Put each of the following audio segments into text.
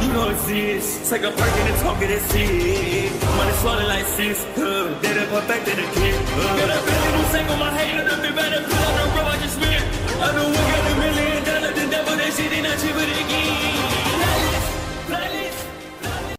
You know it's this. Take a perk and talk it and see. Money swollen like sis. Dead and perfected a kid. Got a billion who on my head. I've been better pull out the rope I just spent. I've been working $1 million. The devil, that shit ain't not cheaper than again.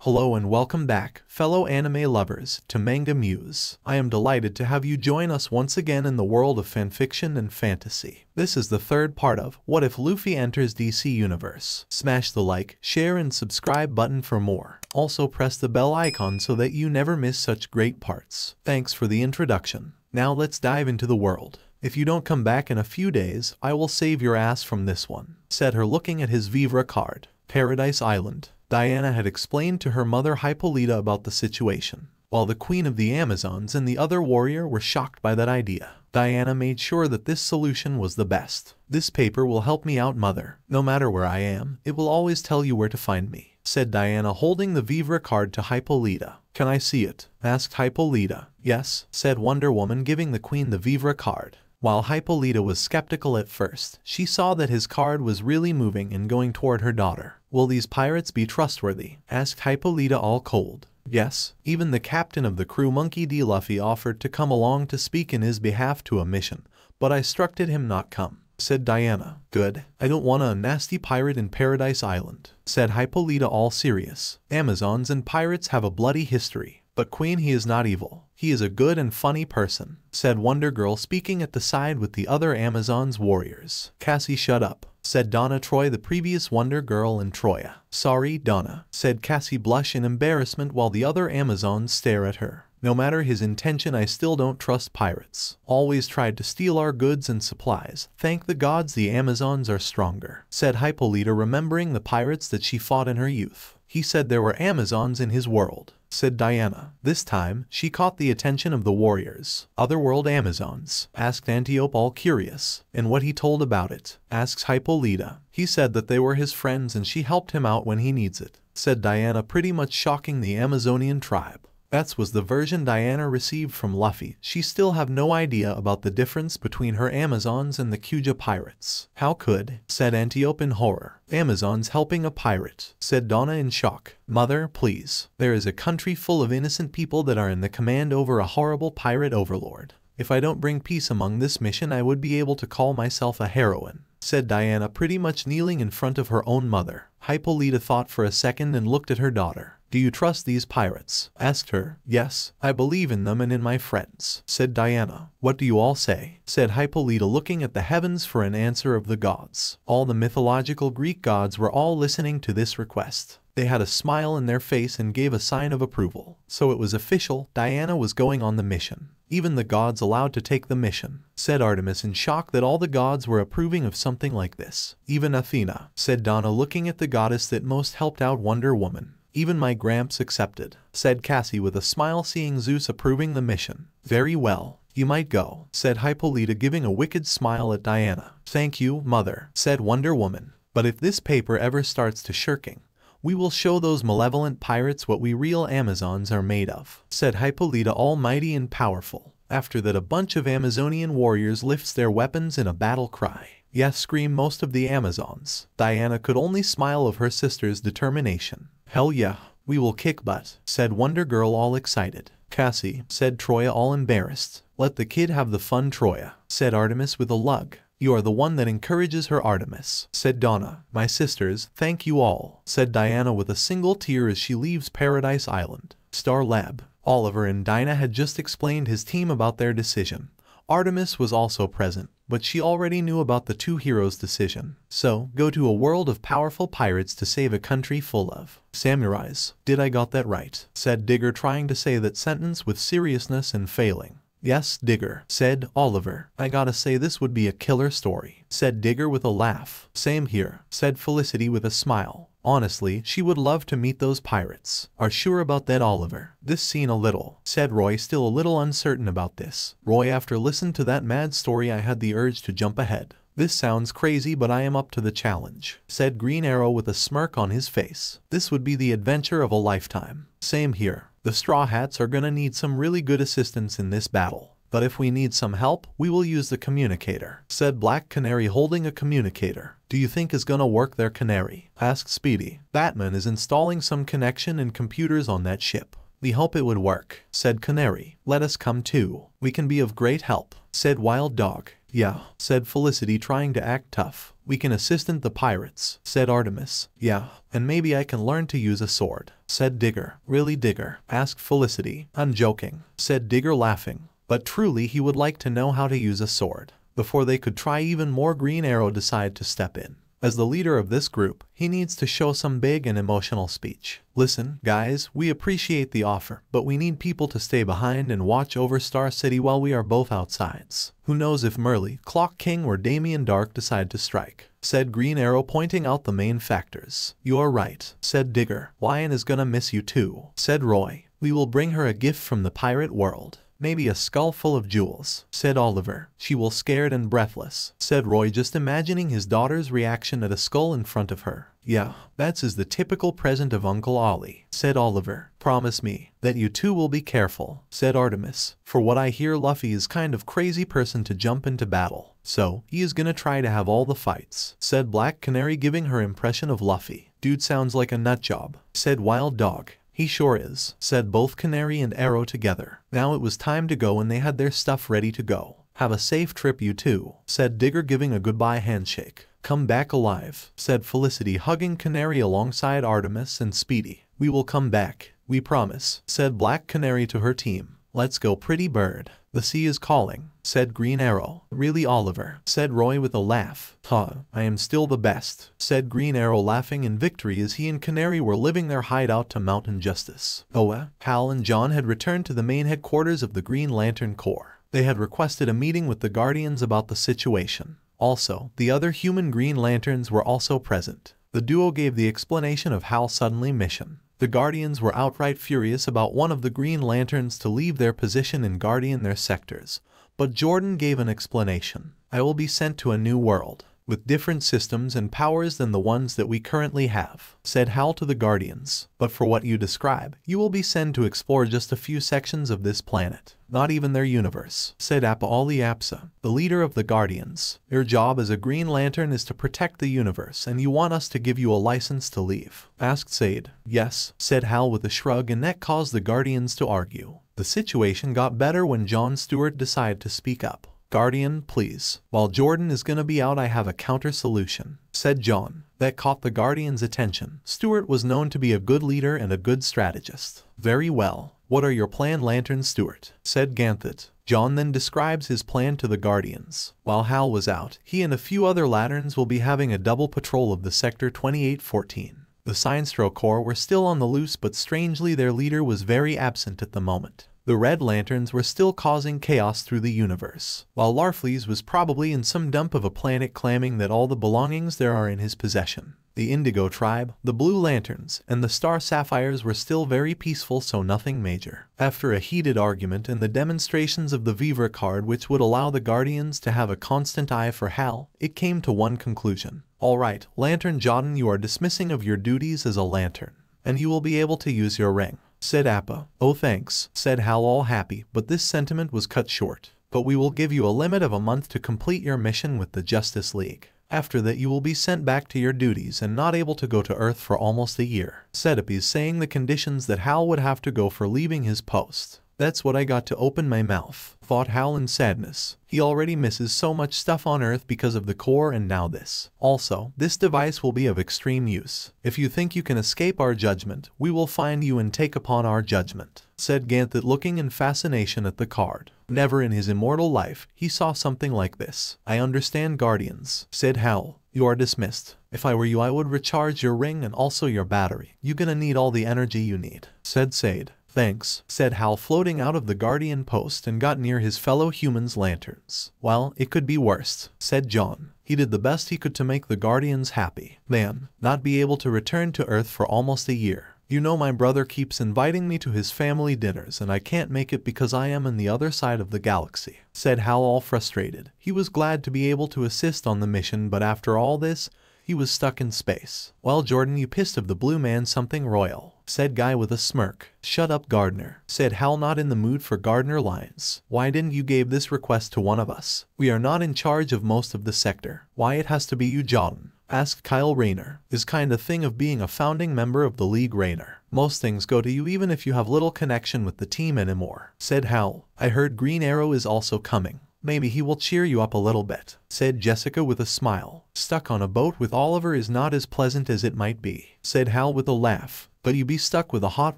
Hello and welcome back, fellow anime lovers, to MangaMuse. I am delighted to have you join us once again in the world of fanfiction and fantasy. This is the third part of What If Luffy Enters DC Universe. Smash the like, share and subscribe button for more. Also press the bell icon so that you never miss such great parts. Thanks for the introduction. Now let's dive into the world. If you don't come back in a few days, I will save your ass from this one, said her looking at his Vivre card. Paradise Island. Diana had explained to her mother Hippolyta about the situation. While the queen of the Amazons and the other warrior were shocked by that idea, Diana made sure that this solution was the best. This paper will help me out, mother. No matter where I am, it will always tell you where to find me, said Diana, holding the Vivre card to Hippolyta. Can I see it? Asked Hippolyta. Yes, said Wonder Woman, giving the queen the Vivre card. While Hippolyta was skeptical at first, she saw that his card was really moving and going toward her daughter. Will these pirates be trustworthy? Asked Hippolyta, all cold. Yes, even the captain of the crew, Monkey D. Luffy, offered to come along to speak in his behalf to a mission, but I instructed him not come, said Diana. Good, I don't want a nasty pirate in Paradise Island, said Hippolyta, all serious. Amazons and pirates have a bloody history. But Queen, he is not evil. He is a good and funny person, said Wonder Girl, speaking at the side with the other Amazons warriors. Cassie, shut up, said Donna Troy, the previous Wonder Girl, and Troya. Sorry, Donna, said Cassie, blush in embarrassment while the other Amazons stare at her. No matter his intention, I still don't trust pirates. Always tried to steal our goods and supplies. Thank the gods the Amazons are stronger, said Hippolyta, remembering the pirates that she fought in her youth. He said there were Amazons in his world, said Diana. This time, she caught the attention of the warriors. Otherworld Amazons? Asked Antiope, all curious. And what he told about it? Asks Hippolyta. He said that they were his friends and she helped him out when he needs it, said Diana, pretty much shocking the Amazonian tribe. That was the version Diana received from Luffy. She still have no idea about the difference between her Amazons and the Kuja pirates. How could? Said Antiope in horror. Amazons helping a pirate, said Donna in shock. Mother, please. There is a country full of innocent people that are in the command over a horrible pirate overlord. If I don't bring peace among this mission, I would be able to call myself a heroine, said Diana, pretty much kneeling in front of her own mother. Hippolyta thought for a second and looked at her daughter. Do you trust these pirates? Asked her. Yes, I believe in them and in my friends, said Diana. What do you all say? Said Hippolyta, looking at the heavens for an answer of the gods. All the mythological Greek gods were all listening to this request. They had a smile in their face and gave a sign of approval. So it was official, Diana was going on the mission. Even the gods allowed to take the mission, said Artemis in shock that all the gods were approving of something like this. Even Athena, said Donna, looking at the goddess that most helped out Wonder Woman. Even my Gramps accepted, said Cassie with a smile, seeing Zeus approving the mission. Very well, you might go, said Hippolyta, giving a wicked smile at Diana. Thank you, mother, said Wonder Woman. But if this paper ever starts to shirking, we will show those malevolent pirates what we real Amazons are made of, said Hippolyta, almighty and powerful. After that, a bunch of Amazonian warriors lifts their weapons in a battle cry. Yes, scream most of the Amazons. Diana could only smile of her sister's determination. Hell yeah, we will kick butt, said Wonder Girl, all excited. Cassie, said Troya, all embarrassed. Let the kid have the fun, Troya, said Artemis with a lug. You are the one that encourages her, Artemis, said Donna. My sisters, thank you all, said Diana with a single tear as she leaves Paradise Island. Star Lab. Oliver and Dinah had just explained his team about their decision. Artemis was also present, but she already knew about the two heroes' decision. So, go to a world of powerful pirates to save a country full of samurais. Did I got that right? Said Digger, trying to say that sentence with seriousness and failing. Yes, Digger, said Oliver. I gotta say this would be a killer story, said Digger with a laugh. Same here, said Felicity with a smile. Honestly, she would love to meet those pirates. Are sure about that, Oliver? This scene a little, said Roy, still a little uncertain about this. Roy, after listening to that mad story, I had the urge to jump ahead. This sounds crazy, but I am up to the challenge, said Green Arrow with a smirk on his face. This would be the adventure of a lifetime. Same here. The Straw Hats are gonna need some really good assistance in this battle. But if we need some help, we will use the communicator, said Black Canary holding a communicator. Do you think is gonna work there, Canary? Asked Speedy. Batman is installing some connection and computers on that ship. We hope it would work, said Canary. Let us come too. We can be of great help, said Wild Dog. Yeah, said Felicity trying to act tough. We can assist the pirates, said Artemis. Yeah, and maybe I can learn to use a sword, said Digger. Really, Digger? Asked Felicity. I'm joking, said Digger laughing. But truly he would like to know how to use a sword. Before they could try even more, Green Arrow decided to step in. As the leader of this group, he needs to show some big and emotional speech. Listen, guys, we appreciate the offer, but we need people to stay behind and watch over Star City while we are both outsides. Who knows if Merly, Clock King or Damien Dark decide to strike, said Green Arrow, pointing out the main factors. You're right, said Digger. Lion is gonna miss you too, said Roy. We will bring her a gift from the pirate world. Maybe a skull full of jewels, said Oliver. She will scared and breathless, said Roy, just imagining his daughter's reaction at a skull in front of her. Yeah, that's the typical present of Uncle Ollie, said Oliver. Promise me that you two will be careful, said Artemis. For what I hear, Luffy is kind of crazy person to jump into battle, so he is gonna try to have all the fights, said Black Canary, giving her impression of Luffy. Dude sounds like a nutjob, said Wild Dog. He sure is, said both Canary and Arrow together. Now it was time to go and they had their stuff ready to go. Have a safe trip, you two, said Digger, giving a goodbye handshake. Come back alive, said Felicity, hugging Canary alongside Artemis and Speedy. We will come back, we promise, said Black Canary to her team. Let's go, pretty bird. The sea is calling, said Green Arrow. Really, Oliver, said Roy with a laugh. I am still the best, said Green Arrow, laughing in victory as he and Canary were leaving their hideout to mount injustice. Hal and John had returned to the main headquarters of the Green Lantern Corps. They had requested a meeting with the Guardians about the situation. Also, the other human Green Lanterns were also present. The duo gave the explanation of Hal's suddenly mission. The Guardians were outright furious about one of the Green Lanterns to leave their position and guardian their sectors, but Jordan gave an explanation. I will be sent to a new world, with different systems and powers than the ones that we currently have, said Hal to the Guardians. But for what you describe, you will be sent to explore just a few sections of this planet, not even their universe, said Ali Apsa, the leader of the Guardians. Your job as a Green Lantern is to protect the universe, and you want us to give you a license to leave, asked Sade. Yes, said Hal with a shrug, and that caused the Guardians to argue. The situation got better when John Stewart decided to speak up. Guardian, please. While Jordan is gonna be out, I have a counter solution, said John. That caught the Guardian's attention. Stewart was known to be a good leader and a good strategist. Very well. What are your plan, Lantern Stewart? Said Ganthet. John then describes his plan to the Guardians. While Hal was out, he and a few other Lanterns will be having a double patrol of the Sector 2814. The Sinestro Corps were still on the loose, but strangely their leader was very absent at the moment. The Red Lanterns were still causing chaos through the universe, while Larfleeze was probably in some dump of a planet claiming that all the belongings there are in his possession. The Indigo Tribe, the Blue Lanterns, and the Star Sapphires were still very peaceful, so nothing major. After a heated argument and the demonstrations of the Viver card, which would allow the Guardians to have a constant eye for Hal, it came to one conclusion. Alright, Lantern Jordan, you are dismissing of your duties as a Lantern, and you will be able to use your ring, said Appa. Oh thanks, said Hal, all happy, but this sentiment was cut short. But we will give you a limit of a month to complete your mission with the Justice League. After that you will be sent back to your duties and not able to go to Earth for almost a year, said Appies, saying the conditions that Hal would have to go for leaving his post. That's what I got to open my mouth, thought Hal in sadness. He already misses so much stuff on Earth because of the Corps, and now this. Also, this device will be of extreme use. If you think you can escape our judgment, we will find you and take upon our judgment, said Ganthet, looking in fascination at the card. Never in his immortal life he saw something like this. I understand, Guardians, said Hal. You are dismissed. If I were you, I would recharge your ring and also your battery. You're gonna need all the energy you need, said Sade. Thanks, said Hal, floating out of the Guardian post and got near his fellow humans' lanterns. Well, it could be worse, said John. He did the best he could to make the Guardians happy. Man, not be able to return to Earth for almost a year. You know, my brother keeps inviting me to his family dinners and I can't make it because I am on the other side of the galaxy, said Hal, all frustrated. He was glad to be able to assist on the mission, but after all this, he was stuck in space. Well, Jordan, you pissed of the blue man something royal, said Guy with a smirk. Shut up, Gardner, said Hal, not in the mood for Gardner lines. Why didn't you give this request to one of us? We are not in charge of most of the sector. Why it has to be you, John? Asked Kyle Rayner. This kind of thing of being a founding member of the league, Rayner. Most things go to you even if you have little connection with the team anymore, said Hal. I heard Green Arrow is also coming. Maybe he will cheer you up a little bit, said Jessica with a smile. Stuck on a boat with Oliver is not as pleasant as it might be, said Hal with a laugh. But you be stuck with a hot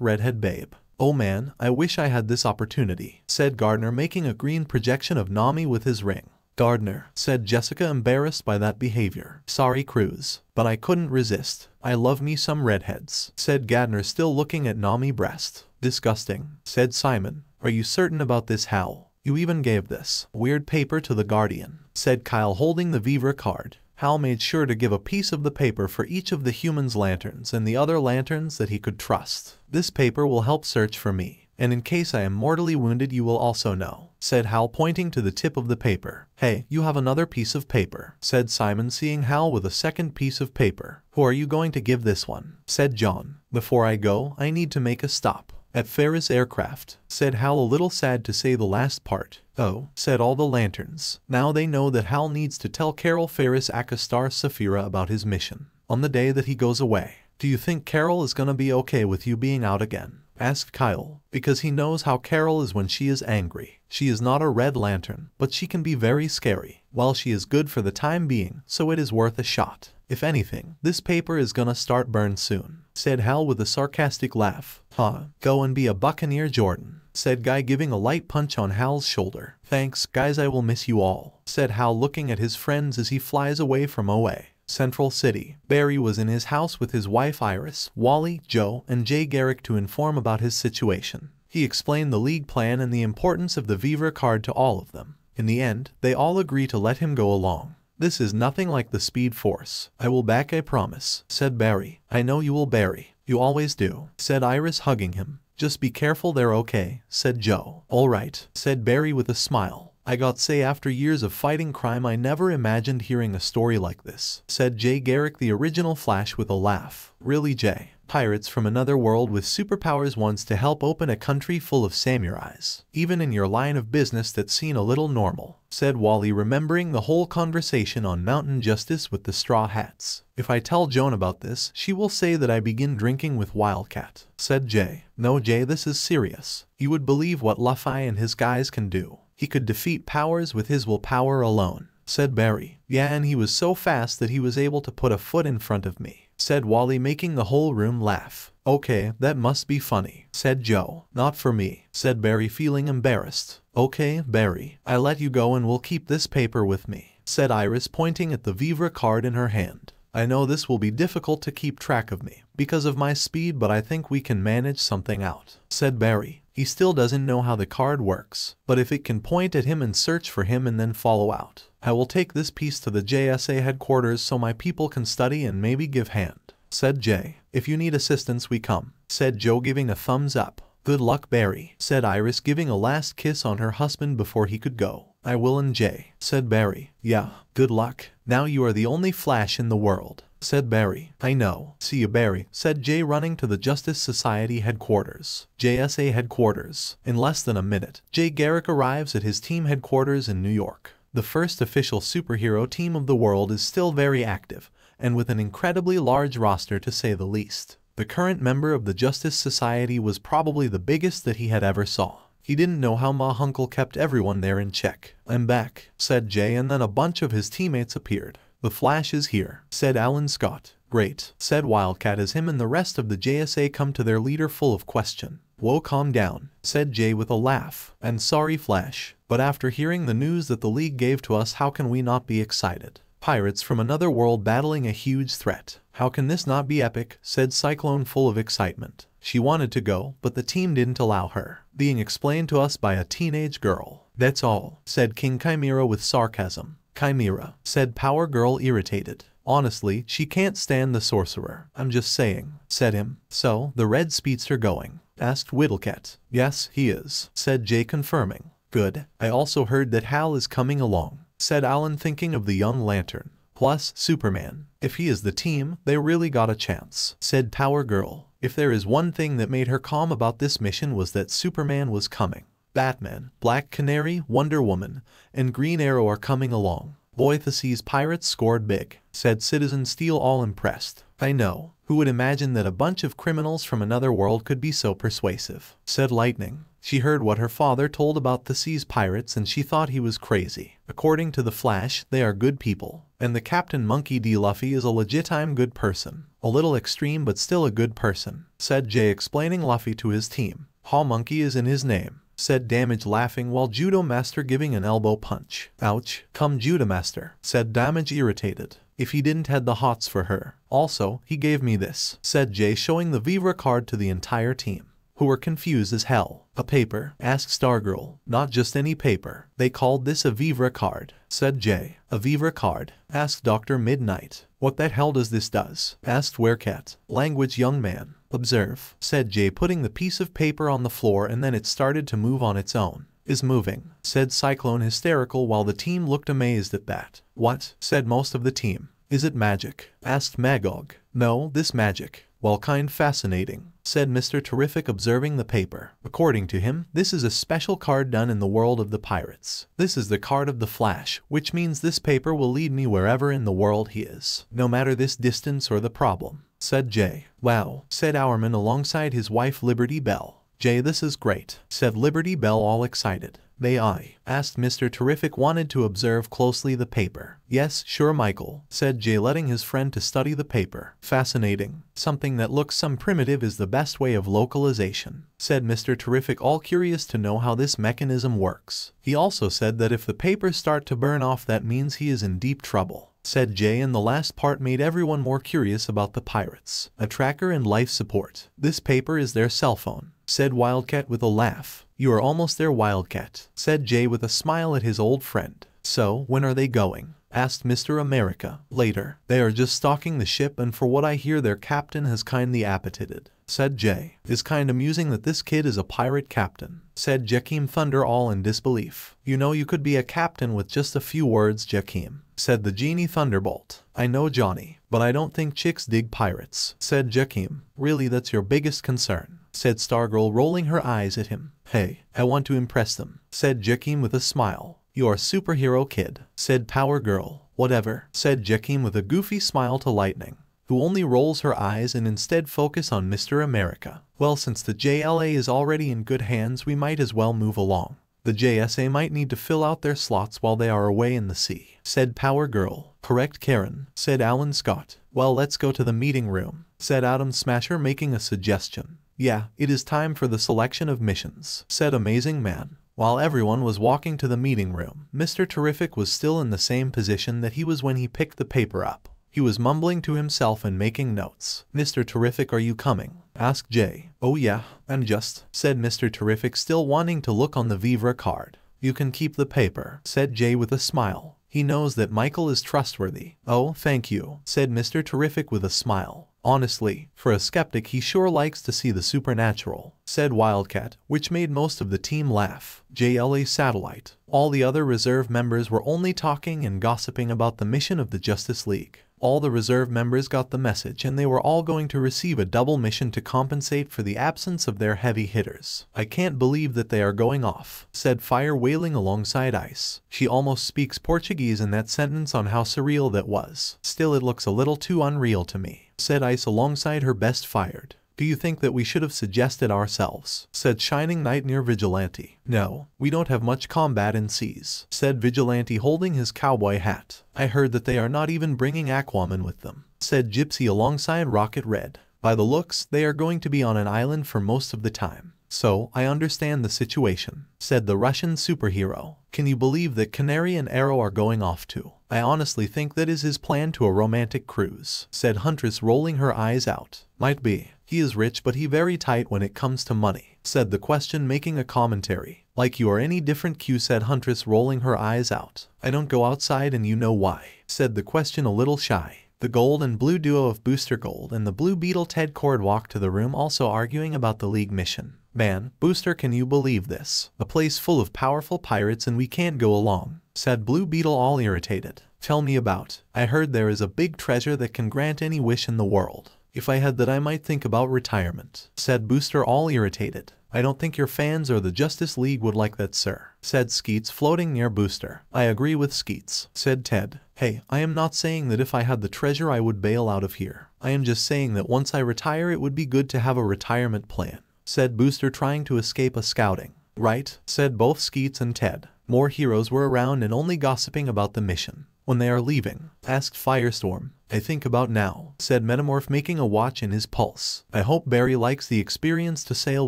redhead babe. Oh man, I wish I had this opportunity, said Gardner, making a green projection of Nami with his ring. Gardner, said Jessica, embarrassed by that behavior. Sorry, Cruz, but I couldn't resist. I love me some redheads, said Gardner, still looking at Nami's breast. Disgusting, said Simon. Are you certain about this, Hal? You even gave this weird paper to the Guardian, said Kyle, holding the Viver card. Hal made sure to give a piece of the paper for each of the humans' lanterns and the other lanterns that he could trust. This paper will help search for me, and in case I am mortally wounded you will also know, said Hal, pointing to the tip of the paper. Hey, you have another piece of paper, said Simon, seeing Hal with a second piece of paper. Who are you going to give this one? Said John. Before I go, I need to make a stop at Ferris Aircraft, said Hal, a little sad to say the last part. Oh, said all the lanterns. Now they know that Hal needs to tell Carol Ferris Akastar Saphira about his mission on the day that he goes away. Do you think Carol is gonna be okay with you being out again? Asked Kyle, because he knows how Carol is when she is angry. She is not a red lantern, but she can be very scary. While she is good for the time being, so it is worth a shot. If anything, this paper is gonna start burn soon, said Hal with a sarcastic laugh. Huh, go and be a buccaneer, Jordan, said Guy, giving a light punch on Hal's shoulder. Thanks, guys, I will miss you all, said Hal, looking at his friends as he flies away from OA. Central City. Barry was in his house with his wife Iris, Wally, Joe, and Jay Garrick to inform about his situation. He explained the league plan and the importance of the Viver card to all of them. In the end, they all agree to let him go along. This is nothing like the Speed Force. I will back, I promise, said Barry. I know you will, Barry. You always do, said Iris, hugging him. Just be careful there, okay, said Joe. All right, said Barry with a smile. I got say, after years of fighting crime I never imagined hearing a story like this, said Jay Garrick, the original Flash, with a laugh. Really, Jay? Pirates from another world with superpowers wants to help open a country full of samurais. Even in your line of business that's seen a little normal, said Wally, remembering the whole conversation on Mountain Justice with the Straw Hats. If I tell Joan about this, she will say that I begin drinking with Wildcat, said Jay. No, Jay, this is serious. You would believe what Luffy and his guys can do. He could defeat powers with his willpower alone, said Barry. Yeah, and he was so fast that he was able to put a foot in front of me, said Wally, making the whole room laugh. Okay, that must be funny, said Joe. Not for me, said Barry, feeling embarrassed. Okay, Barry, I let you go and will keep this paper with me, said Iris, pointing at the Vivre card in her hand. I know this will be difficult to keep track of me because of my speed, but I think we can manage something out, said Barry. He still doesn't know how the card works, but if it can point at him and search for him and then follow out, I will take this piece to the JSA headquarters so my people can study and maybe give hand, said Jay. If you need assistance we come, said Joe, giving a thumbs up. Good luck, Barry, said Iris, giving a last kiss on her husband before he could go. I will, and Jay, said Barry. Yeah, good luck. Now you are the only Flash in the world, said Barry. I know. See you, Barry, said Jay, running to the Justice Society headquarters. JSA headquarters. In less than a minute, Jay Garrick arrives at his team headquarters in New York. The first official superhero team of the world is still very active, and with an incredibly large roster to say the least. The current member of the Justice Society was probably the biggest that he had ever saw. He didn't know how Ma Hunkle kept everyone there in check. I'm back, said Jay, and then a bunch of his teammates appeared. The Flash is here, said Alan Scott. Great, said Wildcat, as him and the rest of the JSA come to their leader full of question. Whoa, calm down, said Jay with a laugh. And sorry, Flash, but after hearing the news that the League gave to us, how can we not be excited? Pirates from another world battling a huge threat. How can this not be epic, said Cyclone, full of excitement. She wanted to go, but the team didn't allow her. Being explained to us by a teenage girl. That's all, said King Chimera with sarcasm. Chimera, said Power Girl, irritated. Honestly, she can't stand the sorcerer. I'm just saying, said him. So, the red speedster going? Asked Whittlecat. Yes, he is, said Jay, confirming. Good. I also heard that Hal is coming along, said Alan, thinking of the young lantern. plus Superman. If he is the team, they really got a chance, said Power Girl. If there is one thing that made her calm about this mission was that Superman was coming. Batman, Black Canary, Wonder Woman, and Green Arrow are coming along. Boy, the pirates scored big, said Citizen Steel, all impressed. I know. Who would imagine that a bunch of criminals from another world could be so persuasive, said Lightning. She heard what her father told about the sea's pirates and she thought he was crazy. According to the Flash, they are good people. And the Captain Monkey D. Luffy is a legit good person. A little extreme but still a good person, said Jay, explaining Luffy to his team. Ha, Monkey is in his name, said Damage, laughing while Judo Master giving an elbow punch. Ouch. Come Judo Master, said Damage, irritated. If he didn't had the hots for her. Also, he gave me this, said Jay, showing the Vivre card to the entire team, who were confused as hell. A paper? Asked Stargirl. Not just any paper. They called this a Vivre card, said Jay. A Vivre card? Asked Dr. Midnight. What the hell does this does? Asked Werecat. Language, young man. Observe, said Jay, putting the piece of paper on the floor, and then it started to move on its own. Is moving, said Cyclone, hysterical, while the team looked amazed at that. What? Said most of the team. Is it magic? Asked Magog. No, this magic. Well, kind fascinating, said Mr. Terrific, observing the paper. According to him, this is a special card done in the world of the pirates. This is the card of the Flash, which means this paper will lead me wherever in the world he is, no matter this distance or the problem, said Jay. Wow, said Hourman alongside his wife Liberty Bell. Jay, this is great, said Liberty Bell, all excited. May I? Asked Mr. Terrific, wanted to observe closely the paper. Yes, sure Michael, said Jay, letting his friend to study the paper. Fascinating. Something that looks some primitive is the best way of localization, said Mr. Terrific, all curious to know how this mechanism works. He also said that if the papers start to burn off, that means he is in deep trouble, said Jay, and the last part made everyone more curious about the pirates. A tracker and life support. This paper is their cell phone, said Wildcat with a laugh. You are almost there, Wildcat, said Jay with a smile at his old friend. So, when are they going? Asked Mr. America. Later. They are just stocking the ship, and for what I hear their captain has kindly appetited, said Jay. It's kind amusing that this kid is a pirate captain, said Jakeem Thunder, all in disbelief. You know you could be a captain with just a few words, Jakeem, said the Genie Thunderbolt. I know, Johnny, but I don't think chicks dig pirates, said Jakeem. Really, that's your biggest concern, said Stargirl, rolling her eyes at him. Hey, I want to impress them, said Jakeem with a smile. You're a superhero kid, said Power Girl. Whatever, said Jakeem with a goofy smile to Lightning, who only rolls her eyes and instead focus on Mr. America. Well, since the JLA is already in good hands, we might as well move along. The JSA might need to fill out their slots while they are away in the sea, said Power Girl. Correct, Karen, said Alan Scott. Well, let's go to the meeting room, said Atom Smasher, making a suggestion. Yeah, it is time for the selection of missions, said Amazing Man. While everyone was walking to the meeting room, Mr. Terrific was still in the same position that he was when he picked the paper up. He was mumbling to himself and making notes. Mr. Terrific, are you coming? Asked Jay. Oh yeah, I'm just, said Mr. Terrific, still wanting to look on the Vivre card. You can keep the paper, said Jay with a smile. He knows that Michael is trustworthy. Oh, thank you, said Mr. Terrific with a smile. Honestly, for a skeptic, he sure likes to see the supernatural, said Wildcat, which made most of the team laugh. JLA Satellite. All the other reserve members were only talking and gossiping about the mission of the Justice League. All the reserve members got the message, and they were all going to receive a double mission to compensate for the absence of their heavy hitters. I can't believe that they are going off, said Fire, wailing alongside Ice. She almost speaks Portuguese in that sentence on how surreal that was. Still, it looks a little too unreal to me, said Ice alongside her best Fired. Do you think that we should have suggested ourselves? Said Shining Knight near Vigilante. No, we don't have much combat in seas, said Vigilante, holding his cowboy hat. I heard that they are not even bringing Aquaman with them, said Gypsy alongside Rocket Red. By the looks, they are going to be on an island for most of the time. So, I understand the situation, said the Russian superhero. Can you believe that Canary and Arrow are going off too? I honestly think that is his plan to a romantic cruise, said Huntress, rolling her eyes out. Might be. He is rich, but he very tight when it comes to money, said the Question, making a commentary. Like you are any different, Q, said Huntress, rolling her eyes out. I don't go outside and you know why, said the Question, a little shy. The gold and blue duo of Booster Gold and the Blue Beetle Ted Cord walked to the room, also arguing about the League mission. Man, Booster, can you believe this? A place full of powerful pirates and we can't go along, said Blue Beetle, all irritated. Tell me about. I heard there is a big treasure that can grant any wish in the world. If I had that I might think about retirement, said Booster all irritated. I don't think your fans or the Justice League would like that, sir, said Skeets floating near Booster. I agree with Skeets, said Ted. Hey, I am not saying that if I had the treasure I would bail out of here. I am just saying that once I retire it would be good to have a retirement plan, said Booster trying to escape a scouting. Right, said both Skeets and Ted. More heroes were around and only gossiping about the mission. When they are leaving, asked Firestorm. I think about now, said Metamorph making a watch in his pulse. I hope Barry likes the experience to sail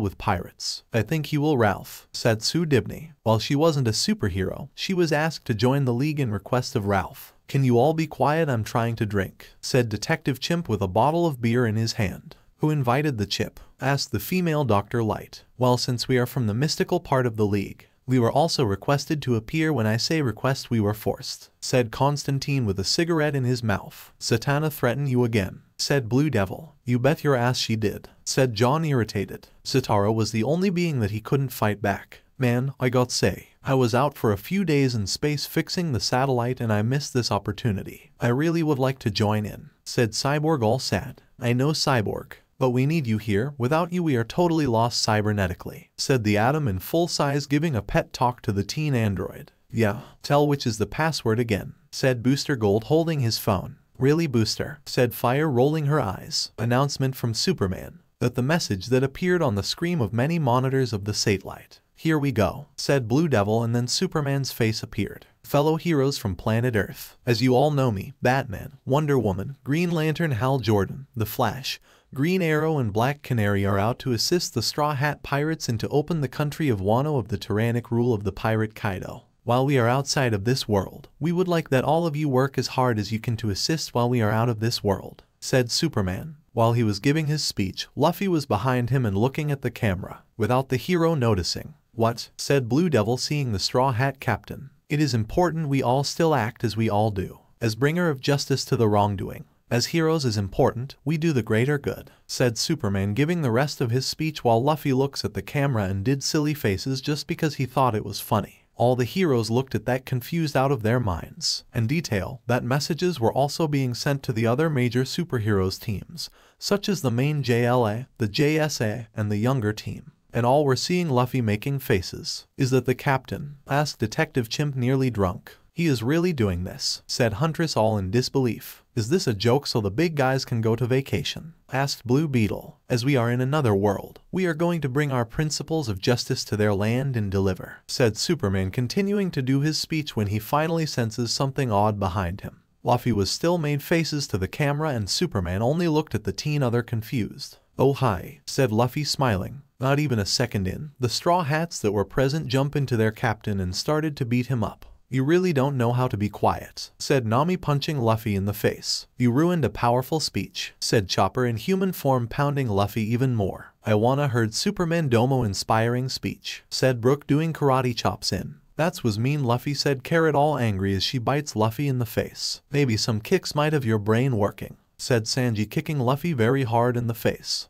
with pirates. I think he will, Ralph, said Sue Dibney. While she wasn't a superhero, she was asked to join the league in request of Ralph. Can you all be quiet, I'm trying to drink, said Detective Chimp with a bottle of beer in his hand. Who invited the chip? Asked the female Dr. Light. Well, since we are from the mystical part of the league, we were also requested to appear. When I say request, we were forced, said Constantine with a cigarette in his mouth. Satana threatened you again, said Blue Devil. You bet your ass she did, said John irritated. Satara was the only being that he couldn't fight back. Man, I got say, I was out for a few days in space fixing the satellite and I missed this opportunity. I really would like to join in, said Cyborg all sad. I know, Cyborg, but we need you here. Without you we are totally lost cybernetically, said the Atom in full size giving a pet talk to the teen android. Yeah, tell which is the password again, said Booster Gold holding his phone. Really, Booster, said Fire rolling her eyes. Announcement from Superman. That the message that appeared on the screen of many monitors of the satellite. Here we go, said Blue Devil, and then Superman's face appeared. Fellow heroes from planet Earth. As you all know me, Batman, Wonder Woman, Green Lantern, Hal Jordan, The Flash, Green Arrow and Black Canary are out to assist the Straw Hat Pirates and to open the country of Wano of the tyrannic rule of the pirate Kaido. While we are outside of this world, we would like that all of you work as hard as you can to assist while we are out of this world, said Superman. While he was giving his speech, Luffy was behind him and looking at the camera, without the hero noticing. What? Said Blue Devil, seeing the Straw Hat Captain. It is important we all still act as we all do, as bringer of justice to the wrongdoing. As heroes is important, we do the greater good, said Superman, giving the rest of his speech while Luffy looks at the camera and did silly faces just because he thought it was funny. All the heroes looked at that confused out of their minds. And detail that messages were also being sent to the other major superheroes teams, such as the main JLA, the JSA, and the younger team. And all were seeing Luffy making faces. Is that the captain? Asked Detective Chimp nearly drunk. He is really doing this, said Huntress all in disbelief. Is this a joke so the big guys can go to vacation? Asked Blue Beetle. As we are in another world, we are going to bring our principles of justice to their land and deliver, said Superman, continuing to do his speech when he finally senses something odd behind him. Luffy was still made faces to the camera and Superman only looked at the teen other confused. Oh hi, said Luffy smiling. Not even a second in, the Straw Hats that were present jumped into their captain and started to beat him up. You really don't know how to be quiet, said Nami, punching Luffy in the face. You ruined a powerful speech, said Chopper in human form, pounding Luffy even more. I wanna heard Superman Domo inspiring speech, said Brooke, doing karate chops in. That was mean, Luffy, said Carrot all angry as she bites Luffy in the face. Maybe some kicks might have your brain working, said Sanji, kicking Luffy very hard in the face.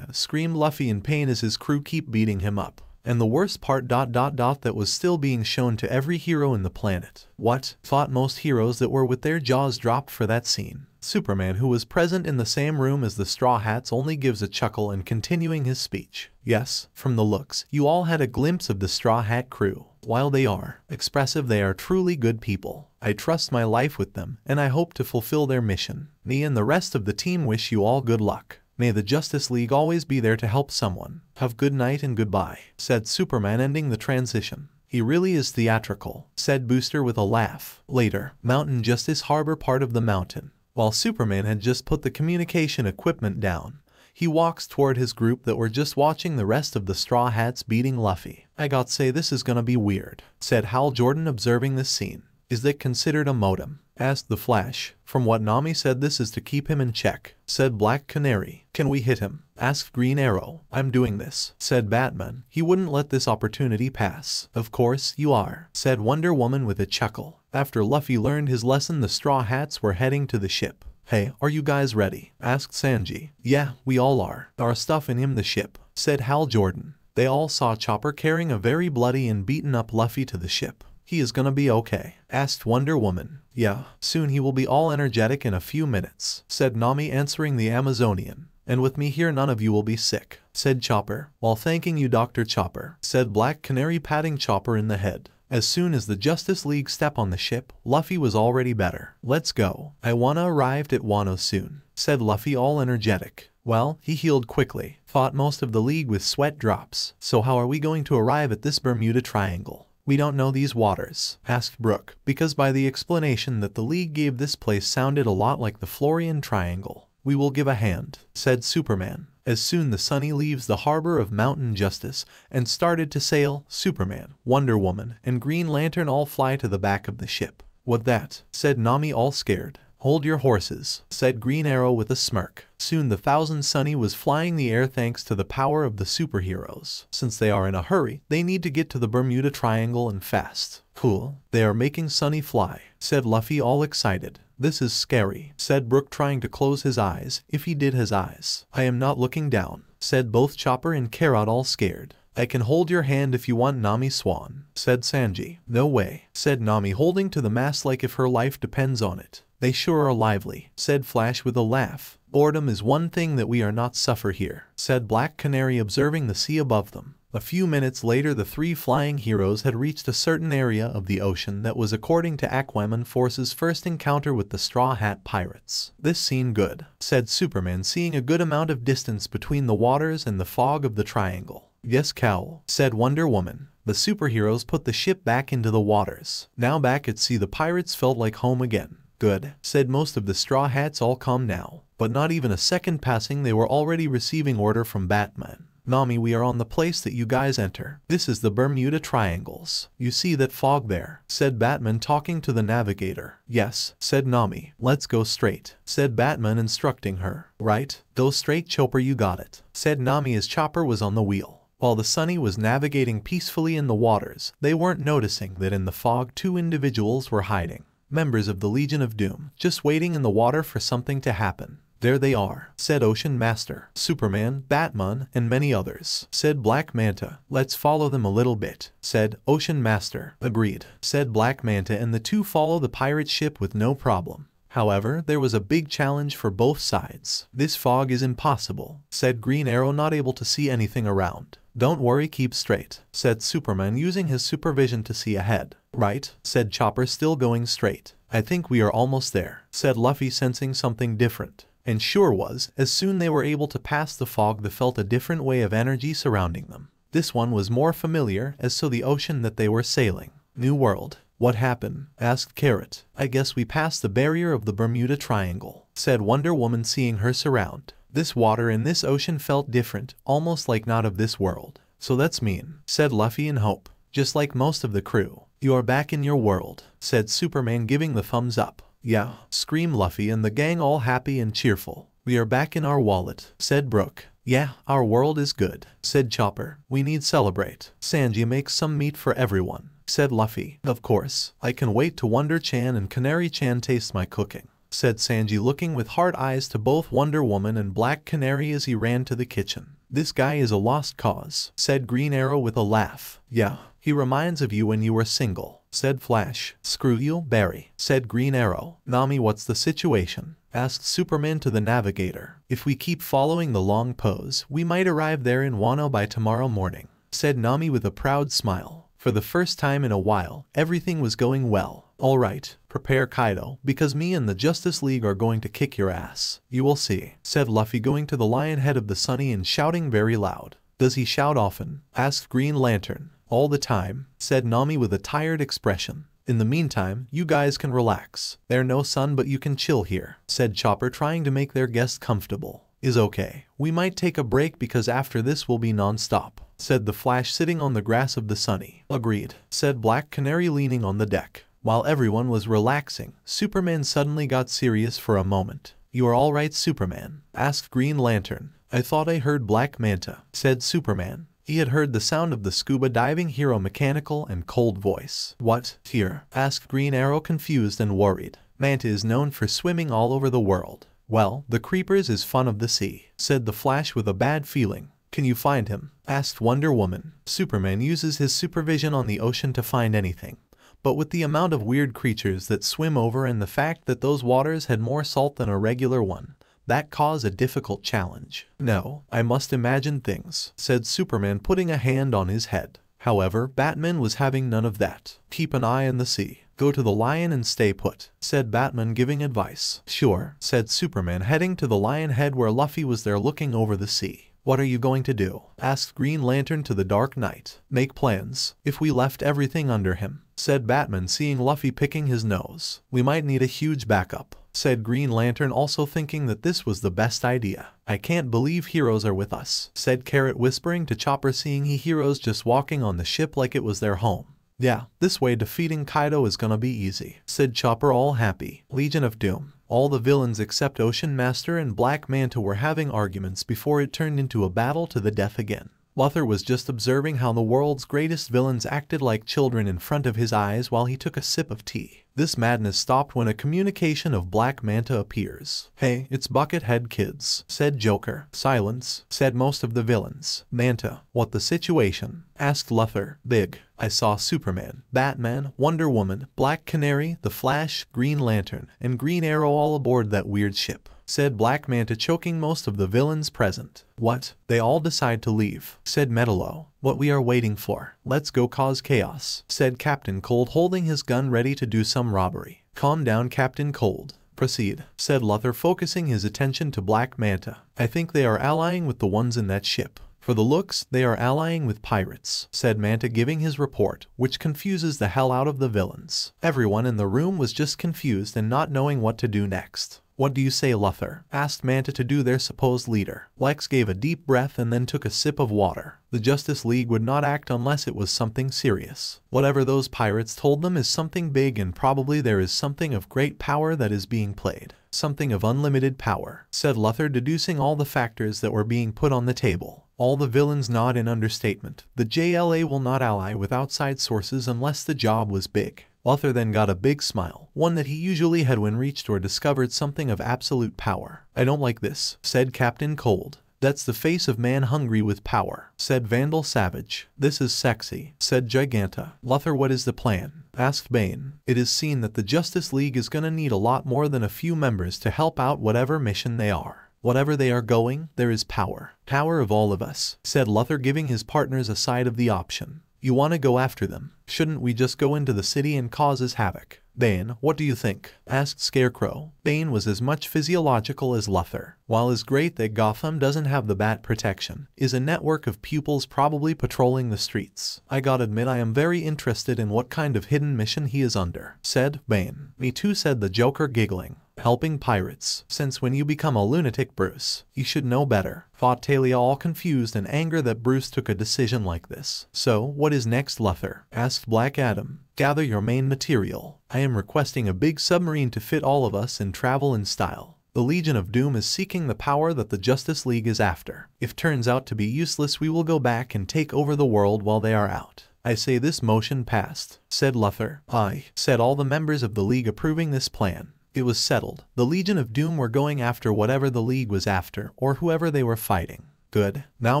Screamed Luffy in pain as his crew keep beating him up. And the worst part ... that was still being shown to every hero in the planet. What? Thought most heroes that were with their jaws dropped for that scene. Superman, who was present in the same room as the Straw Hats, only gives a chuckle and continuing his speech. Yes, from the looks, you all had a glimpse of the Straw Hat crew. While they are expressive, they are truly good people. I trust my life with them, and I hope to fulfill their mission. Me and the rest of the team wish you all good luck. May the Justice League always be there to help someone. Have good night and goodbye, said Superman, ending the transition. He really is theatrical, said Booster with a laugh. Later, Mountain Justice Harbor, part of the mountain. While Superman had just put the communication equipment down, he walks toward his group that were just watching the rest of the Straw Hats beating Luffy. I got say this is gonna be weird, said Hal Jordan, observing this scene. Is that considered a modem? Asked the Flash. From what Nami said, this is to keep him in check, said Black Canary. Can we hit him? Asked Green Arrow. I'm doing this, said Batman. He wouldn't let this opportunity pass. Of course you are, said Wonder Woman with a chuckle. After Luffy learned his lesson, the Straw Hats were heading to the ship. Hey, are you guys ready? Asked Sanji. Yeah, we all are. Our stuff in him the ship, said Hal Jordan. They all saw Chopper carrying a very bloody and beaten up Luffy to the ship. He is gonna be okay, asked Wonder Woman. Yeah, soon he will be all energetic in a few minutes, said Nami, answering the Amazonian. And with me here none of you will be sick, said Chopper. While thanking you, Dr. Chopper, said Black Canary, patting Chopper in the head. As soon as the Justice League stepped on the ship, Luffy was already better. Let's go. I wanna arrived at Wano soon, said Luffy, all energetic. Well, he healed quickly, fought most of the League with sweat drops. So how are we going to arrive at this Bermuda Triangle? We don't know these waters, asked Brooke, because by the explanation that the League gave, this place sounded a lot like the Florian Triangle. We will give a hand, said Superman. As soon the Sunny leaves the harbor of Mountain Justice and started to sail, Superman, Wonder Woman, and Green Lantern all fly to the back of the ship. What that? Said Nami, all scared. Hold your horses, said Green Arrow with a smirk. Soon the Thousand Sunny was flying the air thanks to the power of the superheroes. Since they are in a hurry, they need to get to the Bermuda Triangle and fast. Cool. They are making Sunny fly, said Luffy, all excited. This is scary, said Brook, trying to close his eyes, if he did his eyes. I am not looking down, said both Chopper and Carrot, all scared. I can hold your hand if you want, Nami Swan, said Sanji. No way, said Nami, holding to the mast like if her life depends on it. They sure are lively, said Flash with a laugh. Boredom is one thing that we are not suffer here, said Black Canary, observing the sea above them. A few minutes later, the three flying heroes had reached a certain area of the ocean that was, according to Aquaman, Force's first encounter with the Straw Hat Pirates. This seemed good, said Superman, seeing a good amount of distance between the waters and the fog of the triangle. Yes, Cowl, said Wonder Woman. The superheroes put the ship back into the waters. Now back at sea, the pirates felt like home again. Good, said most of the Straw Hats, all calm now. But not even a second passing, they were already receiving order from Batman. Nami, we are on the place that you guys enter. This is the Bermuda Triangles. You see that fog there, said Batman, talking to the navigator. Yes, said Nami. Let's go straight, said Batman, instructing her. Right, go straight, Chopper, you got it, said Nami as Chopper was on the wheel. While the Sunny was navigating peacefully in the waters, they weren't noticing that in the fog two individuals were hiding. Members of the Legion of Doom, just waiting in the water for something to happen. There they are, said Ocean Master, Superman, Batman, and many others, said Black Manta. Let's follow them a little bit, said Ocean Master. Agreed, said Black Manta, and the two follow the pirate ship with no problem. However, there was a big challenge for both sides. This fog is impossible, said Green Arrow, not able to see anything around. Don't worry, keep straight, said Superman, using his supervision to see ahead. Right, said Chopper, still going straight. I think we are almost there, said Luffy, sensing something different. And sure was, as soon they were able to pass the fog, they felt a different way of energy surrounding them. This one was more familiar, as so the ocean that they were sailing. New world. What happened? Asked Carrot. I guess we passed the barrier of the Bermuda Triangle, said Wonder Woman, seeing her surround. This water in this ocean felt different, almost like not of this world. So that's mean, said Luffy in hope. Just like most of the crew. You are back in your world, said Superman, giving the thumbs up. Yeah, screamed Luffy and the gang, all happy and cheerful. We are back in our wallet, said Brooke. Yeah, our world is good, said Chopper. We need celebrate. Sanji makes some meat for everyone, said Luffy. Of course, I can wait to Wonder-chan and Canary-chan taste my cooking, said Sanji, looking with hard eyes to both Wonder Woman and Black Canary as he ran to the kitchen. This guy is a lost cause, said Green Arrow with a laugh. Yeah, he reminds of you when you were single, said Flash. Screw you, Barry, said Green Arrow. Nami, what's the situation? Asked Superman to the navigator. If we keep following the long pose, we might arrive there in Wano by tomorrow morning, said Nami with a proud smile. For the first time in a while, everything was going well. Alright, prepare Kaido, because me and the Justice League are going to kick your ass. You will see, said Luffy, going to the lion head of the Sunny and shouting very loud. Does he shout often? Asked Green Lantern. All the time, said Nami with a tired expression. In the meantime, you guys can relax. There's no sun, but you can chill here, said Chopper, trying to make their guest comfortable. Is okay. We might take a break because after this will be non-stop, said the Flash, sitting on the grass of the Sunny. Agreed, said Black Canary, leaning on the deck. While everyone was relaxing, Superman suddenly got serious for a moment. You are all right, Superman? Asked Green Lantern. I thought I heard Black Manta, said Superman. He had heard the sound of the scuba diving hero mechanical and cold voice. What? Here? Asked Green Arrow, confused and worried. Manta is known for swimming all over the world. Well, the Creepers is fun of the sea, said the Flash with a bad feeling. Can you find him? Asked Wonder Woman. Superman uses his supervision on the ocean to find anything. but with the amount of weird creatures that swim over and the fact that those waters had more salt than a regular one, that caused a difficult challenge. No, I must imagine things, said Superman, putting a hand on his head. However, Batman was having none of that. Keep an eye on the sea. Go to the lion and stay put, said Batman, giving advice. Sure, said Superman, heading to the lion head where Luffy was there looking over the sea. What are you going to do? Asked Green Lantern to the Dark Knight. Make plans. If we left everything under him, said Batman, seeing Luffy picking his nose. We might need a huge backup, said Green Lantern, also thinking that this was the best idea. I can't believe heroes are with us, said Carrot, whispering to Chopper, seeing heroes just walking on the ship like it was their home. Yeah, this way defeating Kaido is gonna be easy, said Chopper, all happy. Legion of Doom. All the villains except Ocean Master and Black Manta were having arguments before it turned into a battle to the death again. Luthor was just observing how the world's greatest villains acted like children in front of his eyes while he took a sip of tea. This madness stopped when a communication of Black Manta appears. Hey, it's Buckethead kids, said Joker. Silence, said most of the villains. Manta, what the situation? Asked Luthor. Big. I saw Superman, Batman, Wonder Woman, Black Canary, the Flash, Green Lantern, and Green Arrow all aboard that weird ship, said Black Manta, choking most of the villains present. What? They all decide to leave, said Metallo. What we are waiting for? Let's go cause chaos, said Captain Cold, holding his gun ready to do some robbery. Calm down, Captain Cold. Proceed, said Luthor, focusing his attention to Black Manta. I think they are allying with the ones in that ship. For the looks, they are allying with pirates, said Manta, giving his report, which confuses the hell out of the villains. Everyone in the room was just confused and not knowing what to do next. What do you say, Luthor? Asked Manta to do their supposed leader. Lex gave a deep breath and then took a sip of water. The Justice League would not act unless it was something serious. Whatever those pirates told them is something big, and probably there is something of great power that is being played. Something of unlimited power, said Luthor, deducing all the factors that were being put on the table. All the villains nod in understatement. The JLA will not ally with outside sources unless the job was big. Luthor then got a big smile, one that he usually had when reached or discovered something of absolute power. I don't like this, said Captain Cold. That's the face of man hungry with power, said Vandal Savage. This is sexy, said Giganta. Luthor, what is the plan? Asked Bane. It is seen that the Justice League is gonna need a lot more than a few members to help out whatever mission they are. Whatever they are going, there is power. Power of all of us, said Luthor, giving his partners a side of the option. You want to go after them? Shouldn't we just go into the city and cause havoc? Bane, what do you think? Asked Scarecrow. Bane was as much physiological as Luthor. While it's great that Gotham doesn't have the bat protection, is a network of pupils probably patrolling the streets. I gotta admit I am very interested in what kind of hidden mission he is under, said Bane. Me too, said the Joker, giggling. Helping pirates. Since when you become a lunatic, Bruce? You should know better, thought Talia, all confused and anger that Bruce took a decision like this. So, what is next, Luthor? Asked Black Adam. Gather your main material. I am requesting a big submarine to fit all of us and travel in style. The Legion of Doom is seeking the power that the Justice League is after. If turns out to be useless, we will go back and take over the world while they are out. I say this motion passed, said Luthor. Aye, said all the members of the League, approving this plan. It was settled. The Legion of Doom were going after whatever the League was after, or whoever they were fighting. Good. Now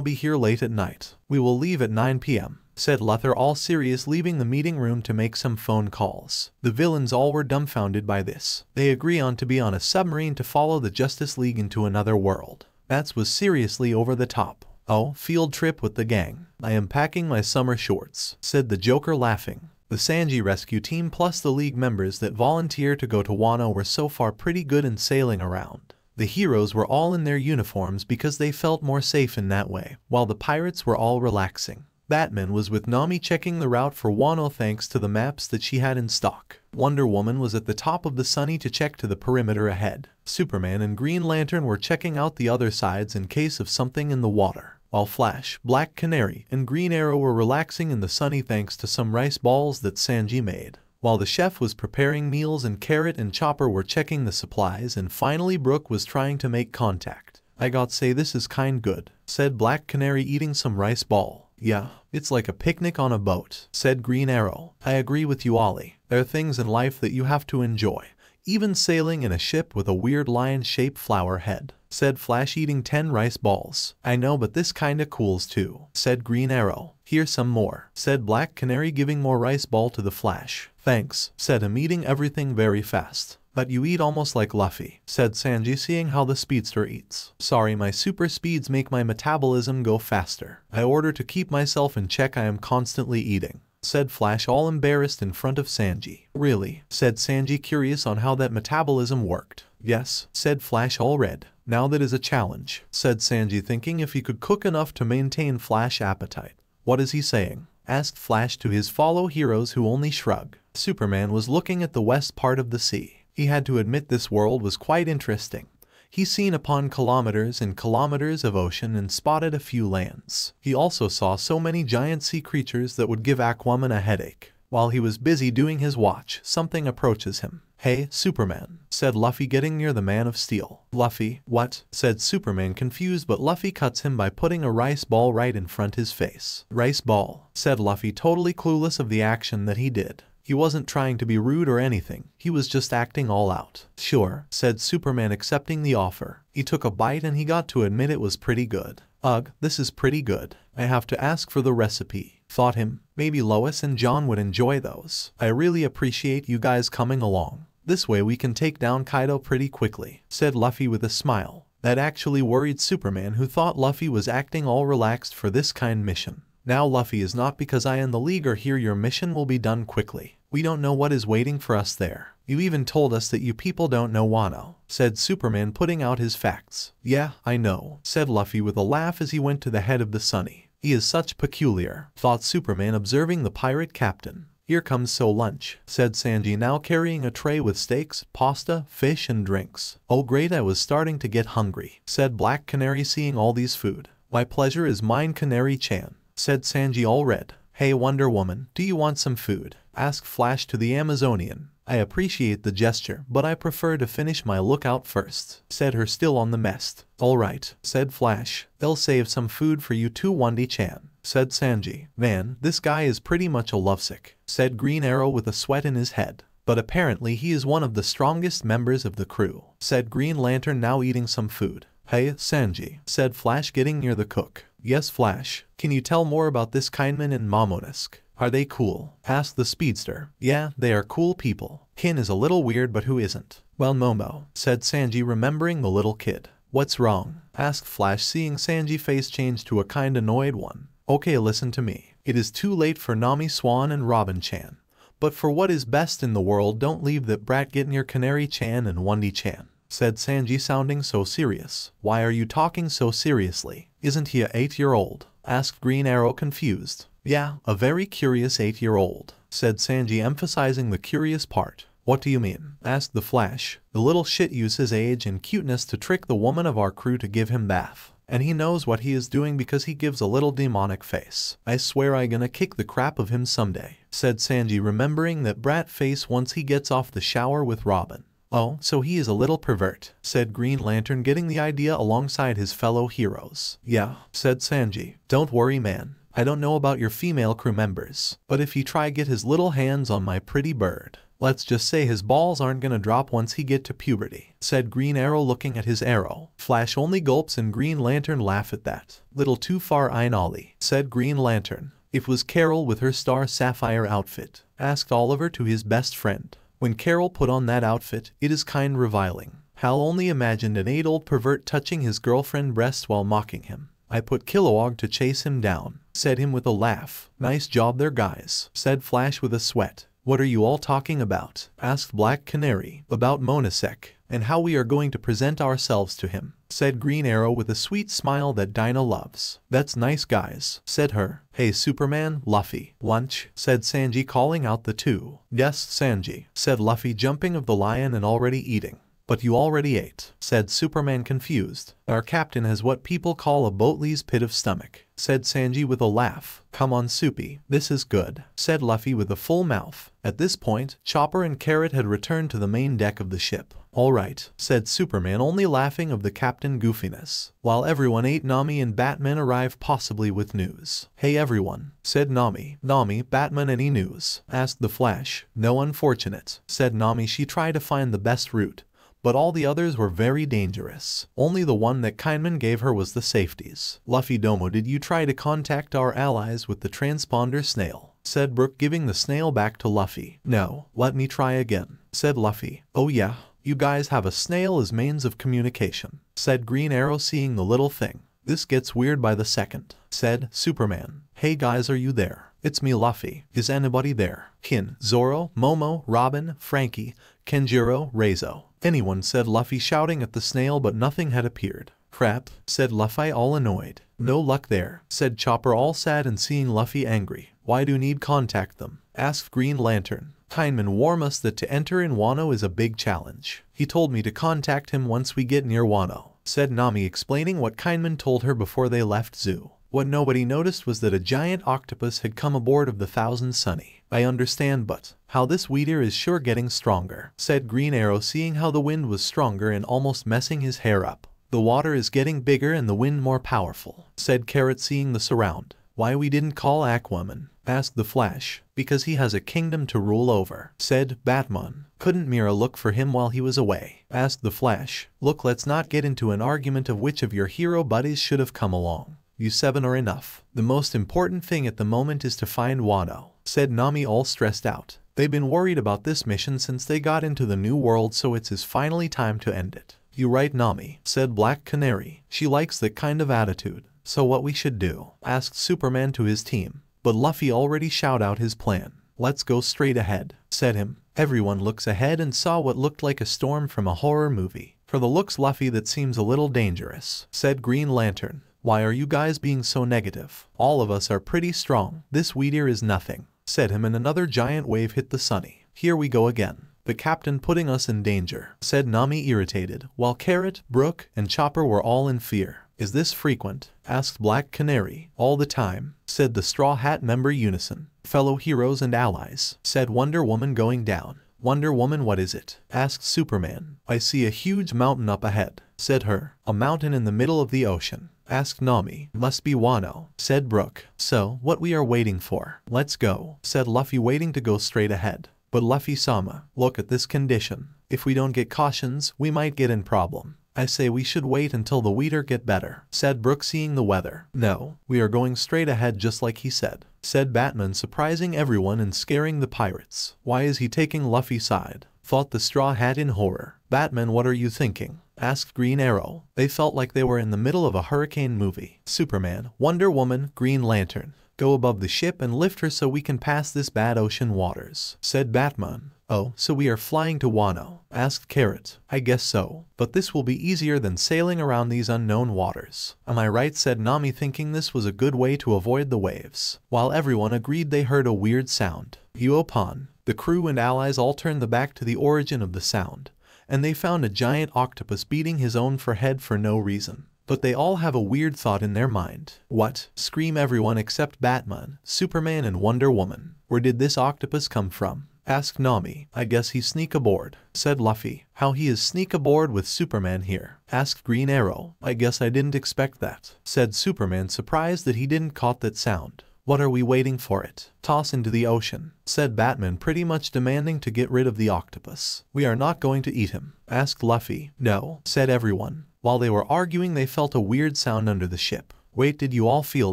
be here late at night. We will leave at 9 p.m. said Luthor, all serious, leaving the meeting room to make some phone calls. The villains all were dumbfounded by this. They agree on to be on a submarine to follow the Justice League into another world. That was seriously over the top. Oh, field trip with the gang. I am packing my summer shorts, said the Joker, laughing. The Sanji rescue team plus the League members that volunteered to go to Wano were so far pretty good in sailing around. The heroes were all in their uniforms because they felt more safe in that way, while the pirates were all relaxing. Batman was with Nami checking the route for Wano thanks to the maps that she had in stock. Wonder Woman was at the top of the Sunny to check to the perimeter ahead. Superman and Green Lantern were checking out the other sides in case of something in the water, while Flash, Black Canary, and Green Arrow were relaxing in the Sunny thanks to some rice balls that Sanji made. While the chef was preparing meals and Carrot and Chopper were checking the supplies, and finally Brooke was trying to make contact. I got say this is kind good, said Black Canary, eating some rice ball. Yeah, it's like a picnic on a boat, said Green Arrow. I agree with you, Ollie. There are things in life that you have to enjoy. Even sailing in a ship with a weird lion-shaped flower head, said Flash, eating 10 rice balls. I know, but this kinda cools too, said Green Arrow. Here's some more, said Black Canary, giving more rice ball to the Flash. Thanks, said him, eating everything very fast. But you eat almost like Luffy, said Sanji, seeing how the speedster eats. Sorry, my super speeds make my metabolism go faster. I order to keep myself in check, I am constantly eating, said Flash, all embarrassed in front of Sanji. Really, said Sanji, curious on how that metabolism worked. Yes, said Flash, all red. Now that is a challenge, said Sanji, thinking if he could cook enough to maintain Flash appetite. What is he saying? Asked Flash to his fellow heroes, who only shrug. Superman was looking at the west part of the sea. He had to admit this world was quite interesting. He seen upon kilometers and kilometers of ocean and spotted a few lands. He also saw so many giant sea creatures that would give Aquaman a headache. While he was busy doing his watch, something approaches him. Hey, Superman, said Luffy, getting near the Man of Steel. Luffy, what? Said Superman, confused, but Luffy cuts him by putting a rice ball right in front his face. Rice ball, said Luffy, totally clueless of the action that he did. He wasn't trying to be rude or anything, he was just acting all out. Sure, said Superman, accepting the offer. He took a bite and he got to admit it was pretty good. Ugh, this is pretty good. I have to ask for the recipe. Thought him, maybe Lois and John would enjoy those. I really appreciate you guys coming along. This way we can take down Kaido pretty quickly, said Luffy with a smile. That actually worried Superman, who thought Luffy was acting all relaxed for this kind mission. Now Luffy, is not because I and the League are here, your mission will be done quickly. We don't know what is waiting for us there. You even told us that you people don't know Wano, said Superman, putting out his facts. Yeah, I know, said Luffy with a laugh as he went to the head of the Sunny. He is such peculiar, thought Superman, observing the pirate captain. Here comes so lunch, said Sanji, now carrying a tray with steaks, pasta, fish and drinks. Oh great, I was starting to get hungry, said Black Canary, seeing all these food. My pleasure is mine, Canary-chan, said Sanji, all red. Hey Wonder Woman, do you want some food? Asked Flash to the Amazonian. I appreciate the gesture, but I prefer to finish my lookout first, said her, still on the mess. Alright, said Flash. They'll save some food for you too, Wendy-chan, said Sanji. Man, this guy is pretty much a lovesick, said Green Arrow with a sweat in his head. But apparently he is one of the strongest members of the crew, said Green Lantern, now eating some food. Hey, Sanji, said Flash, getting near the cook. Yes, Flash. Can you tell more about this Kindman and Momonosuke? Are they cool? Asked the speedster. Yeah, they are cool people. Kin is a little weird, but who isn't? Well, Momo, said Sanji, remembering the little kid. What's wrong? Asked Flash, seeing Sanji's face change to a kind annoyed one. Okay, listen to me. It is too late for Nami Swan and Robin-chan. But for what is best in the world, don't leave that brat get near Canary-chan and Wendy-chan, said Sanji, sounding so serious. Why are you talking so seriously? Isn't he a 8-year-old? Asked Green Arrow, confused. Yeah, a very curious 8-year-old, said Sanji, emphasizing the curious part. What do you mean? Asked the Flash. The little shit uses his age and cuteness to trick the woman of our crew to give him bath. And he knows what he is doing because he gives a little demonic face. I swear I gonna kick the crap of him someday, said Sanji, remembering that brat face once he gets off the shower with Robin. Oh, so he is a little pervert, said Green Lantern, getting the idea alongside his fellow heroes. Yeah, said Sanji. Don't worry, man. I don't know about your female crew members, but if he try get his little hands on my pretty bird, let's just say his balls aren't gonna drop once he get to puberty, said Green Arrow, looking at his arrow. Flash only gulps and Green Lantern laugh at that. Little too far, Einolly, said Green Lantern. It was Carol with her Star Sapphire outfit, asked Oliver to his best friend. When Carol put on that outfit, it is kind reviling. Hal only imagined an 8-old pervert touching his girlfriend's breast while mocking him. I put Kilowog to chase him down, said him with a laugh. Nice job there, guys, said Flash with a sweat. What are you all talking about? Asked Black Canary. About Momonosuke, and how we are going to present ourselves to him, said Green Arrow with a sweet smile that Dinah loves. That's nice, guys, said her. Hey Superman, Luffy, lunch, said Sanji, calling out the two. Yes, Sanji, said Luffy, jumping of the lion and already eating. But you already ate, said Superman, confused. Our captain has what people call a boatley's pit of stomach, said Sanji with a laugh. Come on, Soupy, this is good, said Luffy with a full mouth. At this point, Chopper and Carrot had returned to the main deck of the ship. Alright, said Superman, only laughing of the captain goofiness. While everyone ate, Nami and Batman arrived, possibly with news. Hey everyone, said Nami. Nami, Batman, any news? Asked the Flash. No, unfortunate, said Nami. She tried to find the best route, but all the others were very dangerous. Only the one that Kindman gave her was the safeties. Luffy Domo, did you try to contact our allies with the transponder snail? Said Brook, giving the snail back to Luffy. No, let me try again, said Luffy. Oh yeah, you guys have a snail as means of communication, said Green Arrow, seeing the little thing. This gets weird by the second, said Superman. Hey guys, are you there? It's me, Luffy. Is anybody there? Kin, Zoro, Momo, Robin, Frankie, Kenjiro, Reizo. Anyone, said Luffy, shouting at the snail, but nothing had appeared. Crap, said Luffy, all annoyed. No luck there, said Chopper, all sad and seeing Luffy angry. Why do you need contact them? Asked Green Lantern. Kindman warned us that to enter in Wano is a big challenge. He told me to contact him once we get near Wano, said Nami, explaining what Kindman told her before they left zoo. What nobody noticed was that a giant octopus had come aboard of the Thousand Sunny. I understand, but how this weeder is sure getting stronger, said Green Arrow, seeing how the wind was stronger and almost messing his hair up. The water is getting bigger and the wind more powerful, said Carrot, seeing the surround. Why we didn't call Aquaman? Asked the Flash. Because he has a kingdom to rule over, said Batman. Couldn't Mira look for him while he was away? Asked the Flash. Look, let's not get into an argument of which of your hero buddies should have come along. You 7 are enough. The most important thing at the moment is to find Wano, said Nami, all stressed out. They've been worried about this mission since they got into the new world, so it's finally time to end it. You right, Nami, said Black Canary. She likes that kind of attitude. So what we should do? Asked Superman to his team. But Luffy already shouted out his plan. Let's go straight ahead, said him. Everyone looks ahead and saw what looked like a storm from a horror movie. For the looks, Luffy, that seems a little dangerous, said Green Lantern. Why are you guys being so negative? All of us are pretty strong. This weeder is nothing, said him, and another giant wave hit the Sunny. Here we go again. The captain putting us in danger, said Nami, irritated, while Carrot, Brook, and Chopper were all in fear. Is this frequent? Asked Black Canary. All the time, said the Straw Hat member unison. Fellow heroes and allies, said Wonder Woman, going down. Wonder Woman, what is it? Asked Superman. I see a huge mountain up ahead, said her. A mountain in the middle of the ocean, asked Nami. Must be Wano, said Brook. So, what we are waiting for? Let's go, said Luffy, waiting to go straight ahead. But Luffy-sama, look at this condition. If we don't get cautions, we might get in problem. I say we should wait until the weeder get better, said Brook, seeing the weather. No, we are going straight ahead just like he said Batman, surprising everyone and scaring the pirates. Why is he taking Luffy's side? Thought the Straw Hat in horror. Batman, what are you thinking? Asked Green Arrow. They felt like they were in the middle of a hurricane movie. Superman, Wonder Woman, Green Lantern. Go above the ship and lift her so we can pass this bad ocean waters, said Batman. Oh, so we are flying to Wano? Asked Carrot. I guess so, but this will be easier than sailing around these unknown waters. Am I right? Said Nami, thinking this was a good way to avoid the waves. While everyone agreed they heard a weird sound. Yuopan. The crew and allies all turned the back to the origin of the sound, and they found a giant octopus beating his own forehead for no reason. But they all have a weird thought in their mind. What? Scream everyone except Batman, Superman, and Wonder Woman. Where did this octopus come from? Asked Nami. I guess he sneak aboard, said Luffy. How he is sneak aboard with Superman here? Asked Green Arrow. I guess I didn't expect that, said Superman, surprised that he didn't caught that sound. What are we waiting for it? Toss into the ocean, said Batman, pretty much demanding to get rid of the octopus. We are not going to eat him, asked Luffy. No, said everyone. While they were arguing, they felt a weird sound under the ship. Wait, did you all feel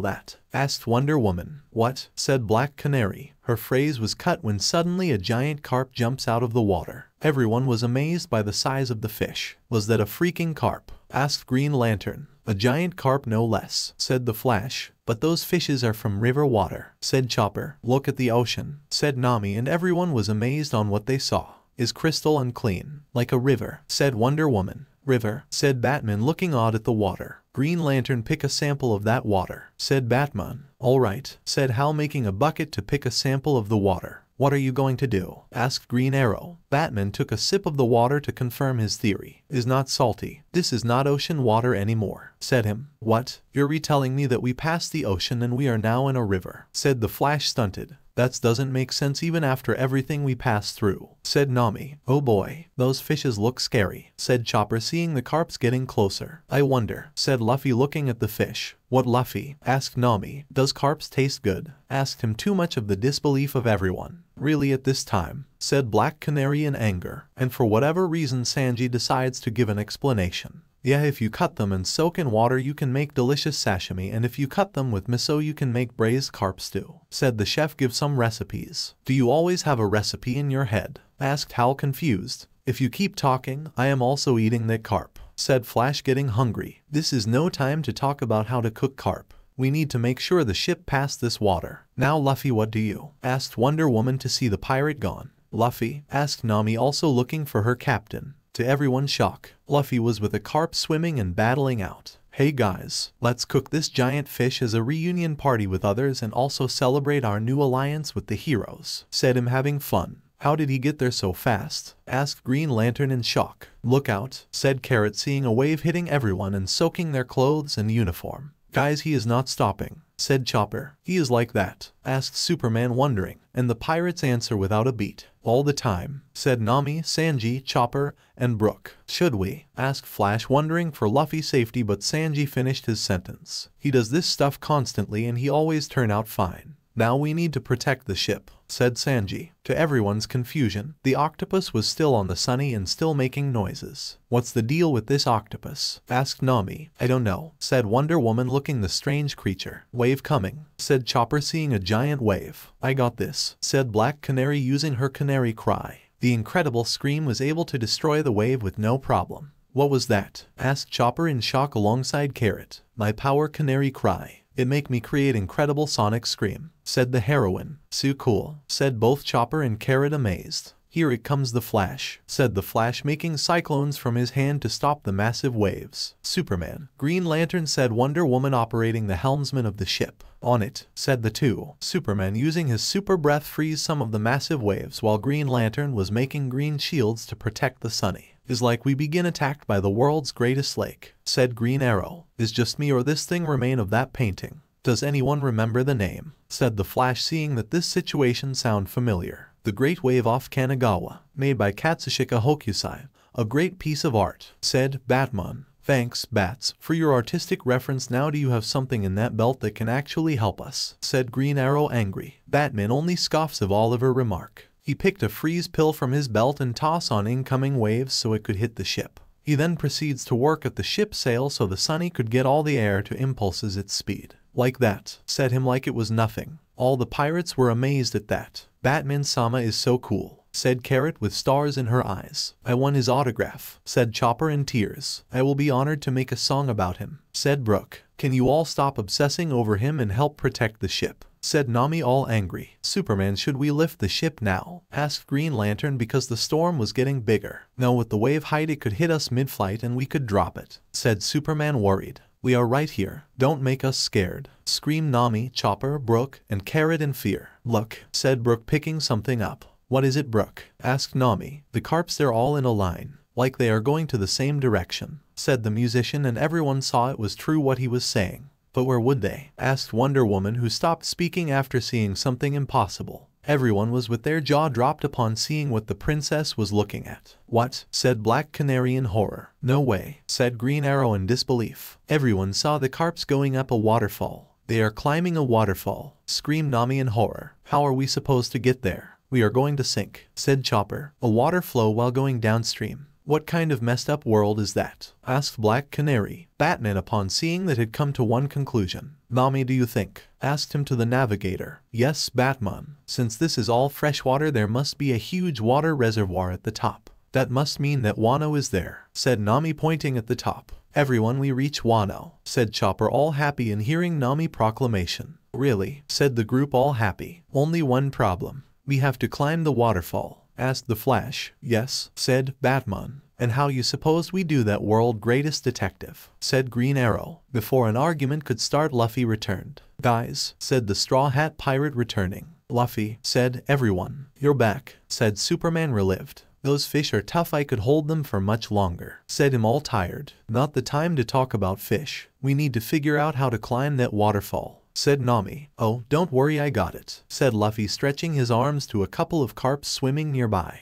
that? Asked Wonder Woman. What? Said Black Canary. Her phrase was cut when suddenly a giant carp jumps out of the water. Everyone was amazed by the size of the fish. Was that a freaking carp? Asked Green Lantern. A giant carp, no less, said the Flash. But those fishes are from river water, said Chopper. Look at the ocean, said Nami, and everyone was amazed on what they saw. Is crystal unclean, like a river, said Wonder Woman. River, said Batman, looking odd at the water. Green Lantern, pick a sample of that water, said Batman. All right, said Hal, making a bucket to pick a sample of the water. What are you going to do? Asked Green Arrow. Batman took a sip of the water to confirm his theory. Is not salty. This is not ocean water anymore, said him. What? You're retelling me that we passed the ocean and we are now in a river, said the Flash, stunted. That doesn't make sense even after everything we passed through, said Nami. Oh boy, those fishes look scary, said Chopper, seeing the carps getting closer. I wonder, said Luffy, looking at the fish. What, Luffy? Asked Nami. Does carps taste good? Asked him, too much of the disbelief of everyone. Really at this time, said Black Canary in anger, and for whatever reason Sanji decides to give an explanation. Yeah, if you cut them and soak in water you can make delicious sashimi, and if you cut them with miso you can make braised carp stew. Said the chef give some recipes. Do you always have a recipe in your head? Asked Hal confused. If you keep talking, I am also eating that carp. Said Flash getting hungry. This is no time to talk about how to cook carp. We need to make sure the ship passed this water. Now Luffy, what do you? Asked Wonder Woman to see the pirate gone. Luffy? Asked Nami, also looking for her captain. To everyone's shock, Luffy was with a carp swimming and battling out. Hey guys, let's cook this giant fish as a reunion party with others and also celebrate our new alliance with the heroes. Said him having fun. How did he get there so fast? Asked Green Lantern in shock. Look out, said Carrot, seeing a wave hitting everyone and soaking their clothes and uniform. Guys, he is not stopping, said Chopper. He is like that, asked Superman wondering, and the pirates answer without a beat. All the time, said Nami, Sanji, Chopper, and Brook. Should we? Asked Flash wondering for Luffy's safety, but Sanji finished his sentence. He does this stuff constantly and he always turn out fine. Now we need to protect the ship, said Sanji. To everyone's confusion, the octopus was still on the sunny and still making noises. What's the deal with this octopus? Asked Nami. I don't know, said Wonder Woman looking the strange creature. Wave coming, said Chopper seeing a giant wave. I got this, said Black Canary using her canary cry. The incredible scream was able to destroy the wave with no problem. What was that? Asked Chopper in shock alongside Carrot. My power canary cry. It make me create incredible sonic scream, said the heroine. So cool, said both Chopper and Carrot amazed. Here it comes the Flash, said the Flash making cyclones from his hand to stop the massive waves. Superman. Green Lantern, said Wonder Woman operating the helmsman of the ship. On it, said the two. Superman using his super breath freeze some of the massive waves while Green Lantern was making green shields to protect the sunny. Is like we begin attacked by the world's greatest lake, said Green Arrow. Is just me or this thing remain of that painting? Does anyone remember the name? Said the Flash, seeing that this situation sound familiar. The Great Wave off Kanagawa, made by Katsushika Hokusai. A great piece of art, said Batman. Thanks, Bats, for your artistic reference. Now do you have something in that belt that can actually help us? Said Green Arrow angry. Batman only scoffs of Oliver remark. He picked a freeze pill from his belt and toss on incoming waves so it could hit the ship. He then proceeds to work at the ship's sail so the sunny could get all the air to impulses its speed. Like that, said him like it was nothing. All the pirates were amazed at that. Batman-sama is so cool, said Carrot with stars in her eyes. I won his autograph, said Chopper in tears. I will be honored to make a song about him, said Brook. Can you all stop obsessing over him and help protect the ship? Said Nami all angry. Superman, should we lift the ship now? Asked Green Lantern because the storm was getting bigger. No, with the wave height it could hit us mid-flight and we could drop it, said Superman worried. We are right here. Don't make us scared, screamed Nami, Chopper, Brook, and Carrot in fear. Look, said Brook picking something up. What is it, Brook? Asked Nami. The carps, they're all in a line, like they are going to the same direction, said the musician, and everyone saw it was true what he was saying. But where would they? Asked Wonder Woman, who stopped speaking after seeing something impossible. Everyone was with their jaw dropped upon seeing what the princess was looking at. What? Said Black Canary in horror. No way, said Green Arrow in disbelief. Everyone saw the carps going up a waterfall. They are climbing a waterfall, screamed Nami in horror. How are we supposed to get there? We are going to sink, said Chopper. A water flow while going downstream. What kind of messed up world is that? Asked Black Canary. Batman, upon seeing that, had come to one conclusion. Nami, do you think? Asked him to the navigator. Yes, Batman. Since this is all fresh water, there must be a huge water reservoir at the top. That must mean that Wano is there, said Nami pointing at the top. Everyone, we reach Wano, said Chopper all happy in hearing Nami proclamation. Really, said the group all happy. Only one problem. We have to climb the waterfall. Asked the Flash. Yes, said Batman. And how you suppose we do that, world greatest detective? Said Green Arrow. Before an argument could start, Luffy returned. Guys, said the Straw Hat Pirate returning. Luffy, said everyone. You're back, said Superman relieved. Those fish are tough, I could hold them for much longer, said him all tired. Not the time to talk about fish. We need to figure out how to climb that waterfall, said Nami. Oh, don't worry, I got it, said Luffy, stretching his arms to a couple of carps swimming nearby.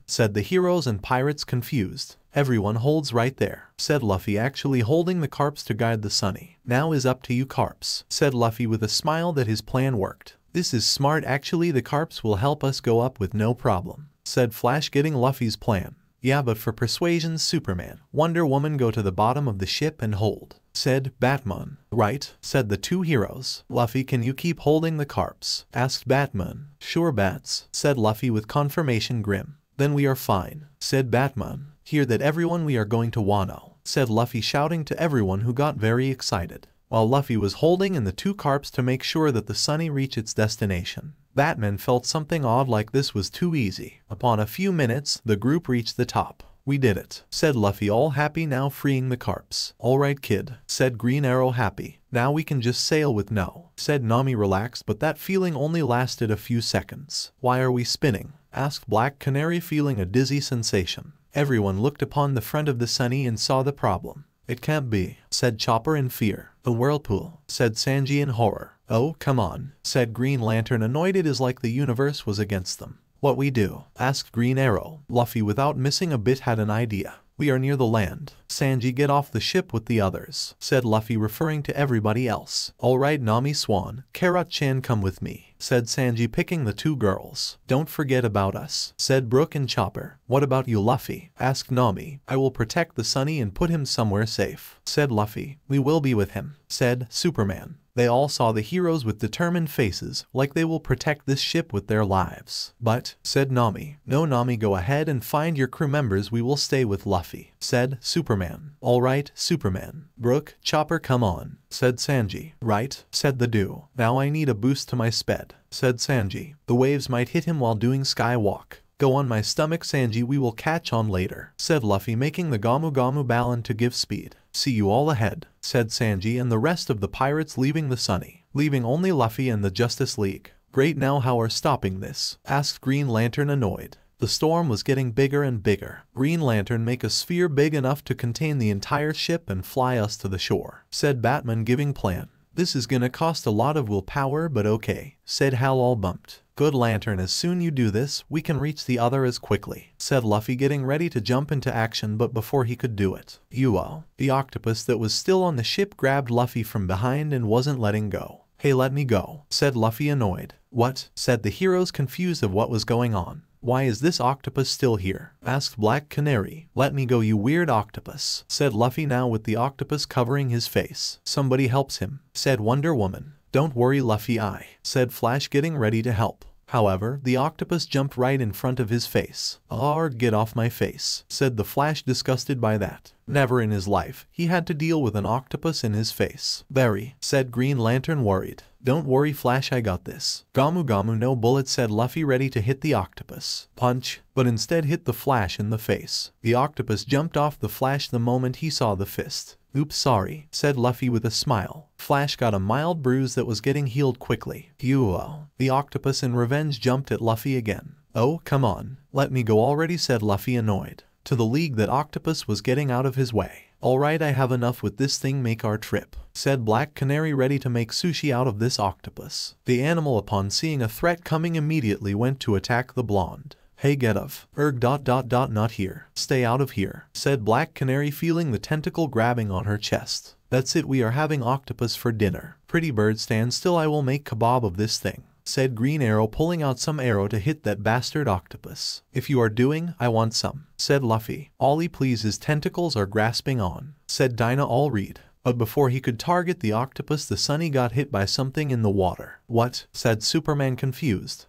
Said the heroes and pirates confused. Everyone holds right there, said Luffy, actually holding the carps to guide the sunny. Now is up to you, carps, said Luffy with a smile that his plan worked. This is smart actually, the carps will help us go up with no problem, said Flash, getting Luffy's plan. Yeah, but for persuasion, Superman, Wonder Woman go to the bottom of the ship and hold, said Batman. Right, said the two heroes. Luffy, can you keep holding the carps? Asked Batman. Sure Bats, said Luffy with confirmation grim. Then we are fine, said Batman. Hear that everyone, we are going to Wano, said Luffy, shouting to everyone who got very excited. While Luffy was holding in the two carps to make sure that the Sunny reached its destination, Batman felt something odd, like this was too easy. Upon a few minutes, the group reached the top. We did it, said Luffy, all happy now, freeing the carps. Alright kid, said Green Arrow, happy. Now we can just sail with no, said Nami, relaxed, but that feeling only lasted a few seconds. Why are we spinning? Asked Black Canary, feeling a dizzy sensation. Everyone looked upon the front of the Sunny and saw the problem. It can't be, said Chopper in fear. A whirlpool, said Sanji in horror. Oh, come on, said Green Lantern, annoyed. It is like the universe was against them. What we do? Asked Green Arrow. Luffy, without missing a bit, had an idea. We are near the land. Sanji, get off the ship with the others, said Luffy, referring to everybody else. Alright Nami Swan, Carrot-chan, come with me, said Sanji, picking the two girls. Don't forget about us, said Brook and Chopper. What about you Luffy? Asked Nami. I will protect the Sunny and put him somewhere safe, said Luffy. We will be with him, said Superman. They all saw the heroes with determined faces, like they will protect this ship with their lives. But, said Nami. No Nami, go ahead and find your crew members, we will stay with Luffy, said Superman. Alright Superman. Brook, Chopper, come on, said Sanji. Right, said the duo. Now I need a boost to my sped, said Sanji. The waves might hit him while doing skywalk. Go on my stomach Sanji, we will catch on later, said Luffy, making the Gomu Gomu Balon to give speed. See you all ahead, said Sanji, and the rest of the pirates leaving the Sunny, leaving only Luffy and the Justice League. Great, now how are stopping this? Asked Green Lantern, annoyed. The storm was getting bigger and bigger. Green Lantern, make a sphere big enough to contain the entire ship and fly us to the shore, said Batman, giving plan. This is gonna cost a lot of willpower, but okay, said Hal, all bumped. Good Lantern, as soon you do this, we can reach the other as quickly, said Luffy, getting ready to jump into action, but before he could do it, Uo, the octopus that was still on the ship, grabbed Luffy from behind and wasn't letting go. Hey, let me go, said Luffy, annoyed. What? Said the heroes, confused of what was going on. Why is this octopus still here? Asked Black Canary. Let me go, you weird octopus, said Luffy, now with the octopus covering his face. Somebody helps him, said Wonder Woman. Don't worry Luffy, said Flash, getting ready to help. However, the octopus jumped right in front of his face. Arrgh, get off my face, said the Flash, disgusted by that. Never in his life he had to deal with an octopus in his face. Very, said Green Lantern, worried. Don't worry Flash, I got this. Gomu Gomu no bullet, said Luffy, ready to hit the octopus. Punch, but instead hit the Flash in the face. The octopus jumped off the Flash the moment he saw the fist. Oops, sorry, said Luffy with a smile. Flash got a mild bruise that was getting healed quickly. Uo, the octopus in revenge jumped at Luffy again. Oh, come on, let me go already, said Luffy, annoyed. To the league that octopus was getting out of his way. Alright, I have enough with this thing, make our trip, said Black Canary, ready to make sushi out of this octopus. The animal, upon seeing a threat coming, immediately went to attack the blonde. Hey, get off. Not here. Stay out of here, said Black Canary, feeling the tentacle grabbing on her chest. That's it, we are having octopus for dinner. Pretty bird, stand still, I will make kebab of this thing, said Green Arrow, pulling out some arrow to hit that bastard octopus. If you are doing, I want some, said Luffy. Ollie please, his tentacles are grasping on, said Dinah, all read. But before he could target the octopus, the Sunny got hit by something in the water. What? Said Superman, confused.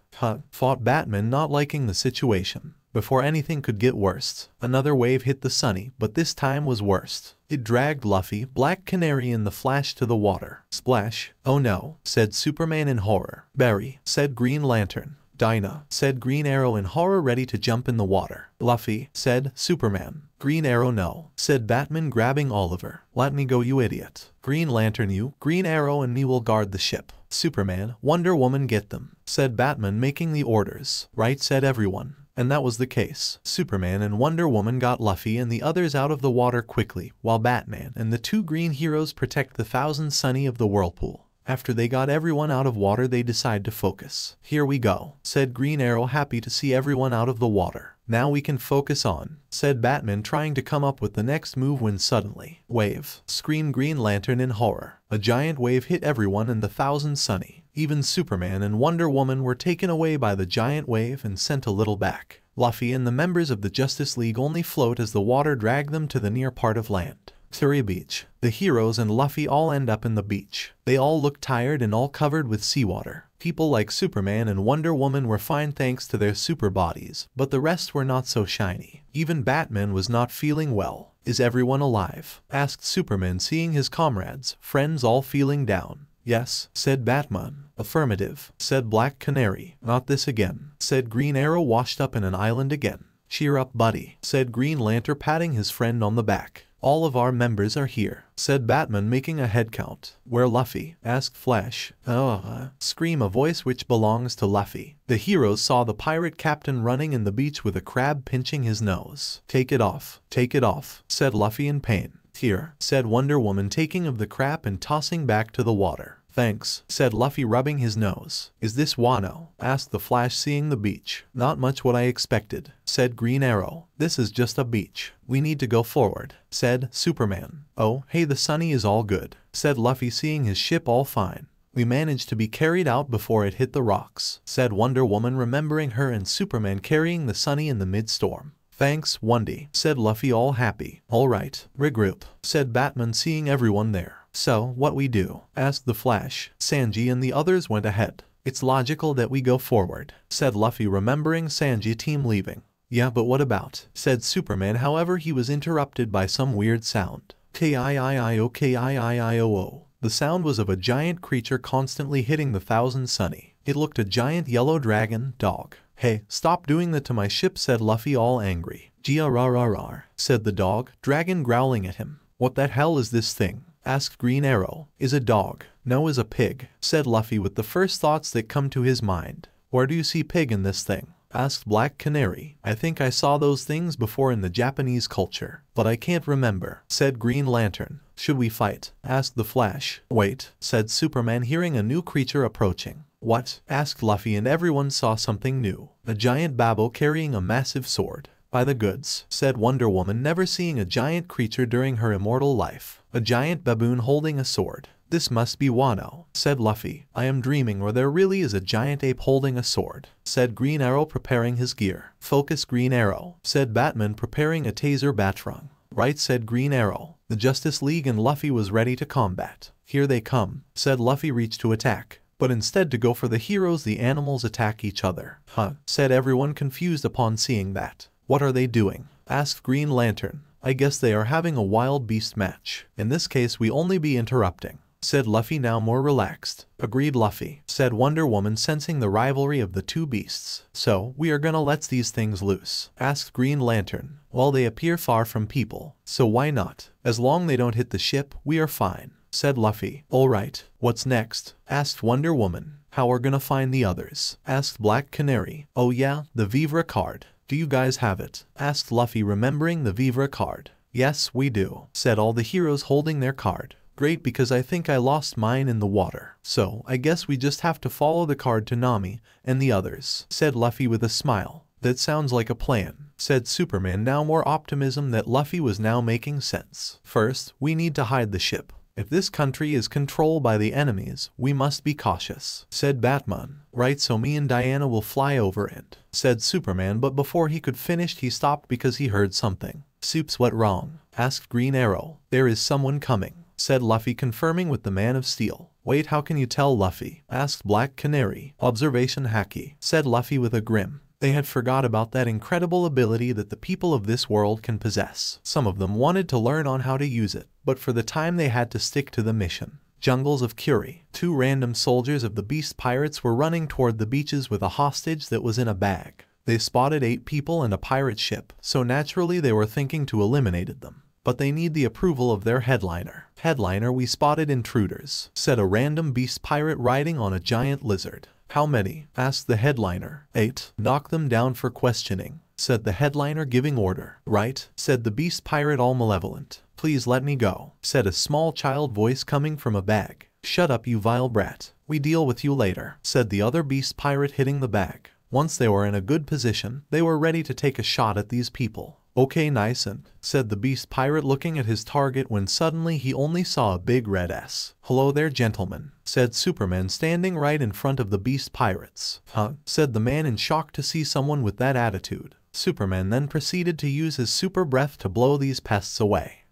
Fought Batman, not liking the situation. Before anything could get worse, another wave hit the Sunny, but this time was worse. It dragged Luffy, Black Canary, and the Flash to the water. Splash. Oh no, said Superman in horror. Barry, said Green Lantern. Dinah, said Green Arrow in horror, ready to jump in the water. Luffy, said Superman. Green Arrow, no, said Batman, grabbing Oliver. Let me go, you idiot. Green Lantern, you, Green Arrow and me will guard the ship. Superman, Wonder Woman, get them, said Batman, making the orders. Right, said everyone. And that was the case. Superman and Wonder Woman got Luffy and the others out of the water quickly, while Batman and the two green heroes protect the thousand Sunny of the whirlpool. After they got everyone out of water, they decide to focus. Here we go, said Green Arrow, happy to see everyone out of the water. Now we can focus on, said Batman, trying to come up with the next move, when suddenly, wave, screamed Green Lantern in horror. A giant wave hit everyone and the thousand Sunny. Even Superman and Wonder Woman were taken away by the giant wave and sent a little back. Luffy and the members of the Justice League only float as the water dragged them to the near part of land. Surrey Beach. The heroes and Luffy all end up in the beach. They all look tired and all covered with seawater. People like Superman and Wonder Woman were fine thanks to their super bodies, but the rest were not so shiny. Even Batman was not feeling well. Is everyone alive? Asked Superman, seeing his comrades, friends all feeling down. Yes, said Batman. Affirmative, said Black Canary. Not this again, said Green Arrow, washed up in an island again. Cheer up, buddy, said Green Lantern, patting his friend on the back. All of our members are here, said Batman, making a head count. Where Luffy? Asked Flash. Scream, a voice which belongs to Luffy. The heroes saw the pirate captain running in the beach with a crab pinching his nose. Take it off, said Luffy in pain. Here, said Wonder Woman, taking of the crab and tossing back to the water. Thanks, said Luffy, rubbing his nose. Is this Wano? Asked the Flash, seeing the beach. Not much what I expected, said Green Arrow. This is just a beach. We need to go forward, said Superman. Oh, hey, the Sunny is all good, said Luffy, seeing his ship all fine. We managed to be carried out before it hit the rocks, said Wonder Woman, remembering her and Superman carrying the Sunny in the mid-storm. Thanks, Wendy, said Luffy, all happy. All right, regroup, said Batman, seeing everyone there. So, what we do? Asked the Flash. Sanji and the others went ahead. It's logical that we go forward, said Luffy, remembering Sanji team leaving. Yeah, but what about? Said Superman, however he was interrupted by some weird sound. Kiiiokii. The sound was of a giant creature constantly hitting the Thousand Sunny. It looked a giant yellow dragon dog. Hey, stop doing that to my ship, said Luffy, all angry. Grrrr, said the dog, dragon growling at him. What the hell is this thing? Asked Green Arrow. Is a dog. No, is a pig, said Luffy, with the first thoughts that come to his mind. Where do you see pig in this thing? Asked Black Canary. I think I saw those things before in the Japanese culture, but I can't remember, said Green Lantern. Should we fight? Asked the Flash. Wait, said Superman, hearing a new creature approaching. What? Asked Luffy, and everyone saw something new. A giant babo carrying a massive sword. By the goods, said Wonder Woman, never seeing a giant creature during her immortal life. A giant baboon holding a sword. This must be Wano, said Luffy. I am dreaming, or there really is a giant ape holding a sword, said Green Arrow, preparing his gear. Focus, Green Arrow, said Batman, preparing a taser batarang. Right, said Green Arrow. The Justice League and Luffy was ready to combat. Here they come, said Luffy, reached to attack. But instead to go for the heroes, the animals attack each other. Huh, said everyone, confused upon seeing that. What are they doing? Asked Green Lantern. I guess they are having a wild beast match. In this case we only be interrupting, said Luffy, now more relaxed. Agreed, Luffy, said Wonder Woman, sensing the rivalry of the two beasts. So, we are gonna let these things loose? Asked Green Lantern. Well, they appear far from people, so why not? As long they don't hit the ship, we are fine, said Luffy. Alright, what's next? Asked Wonder Woman. How are gonna find the others? Asked Black Canary. Oh yeah, the Vivre card. Do you guys have it? Asked Luffy, remembering the Vivre card. Yes, we do, said all the heroes, holding their card. Great, because I think I lost mine in the water. So, I guess we just have to follow the card to Nami and the others, said Luffy with a smile. That sounds like a plan, said Superman, now more optimism that Luffy was now making sense. First, we need to hide the ship. If this country is controlled by the enemies, we must be cautious, said Batman. Right, so me and Diana will fly over it, said Superman, but before he could finish he stopped because he heard something. Supes, what wrong? Asked Green Arrow. There is someone coming, said Luffy, confirming with the Man of Steel. Wait, how can you tell, Luffy? Asked Black Canary. Observation hacky, said Luffy with a grin. They had forgot about that incredible ability that the people of this world can possess. Some of them wanted to learn on how to use it, but for the time they had to stick to the mission. Jungles of Curie. 2 random soldiers of the Beast Pirates were running toward the beaches with a hostage that was in a bag. They spotted 8 people and a pirate ship, so naturally they were thinking to eliminate them. But they need the approval of their headliner. Headliner, we spotted intruders, said a random beast pirate riding on a giant lizard. How many? Asked the headliner. 8. Knock them down for questioning, said the headliner, giving order. Right, said the beast pirate, all malevolent. Please let me go, said a small child voice coming from a bag. Shut up, you vile brat. We deal with you later, said the other beast pirate, hitting the bag. Once they were in a good position, they were ready to take a shot at these people. Okay, nice and, said the beast pirate looking at his target when suddenly he only saw a big red S. Hello there, gentlemen, said Superman standing right in front of the beast pirates. Huh? Said the man in shock to see someone with that attitude. Superman then proceeded to use his super breath to blow these pests away.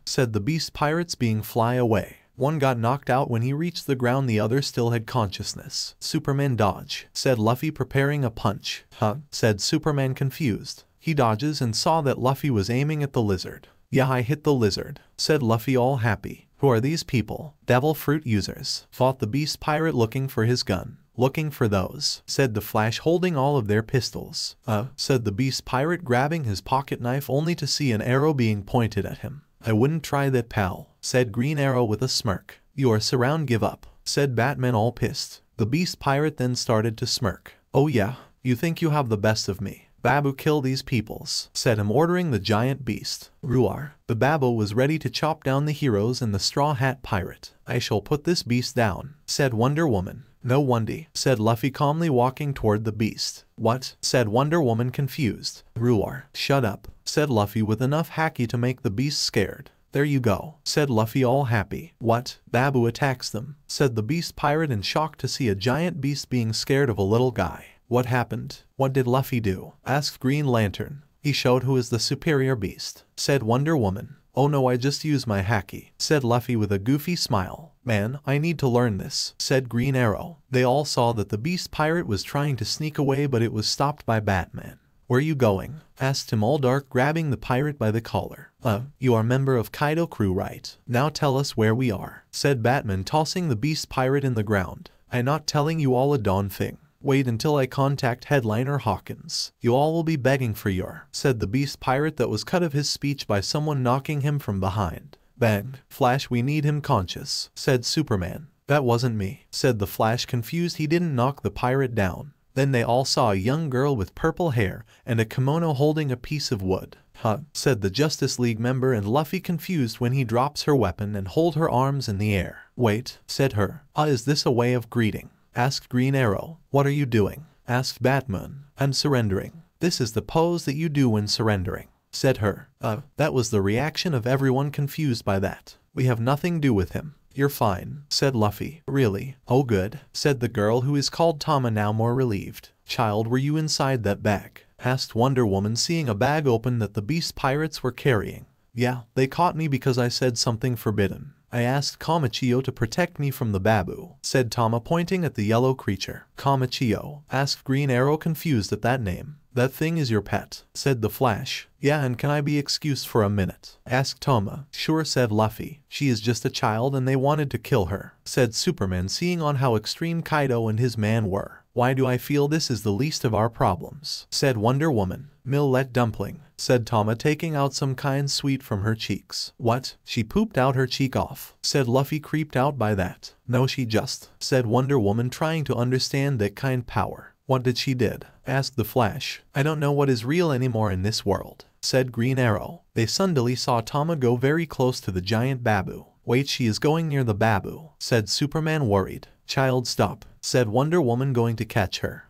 Said the beast pirates being fly away. One got knocked out when he reached the ground, the other still had consciousness. Superman dodge, said Luffy preparing a punch. Huh? Said Superman confused. He dodges and saw that Luffy was aiming at the lizard. Yeah, I hit the lizard, said Luffy all happy. Who are these people? Devil fruit users, thought the beast pirate looking for his gun. Looking for those, said the Flash holding all of their pistols. Said the beast pirate grabbing his pocket knife only to see an arrow being pointed at him. I wouldn't try that, pal, said Green Arrow with a smirk. You are surround, give up, said Batman all pissed. The beast pirate then started to smirk. Oh yeah, you think you have the best of me. Babu, kill these peoples, said him, ordering the giant beast. Ruar. The Babu was ready to chop down the heroes and the straw hat pirate. I shall put this beast down, said Wonder Woman. No Wundy, said Luffy calmly walking toward the beast. What? Said Wonder Woman confused. Ruar. Shut up, said Luffy with enough haki to make the beast scared. There you go, said Luffy all happy. What? Babu attacks them, said the beast pirate in shock to see a giant beast being scared of a little guy. What happened? What did Luffy do? Asked Green Lantern. He showed who is the superior beast, said Wonder Woman. Oh no, I just used my haki, said Luffy with a goofy smile. Man, I need to learn this, said Green Arrow. They all saw that the beast pirate was trying to sneak away, but it was stopped by Batman. Where you going? Asked him all dark, grabbing the pirate by the collar. You are member of Kaido crew, right? Now tell us where we are, said Batman, tossing the beast pirate in the ground. I'm not telling you all a darn thing. Wait until I contact Headliner Hawkins. You all will be begging for your, said the beast pirate that was cut of his speech by someone knocking him from behind. Bang. Flash, we need him conscious, said Superman. That wasn't me, said the Flash confused. He didn't knock the pirate down. Then they all saw a young girl with purple hair and a kimono holding a piece of wood. Huh, said the Justice League member, and Luffy confused when he drops her weapon and hold her arms in the air. Wait, said her. Is this a way of greeting? Asked Green Arrow. What are you doing? Asked Batman. I'm surrendering. This is the pose that you do when surrendering, said her. That was the reaction of everyone confused by that. We have nothing to do with him. You're fine, said Luffy. Really? Oh good, said the girl who is called Tama, now more relieved. Child, were you inside that bag? Asked Wonder Woman, seeing a bag open that the beast pirates were carrying. Yeah, they caught me because I said something forbidden. I asked Kamichio to protect me from the Babu, said Tama, pointing at the yellow creature. Kamichio, asked Green Arrow, confused at that name. That thing is your pet, said the Flash. Yeah, and can I be excused for a minute? Asked Tama. Sure, said Luffy. She is just a child and they wanted to kill her, said Superman, seeing on how extreme Kaido and his man were. Why do I feel this is the least of our problems, said Wonder Woman. Millet dumpling, said Tama, taking out some kind sweet from her cheeks. What? She pooped out her cheek off, said Luffy, creeped out by that. No, she just, said Wonder Woman, trying to understand that kind power. What did she did? Asked the Flash. I don't know what is real anymore in this world, said Green Arrow. They suddenly saw Tama go very close to the giant Babu. Wait, she is going near the Babu, said Superman, worried. Child, stop, said Wonder Woman, going to catch her.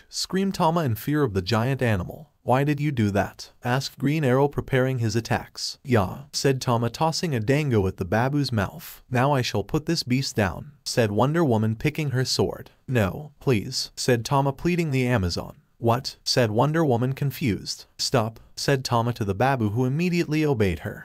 Screamed Tama in fear of the giant animal. Why did you do that? Asked Green Arrow, preparing his attacks. Yeah, said Tama, tossing a dango at the Babu's mouth. Now I shall put this beast down, said Wonder Woman, picking her sword. No, please, said Tama, pleading the Amazon. What? Said Wonder Woman, confused. Stop, said Tama to the Babu, who immediately obeyed her.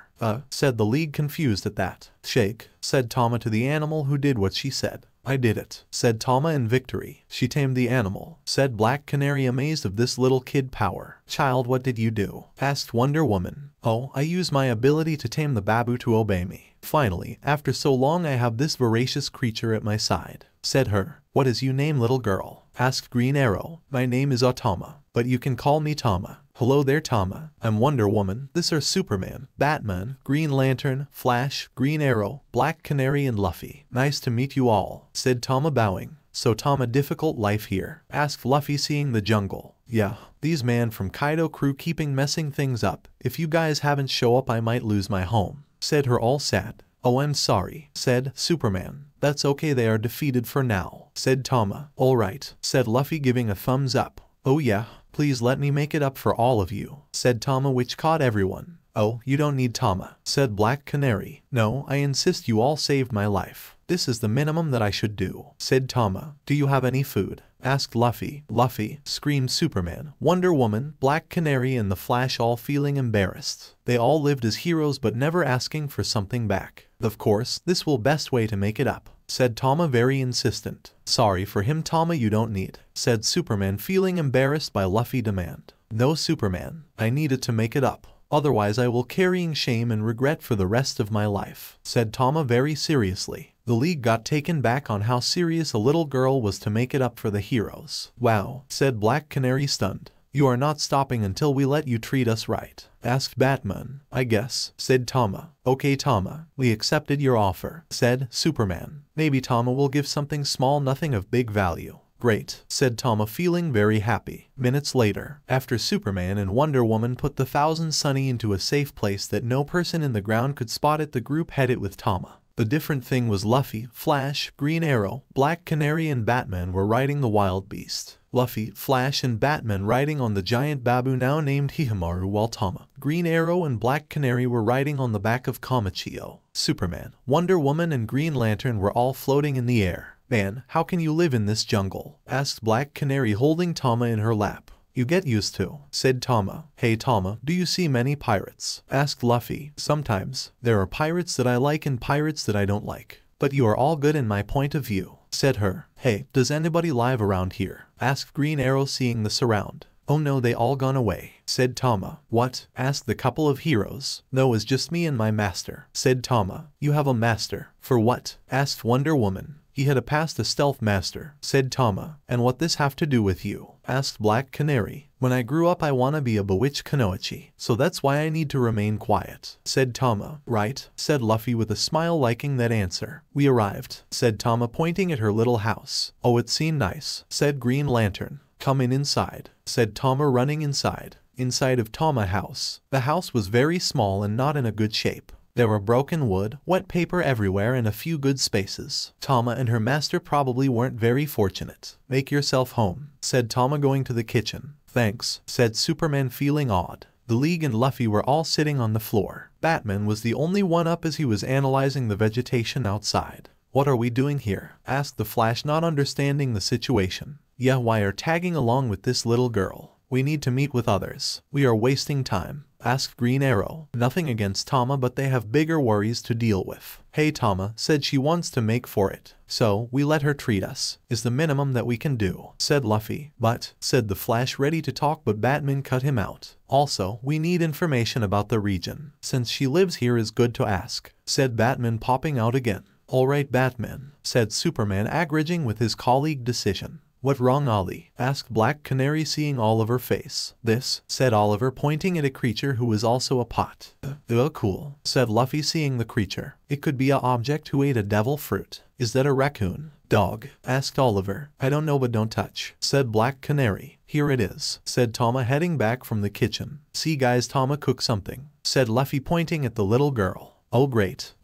Said the League, confused at that. Shake, said Tama to the animal, who did what she said. I did it, said Tama in victory. She tamed the animal, said Black Canary, amazed of this little kid power. Child, what did you do? Asked Wonder Woman. Oh, I used my ability to tame the Babu to obey me. Finally, after so long, I have this voracious creature at my side, said her. What is your name, little girl? Asked Green Arrow. My name is Atama, but you can call me Tama. Hello there, Tama. I'm Wonder Woman. This are Superman, Batman, Green Lantern, Flash, Green Arrow, Black Canary, and Luffy. Nice to meet you all, said Tama, bowing. So Tama, difficult life here? Asked Luffy, seeing the jungle. Yeah, these man from Kaido crew keeping messing things up. If you guys haven't show up, I might lose my home, said her, all sad. Oh, I'm sorry, said Superman. That's okay, they are defeated for now, said Tama. Alright, said Luffy, giving a thumbs up. Oh yeah, Please let me make it up for all of you, said Tama, which caught everyone. Oh, you don't need Tama, said Black Canary. No, I insist, you all saved my life. This is the minimum that I should do, said Tama. Do you have any food? Asked Luffy. Luffy, screamed Superman, Wonder Woman, Black Canary and the Flash, all feeling embarrassed. They all lived as heroes but never asking for something back. Of course, this will best way to make it up, said Tama, very insistent. Sorry for him, Tama, you don't need, said Superman, feeling embarrassed by Luffy's demand. No, Superman, I needed to make it up. Otherwise I will carrying shame and regret for the rest of my life, said Tama very seriously. The League got taken back on how serious a little girl was to make it up for the heroes. Wow, said Black Canary, stunned. You are not stopping until we let you treat us right, asked Batman. I guess, said Tama. Okay Tama, we accepted your offer, said Superman. Maybe Tama will give something small, nothing of big value. Great, said Tama, feeling very happy. Minutes later, after Superman and Wonder Woman put the Thousand Sunny into a safe place that no person in the ground could spot it, the group headed with Tama. The different thing was Luffy, Flash, Green Arrow, Black Canary and Batman were riding the wild beast. Luffy, Flash and Batman riding on the giant baboon now named Hihamaru, while Tama, Green Arrow and Black Canary were riding on the back of Kamachio. Superman, Wonder Woman and Green Lantern were all floating in the air. Man, how can you live in this jungle? Asked Black Canary, holding Tama in her lap. You get used to, said Tama. Hey Tama, do you see many pirates? Asked Luffy. Sometimes. There are pirates that I like and pirates that I don't like. But you are all good in my point of view, said her. Hey, does anybody live around here? Asked Green Arrow, seeing the surround. Oh no, they all gone away, said Tama. What? Asked the couple of heroes. No, it's just me and my master, said Tama. You have a master? For what? Asked Wonder Woman. He had passed a stealth master, said Tama. And what this have to do with you? Asked Black Canary. When I grew up I wanna be a bewitched kunoichi, so that's why I need to remain quiet, said Tama. Right, said Luffy with a smile, liking that answer. We arrived, said Tama, pointing at her little house. Oh, it seemed nice, said Green Lantern. Come in inside, said Tama, running inside. Inside of Tama's house. The house was very small and not in a good shape. There were broken wood, wet paper everywhere and a few good spaces. Tama and her master probably weren't very fortunate. Make yourself home, said Tama, going to the kitchen. Thanks, said Superman, feeling odd. The League and Luffy were all sitting on the floor. Batman was the only one up as he was analyzing the vegetation outside. What are we doing here? Asked the Flash, not understanding the situation. Yeah, why are tagging along with this little girl? We need to meet with others. We are wasting time, asked Green Arrow. Nothing against Tama, but they have bigger worries to deal with. Hey, Tama said she wants to make for it, so we let her treat us. Is the minimum that we can do, said Luffy. But, said the Flash, ready to talk, but Batman cut him out. Also, we need information about the region. Since she lives here, is good to ask, said Batman, popping out again. Alright Batman, said Superman, agreeing with his colleague's decision. What wrong, Ollie? Asked Black Canary, seeing Oliver's face. This, said Oliver, pointing at a creature who was also a pot. Cool, said Luffy, seeing the creature. It could be a object who ate a devil fruit. Is that a raccoon? Dog? Asked Oliver. I don't know, but don't touch, said Black Canary. Here it is, said Tama, heading back from the kitchen. See guys, Tama cooked something, said Luffy, pointing at the little girl. Oh great,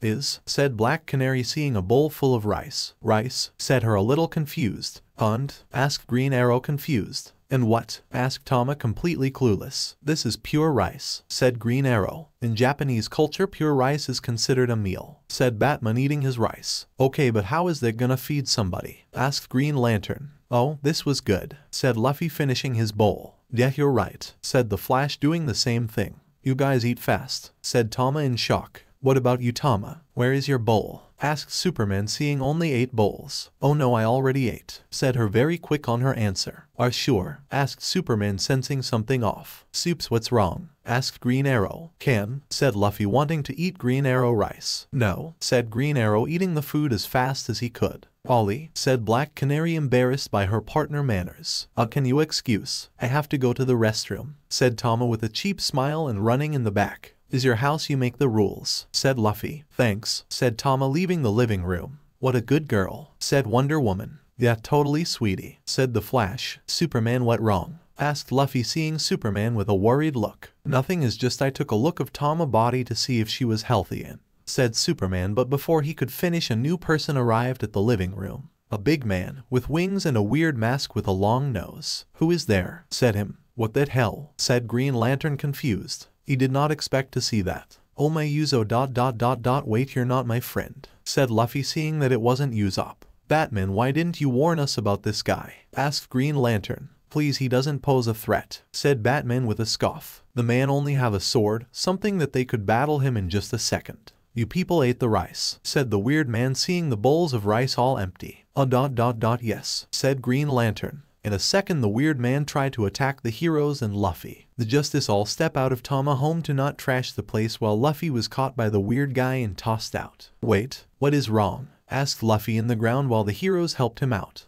said Black Canary, seeing a bowl full of rice. Rice, said her, a little confused. And? Asked Green Arrow, confused. And what? Asked Tama, completely clueless. This is pure rice, said Green Arrow. In Japanese culture, pure rice is considered a meal, said Batman, eating his rice. Okay, but how is that gonna feed somebody? Asked Green Lantern. Oh, this was good, said Luffy, finishing his bowl. Yeah, you're right, said the Flash, doing the same thing. You guys eat fast, said Tama in shock. What about you, Tama? Where is your bowl? Asked Superman, seeing only 8 bowls. Oh no, I already ate, said her, very quick on her answer. Are sure? Asked Superman, sensing something off. Soups, what's wrong? Asked Green Arrow. Can, said Luffy, wanting to eat Green Arrow rice. No, said Green Arrow, eating the food as fast as he could. Ollie, said Black Canary, embarrassed by her partner manners. Can you excuse? I have to go to the restroom, said Tama with a cheap smile and running in the back. Is your house, you make the rules, said Luffy. Thanks, said Tama, leaving the living room. What a good girl, said Wonder Woman. Yeah, totally sweetie, said the Flash. Superman, what wrong? Asked Luffy, seeing Superman with a worried look. Nothing, is just I took a look of Tama's body to see if she was healthy and, said Superman, but before he could finish, a new person arrived at the living room. A big man, with wings and a weird mask with a long nose. Who is there? Said him. What the hell? Said Green Lantern confused. He did not expect to see that. Oh my Yuzo ... Wait, you're not my friend, said Luffy, seeing that it wasn't Usopp. Batman, why didn't you warn us about this guy? Asked Green Lantern. Please, he doesn't pose a threat, said Batman with a scoff. The man only have a sword, something that they could battle him in just a second. You people ate the rice, said the weird man, seeing the bowls of rice all empty. Yes, said Green Lantern. In a second the weird man tried to attack the heroes and Luffy. The Justice all step out of Tama home to not trash the place while Luffy was caught by the weird guy and tossed out. Wait, what is wrong? Asked Luffy in the ground while the heroes helped him out.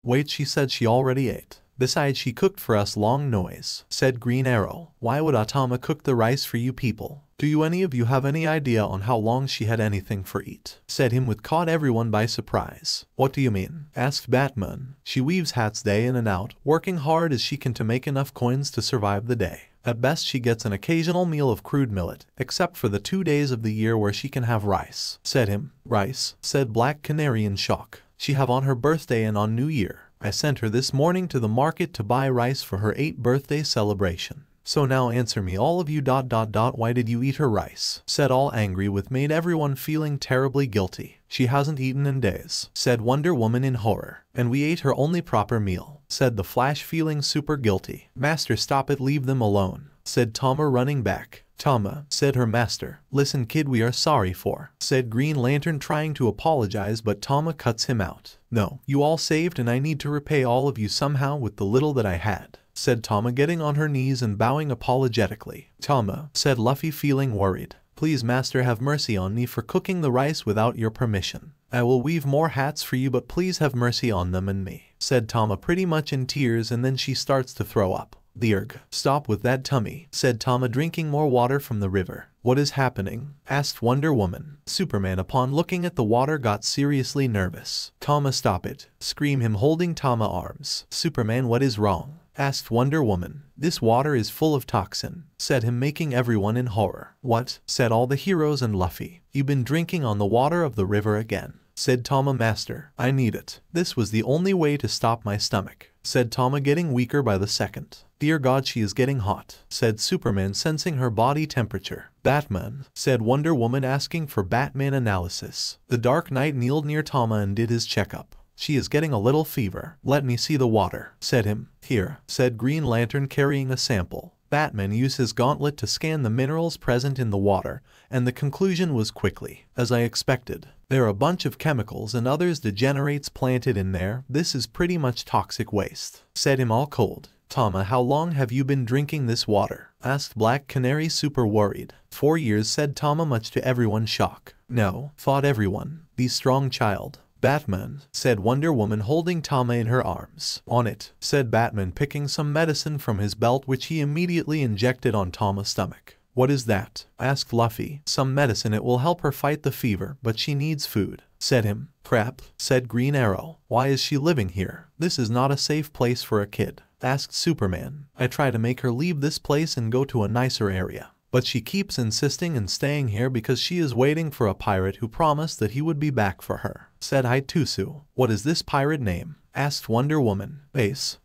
Wait, she said she already ate. Besides, she cooked for us. Long noise, said Green Arrow. Why would Atama cook the rice for you people? Do you any of you have any idea on how long she had anything for eat? Said him with caught everyone by surprise. What do you mean? Asked Batman. She weaves hats day in and out, working hard as she can to make enough coins to survive the day. At best she gets an occasional meal of crude millet, except for the 2 days of the year where she can have rice. Said him. Rice, said Black Canary in shock. She have on her birthday and on New Year. I sent her this morning to the market to buy rice for her 8th birthday celebration. So now answer me all of you ... Why did you eat her rice? Said all angry with made everyone feeling terribly guilty. She hasn't eaten in days, said Wonder Woman in horror. And we ate her only proper meal, said the Flash feeling super guilty. Master, stop it, leave them alone, said Tama running back. Tama, said her master. Listen kid, we are sorry for, said Green Lantern trying to apologize, but Tama cuts him out. No, you all saved and I need to repay all of you somehow with the little that I had, said Tama getting on her knees and bowing apologetically. Tama, said Luffy feeling worried. Please master, have mercy on me for cooking the rice without your permission. I will weave more hats for you, but please have mercy on them and me, said Tama pretty much in tears, and then she starts to throw up. Erg, stop with that tummy, said Tama drinking more water from the river. What is happening? Asked Wonder Woman. Superman upon looking at the water got seriously nervous. Tama, stop it, scream him holding Tama arms. Superman, what is wrong? Asked Wonder Woman. This water is full of toxin, said him, making everyone in horror. What? Said all the heroes and Luffy. You've been drinking on the water of the river again, said Tama. Master, I need it. This was the only way to stop my stomach, said Tama getting weaker by the second. Dear God, she is getting hot, said Superman sensing her body temperature. Batman, said Wonder Woman asking for Batman analysis. The Dark Knight kneeled near Tama and did his checkup. She is getting a little fever. Let me see the water, said him. Here, said Green Lantern carrying a sample. Batman used his gauntlet to scan the minerals present in the water, and the conclusion was quickly, as I expected. There are a bunch of chemicals and others degenerates planted in there. This is pretty much toxic waste, said him all cold. Tama, how long have you been drinking this water? Asked Black Canary super worried. 4 years, said Tama much to everyone's shock. No, thought everyone. Be strong child. Batman, said Wonder Woman holding Tama in her arms. On it, said Batman picking some medicine from his belt which he immediately injected on Tama's stomach. What is that? Asked Luffy. Some medicine, it will help her fight the fever, but she needs food, said him. Crap, said Green Arrow. Why is she living here? This is not a safe place for a kid, asked Superman. I try to make her leave this place and go to a nicer area, but she keeps insisting and staying here because she is waiting for a pirate who promised that he would be back for her, said Haitusu. What is this pirate name? Asked Wonder Woman. Base,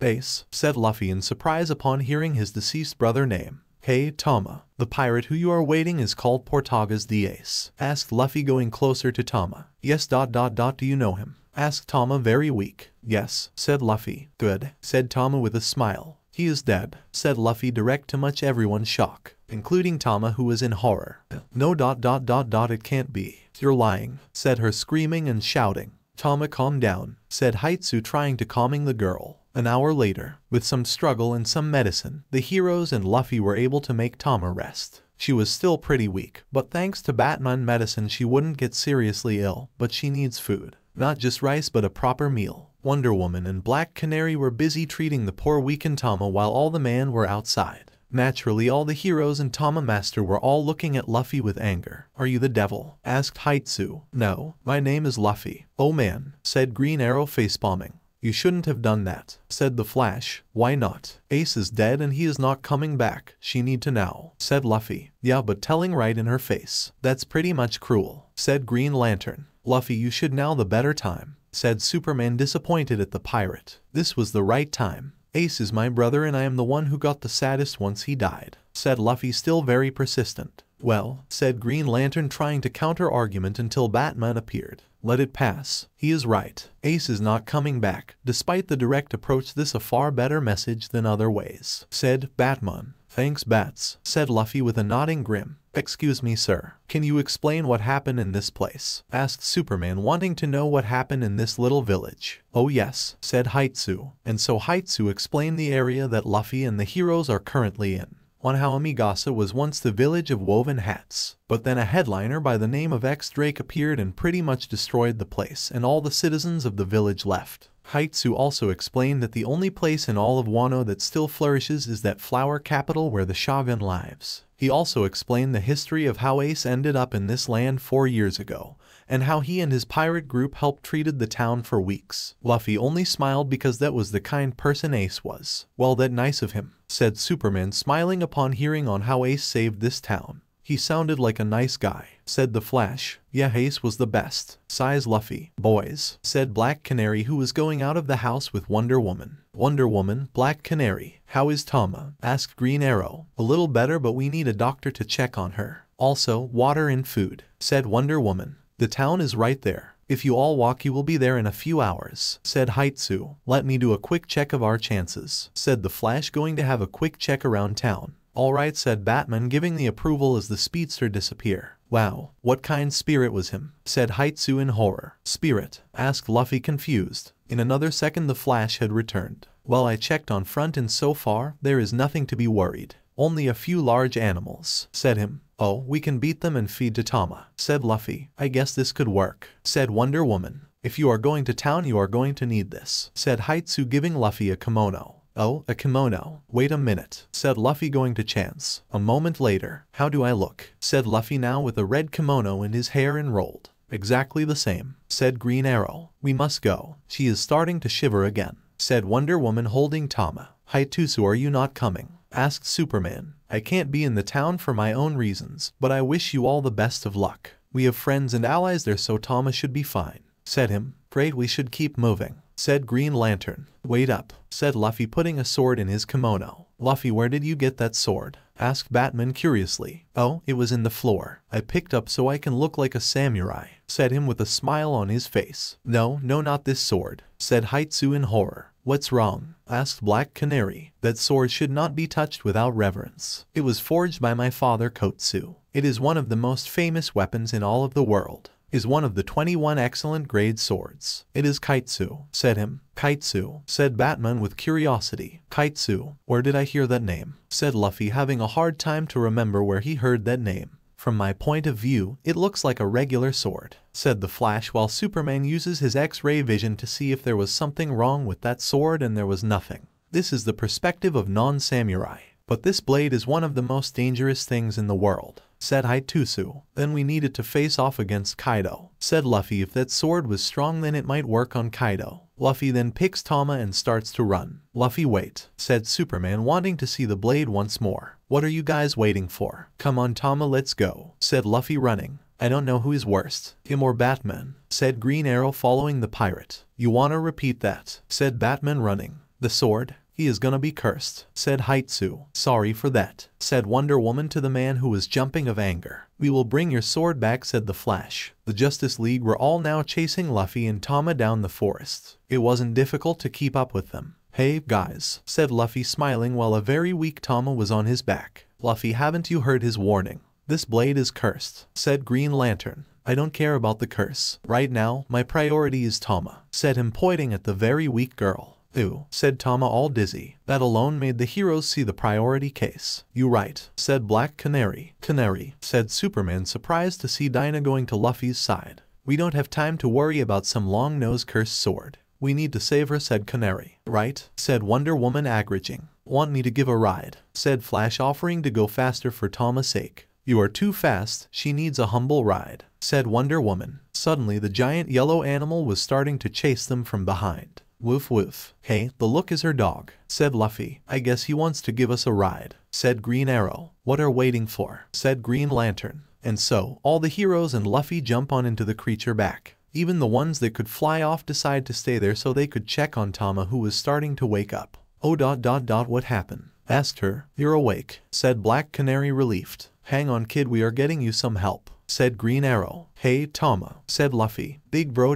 said Luffy in surprise upon hearing his deceased brother name. Hey, Tama, the pirate who you are waiting is called Portagas the Ace, asked Luffy going closer to Tama. Yes, do you know him? Asked Tama very weak. Yes, said Luffy. Good, said Tama with a smile. He is dead, said Luffy direct to much everyone's shock, including Tama who was in horror. No, it can't be. You're lying, said her screaming and shouting. Tama, calm down, said Haitsu trying to calming the girl. An hour later, with some struggle and some medicine, the heroes and Luffy were able to make Tama rest. She was still pretty weak, but thanks to Batman medicine she wouldn't get seriously ill, but she needs food. Not just rice but a proper meal. Wonder Woman and Black Canary were busy treating the poor weakened Tama while all the men were outside. Naturally, all the heroes and Tama Master were all looking at Luffy with anger. Are you the devil? Asked Haitsu. No, my name is Luffy. Oh man, said Green Arrow facepalming. You shouldn't have done that, said the Flash. Why not? Ace is dead and he is not coming back. She need to now, said Luffy. Yeah, but telling right in her face. That's pretty much cruel, said Green Lantern. Luffy, you should now the better time, said Superman, disappointed at the pirate. This was the right time. Ace is my brother and I am the one who got the saddest once he died, said Luffy, still very persistent. Well, said Green Lantern, trying to counter-argument until Batman appeared. Let it pass. He is right. Ace is not coming back. Despite the direct approach, this a far better message than other ways, said Batman. Thanks, Bats, said Luffy with a nodding grin. Excuse me, sir. Can you explain what happened in this place? Asked Superman, wanting to know what happened in this little village. Oh yes, said Haitsu. And so Haitsu explained the area that Luffy and the heroes are currently in. On how Amigasa was once the village of woven hats, but then a headliner by the name of X Drake appeared and pretty much destroyed the place, and all the citizens of the village left. Haitsu also explained that the only place in all of Wano that still flourishes is that flower capital where the Shogun lives. He also explained the history of how Ace ended up in this land 4 years ago, and how he and his pirate group helped treated the town for weeks. Luffy only smiled because that was the kind person Ace was. Well, that nice of him, said Superman, smiling upon hearing on how Ace saved this town. He sounded like a nice guy, said the Flash. Yeah, Ace was the best, sighs Luffy. Boys, said Black Canary, who was going out of the house with Wonder Woman. Wonder Woman, Black Canary, how is Tama? Asked Green Arrow. A little better, but we need a doctor to check on her. Also, water and food, said Wonder Woman. The town is right there. If you all walk you will be there in a few hours, said Haitsu. Let me do a quick check of our chances, said the Flash, going to have a quick check around town. Alright, said Batman, giving the approval as the speedster disappear. Wow, what kind spirit was him? Said Haitsu in horror. Spirit? Asked Luffy, confused. In another second the Flash had returned. Well, I checked on front and so far, there is nothing to be worried. Only a few large animals, said him. Oh, we can beat them and feed to Tama, said Luffy. I guess this could work, said Wonder Woman. If you are going to town you are going to need this, said Haitsu, giving Luffy a kimono. Oh, a kimono. Wait a minute, said Luffy, going to chance. A moment later. How do I look? Said Luffy, now with a red kimono and his hair enrolled. Exactly the same, said Green Arrow. We must go. She is starting to shiver again, said Wonder Woman, holding Tama. Haitsu, are you not coming? Asked Superman. I can't be in the town for my own reasons, but I wish you all the best of luck. We have friends and allies there, so Tama should be fine, said him. Afraid we should keep moving, said Green Lantern. Wait up, said Luffy, putting a sword in his kimono. Luffy, where did you get that sword? Asked Batman curiously. Oh, it was in the floor. I picked up so I can look like a samurai, said him with a smile on his face. No, not this sword, said Haitsu in horror. What's wrong? Asked Black Canary. That sword should not be touched without reverence. It was forged by my father Kotsu. It is one of the most famous weapons in all of the world. Is one of the 21 excellent grade swords. It is Kaitsu, said him. Kaitsu, said Batman with curiosity. Kaitsu, where did I hear that name? Said Luffy, having a hard time to remember where he heard that name. From my point of view, it looks like a regular sword, said the Flash, while Superman uses his X-ray vision to see if there was something wrong with that sword, and there was nothing. This is the perspective of non-samurai. But this blade is one of the most dangerous things in the world, said Haitsu. Then we needed to face off against Kaido, said Luffy. If that sword was strong then it might work on Kaido. Luffy then picks Tama and starts to run. Luffy, wait, said Superman, wanting to see the blade once more. What are you guys waiting for? Come on Tama, let's go, said Luffy, running. I don't know who is worst, him or Batman, said Green Arrow, following the pirate. You wanna repeat that, said Batman, running. The sword? He is gonna be cursed, said Haitsu. Sorry for that, said Wonder Woman to the man who was jumping of anger. We will bring your sword back, said the Flash. The Justice League were all now chasing Luffy and Tama down the forest. It wasn't difficult to keep up with them. Hey, guys, said Luffy, smiling while a very weak Tama was on his back. Luffy, haven't you heard his warning? This blade is cursed, said Green Lantern. I don't care about the curse. Right now, my priority is Tama, said him, pointing at the very weak girl. Ew, said Tama, all dizzy. That alone made the heroes see the priority case. You right, said Black Canary. Canary, said Superman, surprised to see Dinah going to Luffy's side. We don't have time to worry about some long-nosed cursed sword. We need to save her, said Canary. Right, said Wonder Woman, acknowledging. Want me to give a ride? Said Flash, offering to go faster for Tama's sake. You are too fast, she needs a humble ride, said Wonder Woman. Suddenly the giant yellow animal was starting to chase them from behind. Woof woof. Hey, the look is her dog, said Luffy. I guess he wants to give us a ride, said Green Arrow. What are waiting for? Said Green Lantern. And so, all the heroes and Luffy jump on into the creature back. Even the ones that could fly off decide to stay there so they could check on Tama, who was starting to wake up. Oh ... what happened? Asked her. You're awake, said Black Canary relieved. Hang on kid, we are getting you some help, said Green Arrow. Hey Tama, said Luffy. Big bro ...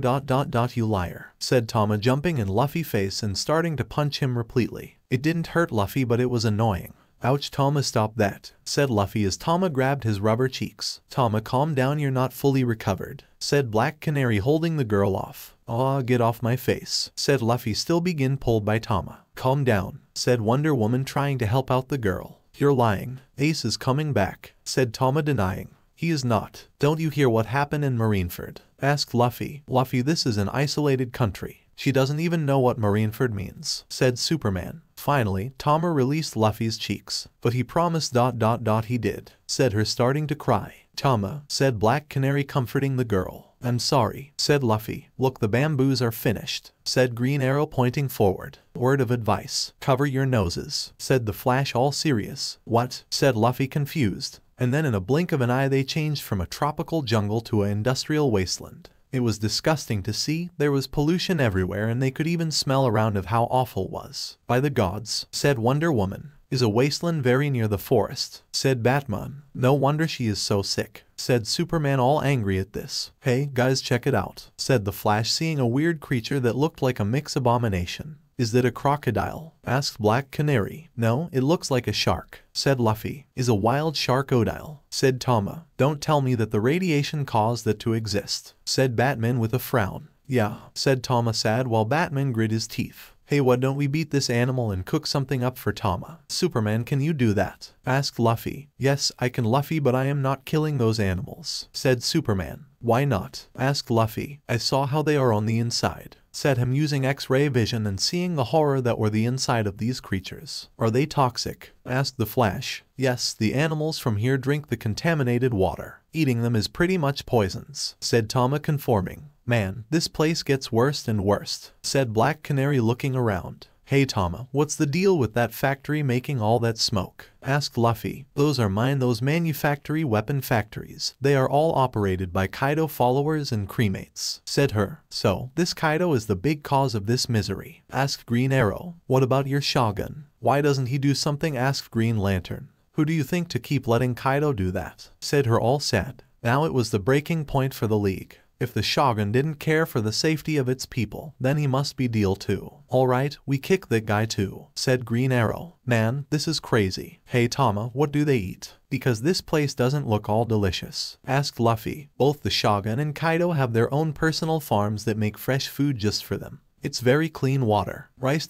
you liar, said Tama, jumping in Luffy's face and starting to punch him repeatedly. It didn't hurt Luffy, but it was annoying. Ouch Tama, stop that, said Luffy as Tama grabbed his rubber cheeks. Tama, calm down, you're not fully recovered, said Black Canary, holding the girl off. Aw, get off my face, said Luffy, still being pulled by Tama. Calm down, said Wonder Woman, trying to help out the girl. You're lying. Ace is coming back, said Tama, denying. He is not. Don't you hear what happened in Marineford? Asked Luffy. Luffy, this is an isolated country. She doesn't even know what Marineford means, said Superman. Finally, Tama released Luffy's cheeks. But he promised ... he did, said her, starting to cry. Tama, said Black Canary, comforting the girl. I'm sorry, said Luffy. Look, the bamboos are finished, said Green Arrow, pointing forward. Word of advice, cover your noses, said the Flash, all serious. What? Said Luffy, confused. And then in a blink of an eye they changed from a tropical jungle to an industrial wasteland. It was disgusting to see. There was pollution everywhere, and they could even smell around of how awful it was. By the gods, said Wonder Woman. Is a wasteland very near the forest, said Batman. No wonder she is so sick, said Superman, all angry at this. Hey guys, check it out, said the Flash, seeing a weird creature that looked like a mix abomination. Is that a crocodile? Asked Black Canary. No, it looks like a shark, said Luffy. Is a wild sharkodile, said Tama. Don't tell me that the radiation caused that to exist, said Batman with a frown. Yeah, said Tama, sad, while Batman grit his teeth. Hey, why don't we beat this animal and cook something up for Tama? Superman, can you do that? Asked Luffy. Yes, I can, Luffy, but I am not killing those animals, said Superman. Why not? Asked Luffy. I saw how they are on the inside, said him, using X-ray vision and seeing the horror that were the inside of these creatures. Are they toxic? Asked the Flash. Yes, the animals from here drink the contaminated water. Eating them is pretty much poisons, said Tama, conforming. Man, this place gets worse and worse, said Black Canary, looking around. Hey Tama, what's the deal with that factory making all that smoke? Asked Luffy. Those are mine, those manufactory weapon factories. They are all operated by Kaido followers and cremates, said her. So, this Kaido is the big cause of this misery? Asked Green Arrow. What about your Shogun? Why doesn't he do something? Asked Green Lantern. Who do you think to keep letting Kaido do that? Said her, all sad. Now it was the breaking point for the League. If the Shogun didn't care for the safety of its people, then he must be deal too. Alright, we kick that guy too, said Green Arrow. Man, this is crazy. Hey Tama, what do they eat? Because this place doesn't look all delicious, asked Luffy. Both the Shogun and Kaido have their own personal farms that make fresh food just for them. It's very clean water. Rice ...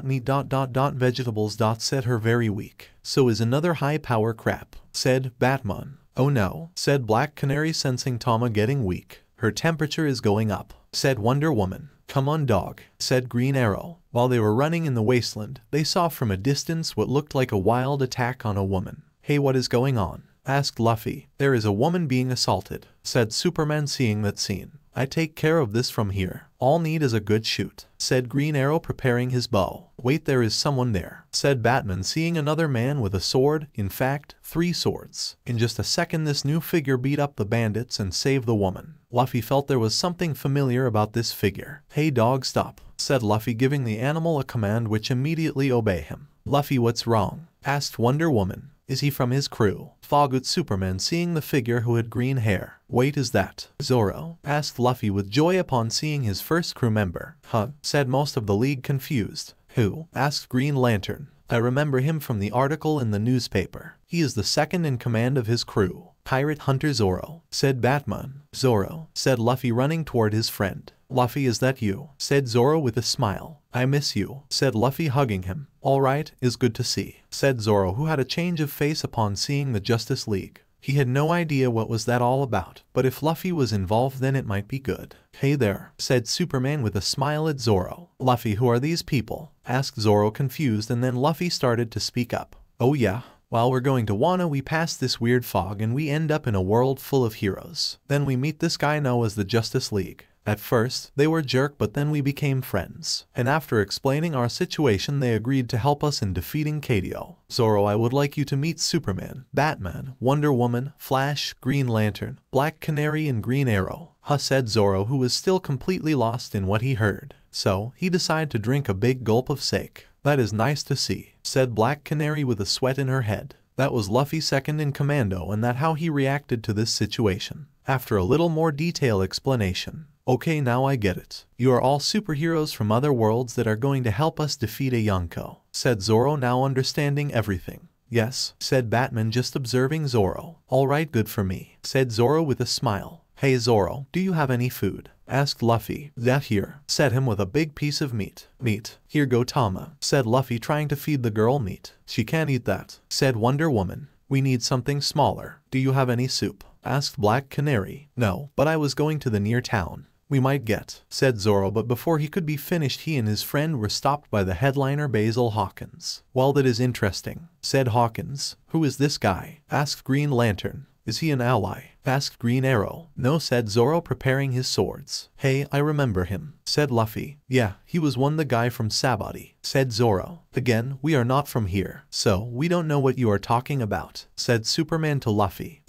meat ... vegetables ... said her, very weak. So is another high power crap, said Batman. Oh no, said Black Canary, sensing Tama getting weak. Her temperature is going up, said Wonder Woman. Come on dog, said Green Arrow. While they were running in the wasteland, they saw from a distance what looked like a wild attack on a woman. Hey, what is going on? Asked Luffy. There is a woman being assaulted, said Superman, seeing that scene. I take care of this from here. All need is a good shoot, said Green Arrow, preparing his bow. Wait, there is someone there, said Batman, seeing another man with a sword, in fact, 3 swords. In just a second this new figure beat up the bandits and saved the woman. Luffy felt there was something familiar about this figure. Hey dog, stop, said Luffy, giving the animal a command which immediately obeyed him. Luffy, what's wrong? Asked Wonder Woman. Is he from his crew? Fogged Superman, seeing the figure who had green hair. Wait, is that Zoro? Asked Luffy with joy upon seeing his first crew member. Huh, said most of the League, confused. Who? Asked Green Lantern. I remember him from the article in the newspaper. He is the second in command of his crew. Pirate Hunter Zoro, said Batman. Zoro, said Luffy, running toward his friend. Luffy, is that you? Said Zoro with a smile. I miss you, said Luffy, hugging him. Alright, is good to see, said Zoro, who had a change of face upon seeing the Justice League. He had no idea what was that all about, but if Luffy was involved then it might be good. Hey there, said Superman with a smile at Zoro. Luffy, who are these people? Asked Zoro, confused, and then Luffy started to speak up. Oh yeah. While we're going to Wano, we pass this weird fog and we end up in a world full of heroes. Then we meet this guy known as the Justice League. At first, they were jerk but then we became friends. And after explaining our situation they agreed to help us in defeating Kadio. Zoro, I would like you to meet Superman, Batman, Wonder Woman, Flash, Green Lantern, Black Canary and Green Arrow. Said Zoro, who was still completely lost in what he heard. So, he decided to drink a big gulp of sake. That is nice to see, said Black Canary with a sweat in her head. That was Luffy second in commando and that how he reacted to this situation. After a little more detailed explanation. Okay, now I get it. You are all superheroes from other worlds that are going to help us defeat a Yonko, said Zoro, now understanding everything. Yes, said Batman, just observing Zoro. Alright, good for me, said Zoro with a smile. Hey Zoro, do you have any food? Asked Luffy. That here, said him with a big piece of meat. Meat. Here go Tama, said Luffy, trying to feed the girl meat. She can't eat that, said Wonder Woman. We need something smaller. Do you have any soup? Asked Black Canary. No, but I was going to the near town. We might get, said Zoro, but before he could be finished he and his friend were stopped by the headliner Basil Hawkins. Well, that is interesting, said Hawkins. Who is this guy? Asked Green Lantern. Is he an ally? Asked Green Arrow. No, said Zoro, preparing his swords. Hey, I remember him, said Luffy. Yeah, he was the guy from Sabati, said Zoro. Again, we are not from here, so we don't know what you are talking about, said Superman to Luffy.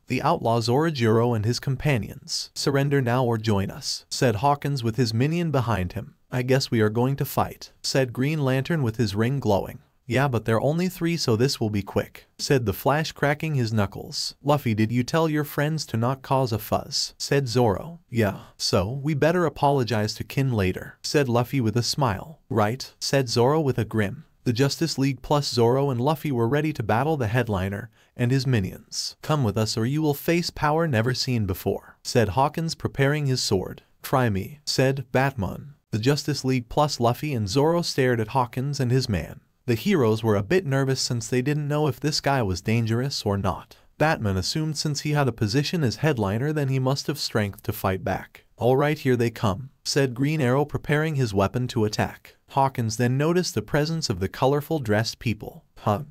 The outlaw Zorojiro and his companions. Surrender now or join us, said Hawkins with his minion behind him. I guess we are going to fight, said Green Lantern with his ring glowing. Yeah, but they're only 3 so this will be quick, said the Flash, cracking his knuckles. Luffy, did you tell your friends to not cause a fuss? Said Zoro. Yeah, so we better apologize to Kin later, said Luffy with a smile. Right, said Zoro with a grin. The Justice League plus Zoro and Luffy were ready to battle the headliner and his minions. Come with us or you will face power never seen before, said Hawkins, preparing his sword. Try me, said Batman. The Justice League plus Luffy and Zoro stared at Hawkins and his man. The heroes were a bit nervous since they didn't know if this guy was dangerous or not. Batman assumed since he had a position as headliner then he must have strength to fight back. Alright, here they come, said Green Arrow, preparing his weapon to attack. Hawkins then noticed the presence of the colorful dressed people.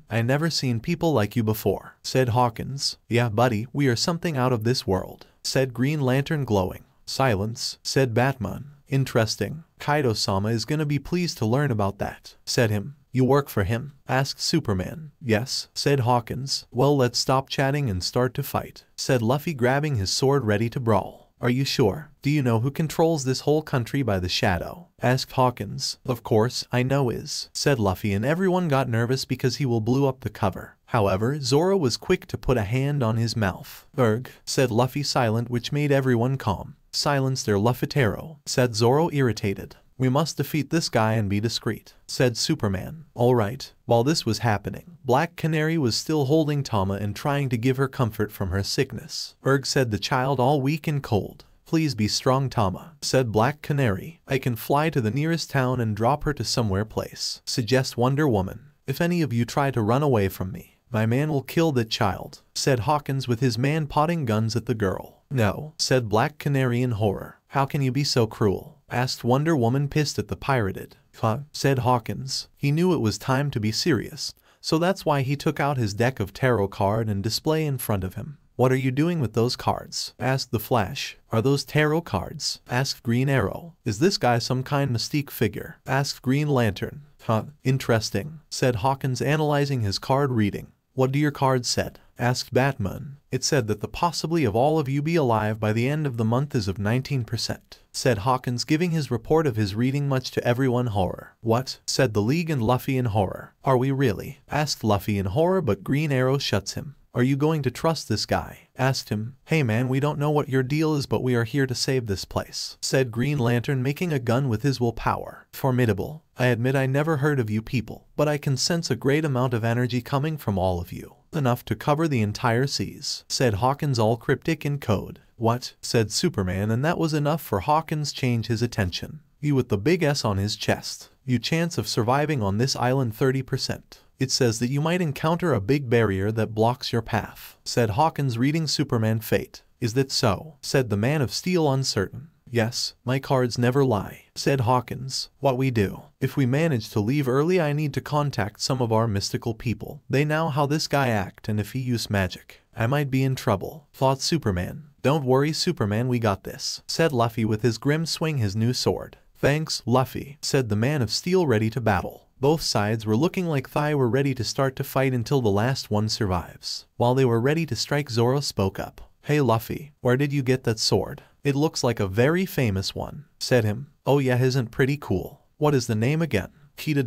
I never seen people like you before, said Hawkins. Yeah buddy, we are something out of this world, said Green Lantern, glowing. Silence, said Batman. Interesting. Kaido-sama is gonna be pleased to learn about that, said him. You work for him? Asked Superman. Yes, said Hawkins. Well, let's stop chatting and start to fight, said Luffy, grabbing his sword ready to brawl. Are you sure? Do you know who controls this whole country by the shadow? Asked Hawkins. Of course, I know is, said Luffy, and everyone got nervous because he will blew up the cover. However, Zoro was quick to put a hand on his mouth. Erg, said Luffy, silent, which made everyone calm. Silence there, Luffitero, said Zoro, irritated. We must defeat this guy and be discreet, said Superman. Alright. While this was happening, Black Canary was still holding Tama and trying to give her comfort from her sickness. Erg, said the child, all weak and cold. Please be strong, Tama, said Black Canary. I can fly to the nearest town and drop her to somewhere place, suggest Wonder Woman. If any of you try to run away from me, my man will kill that child, said Hawkins with his man potting guns at the girl. No, said Black Canary in horror. How can you be so cruel? Asked Wonder Woman, pissed at the pirated. Said Hawkins. He knew it was time to be serious, so that's why he took out his deck of tarot card and display in front of him. What are you doing with those cards? Asked the Flash. Are those tarot cards? Asked Green Arrow. Is this guy some kind mystique figure? Asked Green Lantern. Interesting, said Hawkins, analyzing his card reading. What do your cards said? Asked Batman. It said that the possibility of all of you be alive by the end of the month is of 19%, said Hawkins, giving his report of his reading, much to everyone's horror. What? Said the League and Luffy in horror. Are we really? Asked Luffy in horror, but Green Arrow shuts him. Are you going to trust this guy? Asked him. Hey man, we don't know what your deal is, but we are here to save this place, said Green Lantern, making a gun with his willpower. Formidable. I admit I never heard of you people, but I can sense a great amount of energy coming from all of you. Enough to cover the entire seas, said Hawkins, all cryptic in code. What? Said Superman, and that was enough for Hawkins change his attention. You with the big S on his chest. You chance of surviving on this island 30%. It says that you might encounter a big barrier that blocks your path, said Hawkins, reading Superman fate. Is that so? Said the Man of Steel, uncertain. Yes, my cards never lie, said Hawkins. What we do? If we manage to leave early, I need to contact some of our mystical people. They know how this guy act, and if he use magic, I might be in trouble, thought Superman. Don't worry Superman, we got this, said Luffy with his grim swing his new sword. Thanks, Luffy, said the man of steel ready to battle. Both sides were looking like they were ready to start to fight until the last one survives. While they were ready to strike, Zoro spoke up. Hey Luffy, where did you get that sword? It looks like a very famous one, said him. Oh yeah, isn't pretty cool. What is the name again? Kita ...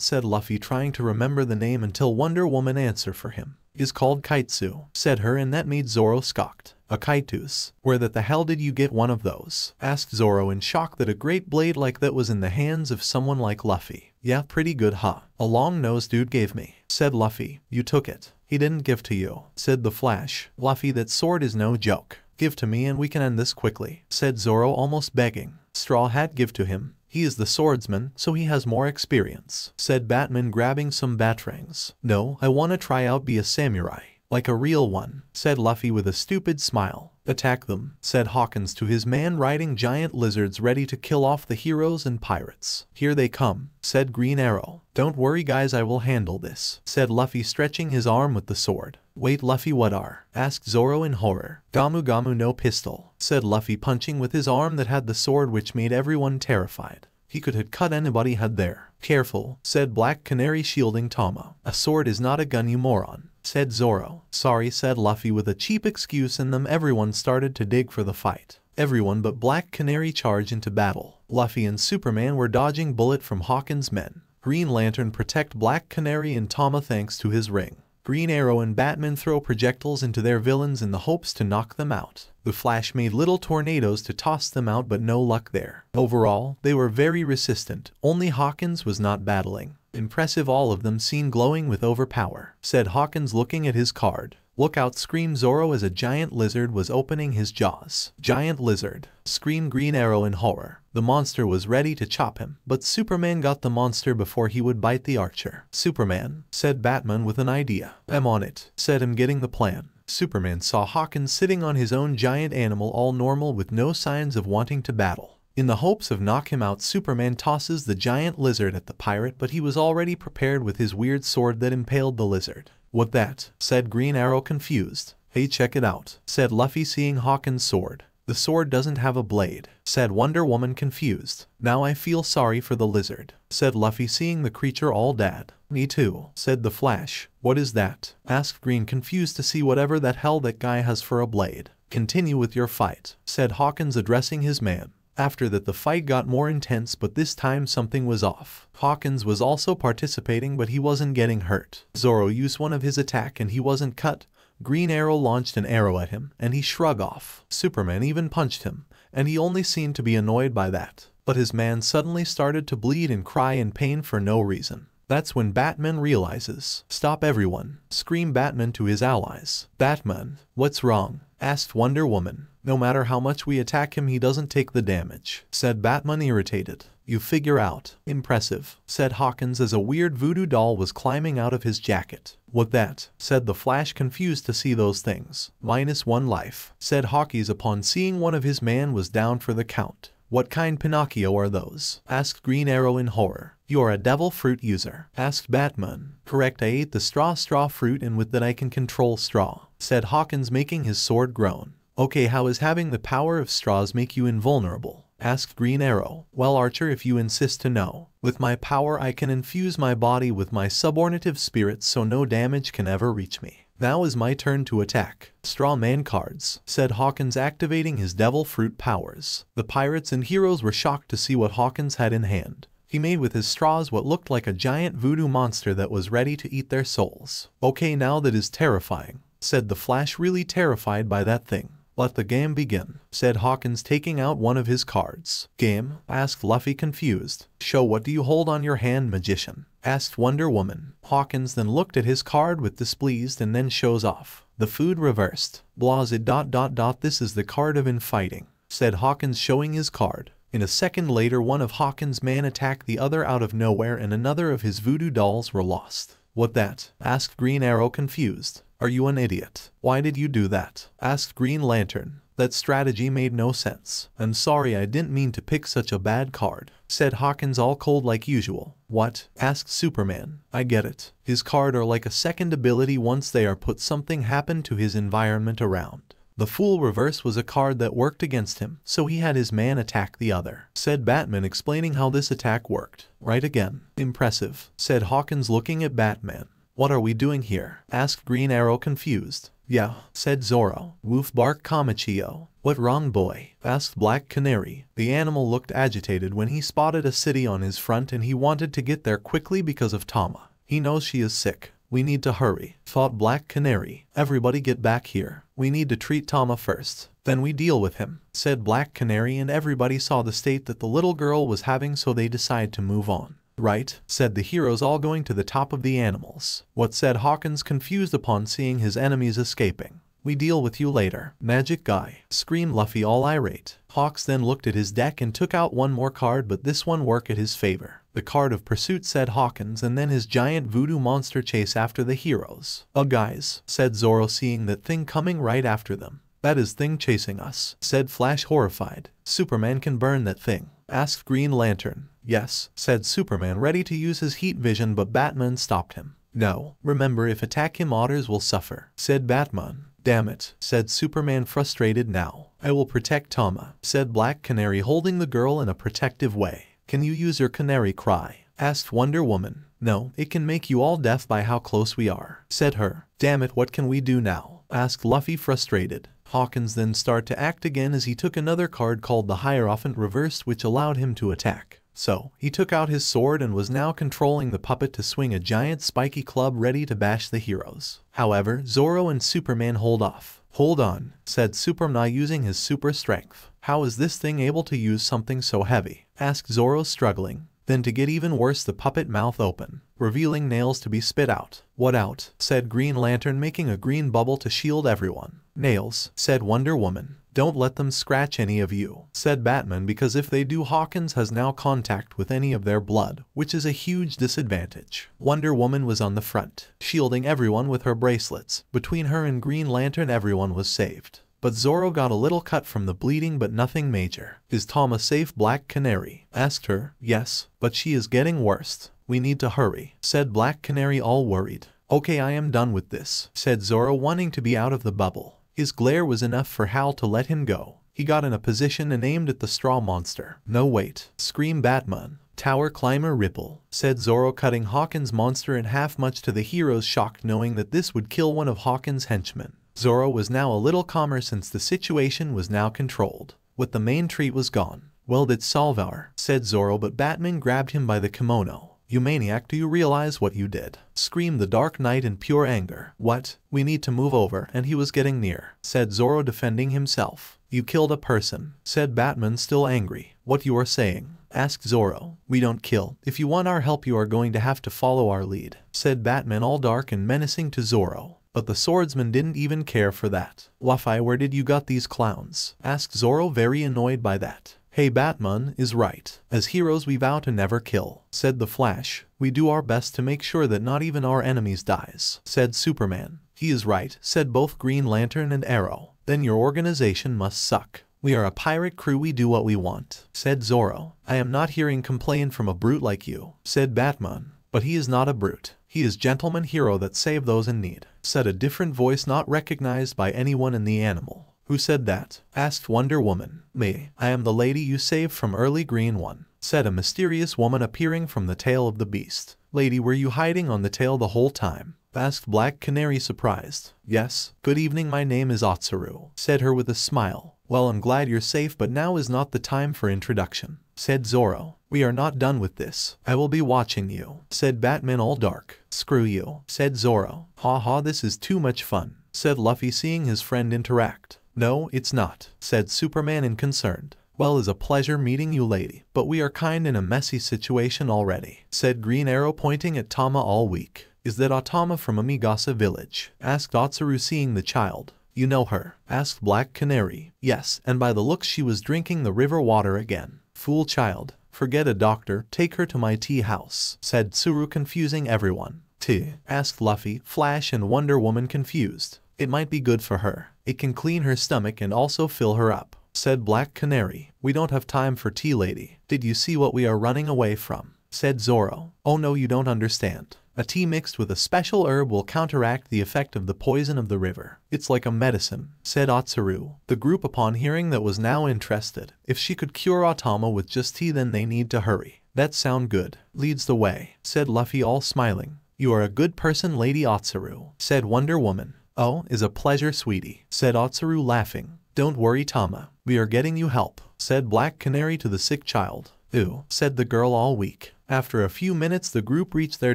said Luffy, trying to remember the name until Wonder Woman answered for him. Is called Kaitsu, said her, and that made Zoro scoffed. A Kaitus? Where the hell did you get one of those? Asked Zoro in shock that a great blade like that was in the hands of someone like Luffy. Yeah, pretty good huh? A long-nosed dude gave me, said Luffy. You took it. He didn't give to you, said the Flash. Luffy, that sword is no joke. Give to me and we can end this quickly, said Zoro, almost begging. Straw Hat, give to him. He is the swordsman, so he has more experience, said Batman, grabbing some batarangs. No, I wanna try out be a samurai. Like a real one, said Luffy with a stupid smile. Attack them, said Hawkins to his man riding giant lizards ready to kill off the heroes and pirates. Here they come, said Green Arrow. Don't worry guys, I will handle this, said Luffy, stretching his arm with the sword. Wait Luffy, what are? Asked Zoro in horror. Gamu Gamu no pistol, said Luffy, punching with his arm that had the sword, which made everyone terrified. He could have cut anybody had there. Careful, said Black Canary, shielding Tama. A sword is not a gun, you moron, said Zoro. Sorry, said Luffy with a cheap excuse, and then everyone started to dig for the fight. Everyone but Black Canary charged into battle. Luffy and Superman were dodging bullet from Hawkins' men. Green Lantern protect Black Canary and Tama thanks to his ring. Green Arrow and Batman throw projectiles into their villains in the hopes to knock them out. The Flash made little tornadoes to toss them out, but no luck there. Overall, they were very resistant. Only Hawkins was not battling. Impressive, all of them seemed glowing with overpower, said Hawkins, looking at his card. Look out, screamed Zoro as a giant lizard was opening his jaws. Giant lizard, screamed Green Arrow in horror. The monster was ready to chop him, but Superman got the monster before he would bite the archer. Superman, said Batman with an idea. I'm on it, said him, getting the plan. Superman saw Hawkins sitting on his own giant animal, all normal with no signs of wanting to battle. In the hopes of knock him out, Superman tosses the giant lizard at the pirate, but he was already prepared with his weird sword that impaled the lizard. What that? Said Green Arrow, confused. Hey, check it out, said Luffy, seeing Hawkins' sword. The sword doesn't have a blade, said Wonder Woman, confused. Now I feel sorry for the lizard, said Luffy, seeing the creature all dead. Me too, said the Flash. What is that? Asked Green, confused to see whatever that hell that guy has for a blade. Continue with your fight, said Hawkins, addressing his man. After that, the fight got more intense, but this time something was off. Hawkins was also participating, but he wasn't getting hurt. Zoro used one of his attack and he wasn't cut. Green Arrow launched an arrow at him and he shrugged off. Superman even punched him, and he only seemed to be annoyed by that. But his man suddenly started to bleed and cry in pain for no reason. That's when Batman realizes. Stop everyone, screamed Batman to his allies. Batman, what's wrong? Asked Wonder Woman. No matter how much we attack him, he doesn't take the damage, said Batman, irritated. You figure out. Impressive, said Hawkins as a weird voodoo doll was climbing out of his jacket. What that? Said the Flash, confused to see those things. -1 life, said Hawkins upon seeing one of his man was down for the count. What kind Pinocchio are those? Asked Green Arrow in horror. You're a devil fruit user, asked Batman. Correct, I ate the straw fruit, and with that I can control straw, said Hawkins, making his sword groan. Okay, how is having the power of straws make you invulnerable? Asked Green Arrow. Well, Archer, if you insist to know. With my power I can infuse my body with my subordinative spirits so no damage can ever reach me. Now is my turn to attack. Straw man cards, said Hawkins, activating his devil fruit powers. The pirates and heroes were shocked to see what Hawkins had in hand. He made with his straws what looked like a giant voodoo monster that was ready to eat their souls. Okay, now that is terrifying, said the Flash, really terrified by that thing. Let the game begin, said Hawkins, taking out one of his cards. Game? Asked Luffy, confused. Show what do you hold on your hand, magician? Asked Wonder Woman. Hawkins then looked at his card with displeased and then shows off. The food reversed. Blase ... This is the card of infighting, said Hawkins, showing his card. In a second later, one of Hawkins' men attacked the other out of nowhere and another of his voodoo dolls were lost. What that? Asked Green Arrow, confused. Are you an idiot? Why did you do that? Asked Green Lantern. That strategy made no sense. I'm sorry, I didn't mean to pick such a bad card, said Hawkins all cold like usual. What? Asked Superman. I get it. His card are like a second ability once they are put, something happened to his environment around. The Fool Reverse was a card that worked against him, so he had his man attack the other, said Batman, explaining how this attack worked. Right again. Impressive, said Hawkins looking at Batman. What are we doing here? Asked Green Arrow confused. Yeah, said Zoro. Woof bark Kamichio. What wrong boy? Asked Black Canary. The animal looked agitated when he spotted a city on his front and he wanted to get there quickly because of Tama. He knows she is sick. We need to hurry, thought Black Canary. Everybody get back here. We need to treat Tama first. Then we deal with him, said Black Canary, and everybody saw the state that the little girl was having, so they decide to move on. Right, said the heroes, all going to the top of the animals. What? Said Hawkins, confused upon seeing his enemies escaping. We deal with you later, magic guy, screamed Luffy all irate. Hawks then looked at his deck and took out one more card, but this one worked at his favor. The card of pursuit, said Hawkins, and then his giant voodoo monster chase after the heroes. Oh guys, said Zoro, seeing that thing coming right after them. That is thing chasing us, said Flash horrified. Superman can burn that thing, asked Green Lantern. Yes, said Superman, ready to use his heat vision, but Batman stopped him. No, remember, if attack him others will suffer, said Batman. Damn it, said Superman, frustrated now. I will protect Tama, said Black Canary, holding the girl in a protective way. Can you use your canary cry? Asked Wonder Woman. No, it can make you all deaf by how close we are, said her. Damn it, what can we do now? Asked Luffy, frustrated. Hawkins then started to act again as he took another card called the Hierophant Reversed, which allowed him to attack. So, he took out his sword and was now controlling the puppet to swing a giant spiky club ready to bash the heroes. However, Zoro and Superman hold off. Hold on, said Superman using his super strength. How is this thing able to use something so heavy? Asked Zoro, struggling. Then to get even worse, the puppet mouth open, revealing nails to be spit out. What out? Said Green Lantern, making a green bubble to shield everyone. Nails, said Wonder Woman. Don't let them scratch any of you, said Batman, because if they do, Hawkins has now contact with any of their blood, which is a huge disadvantage. Wonder Woman was on the front, shielding everyone with her bracelets. Between her and Green Lantern, everyone was saved. But Zoro got a little cut from the bleeding, but nothing major. Is Tama safe? Black Canary asked her. Yes, but she is getting worse. We need to hurry, said Black Canary, all worried. Okay, I am done with this, said Zoro, wanting to be out of the bubble. His glare was enough for Hal to let him go. He got in a position and aimed at the straw monster. No wait, screamed Batman. Tower climber Ripple, said Zoro, cutting Hawkins' monster in half, much to the heroes' shock, knowing that this would kill one of Hawkins' henchmen. Zoro was now a little calmer since the situation was now controlled. What the main treat was gone. Well, that's Salvar, said Zoro, but Batman grabbed him by the kimono. You maniac, do you realize what you did? Screamed the Dark Knight in pure anger. What? We need to move over, and he was getting near, said Zoro, defending himself. You killed a person, said Batman, still angry. What you are saying? Asked Zoro. We don't kill. If you want our help, you are going to have to follow our lead, said Batman, all dark and menacing to Zoro. But the swordsman didn't even care for that. Luffy, where did you got these clowns? Asked Zoro, very annoyed by that. Hey, Batman is right. As heroes we vow to never kill, said the Flash. We do our best to make sure that not even our enemies dies, said Superman. He is right, said both Green Lantern and Arrow. Then your organization must suck. We are a pirate crew, we do what we want, said Zoro. I am not hearing complaint from a brute like you, said Batman. But he is not a brute. He is gentleman hero that save those in need, said a different voice not recognized by anyone in the animal. Who said that? Asked Wonder Woman. Me. I am the lady you saved from early Green One, said a mysterious woman appearing from the tail of the beast. Lady, were you hiding on the tail the whole time? Asked Black Canary, surprised. Yes. Good evening, my name is Otsuru, said her with a smile. Well, I'm glad you're safe, but now is not the time for introduction, said Zoro. We are not done with this. I will be watching you, said Batman, all dark. Screw you, said Zoro. Ha ha, this is too much fun, said Luffy, seeing his friend interact. No, it's not, said Superman, unconcerned. Well, it's a pleasure meeting you, lady, but we are kind in a messy situation already, said Green Arrow, pointing at Tama, all weak. Is that Atama from Amigasa village? Asked Otsuru, seeing the child. You know her? Asked Black Canary. Yes, and by the looks she was drinking the river water again. Fool child. Forget a doctor, take her to my tea house, said Tsuru, confusing everyone. Tea? Asked Luffy, Flash and Wonder Woman, confused. It might be good for her. It can clean her stomach and also fill her up, said Black Canary. We don't have time for tea, lady. Did you see what we are running away from? Said Zoro. Oh no, you don't understand. A tea mixed with a special herb will counteract the effect of the poison of the river. It's like a medicine, said Otsuru. The group, upon hearing that, was now interested. If she could cure Otama with just tea, then they need to hurry. That sound good. Leads the way, said Luffy, all smiling. You are a good person, Lady Otsuru, said Wonder Woman. Oh, is a pleasure, sweetie, said Otsuru, laughing. Don't worry, Tama. We are getting you help, said Black Canary to the sick child. Ew, said the girl, all weak. After a few minutes, the group reached their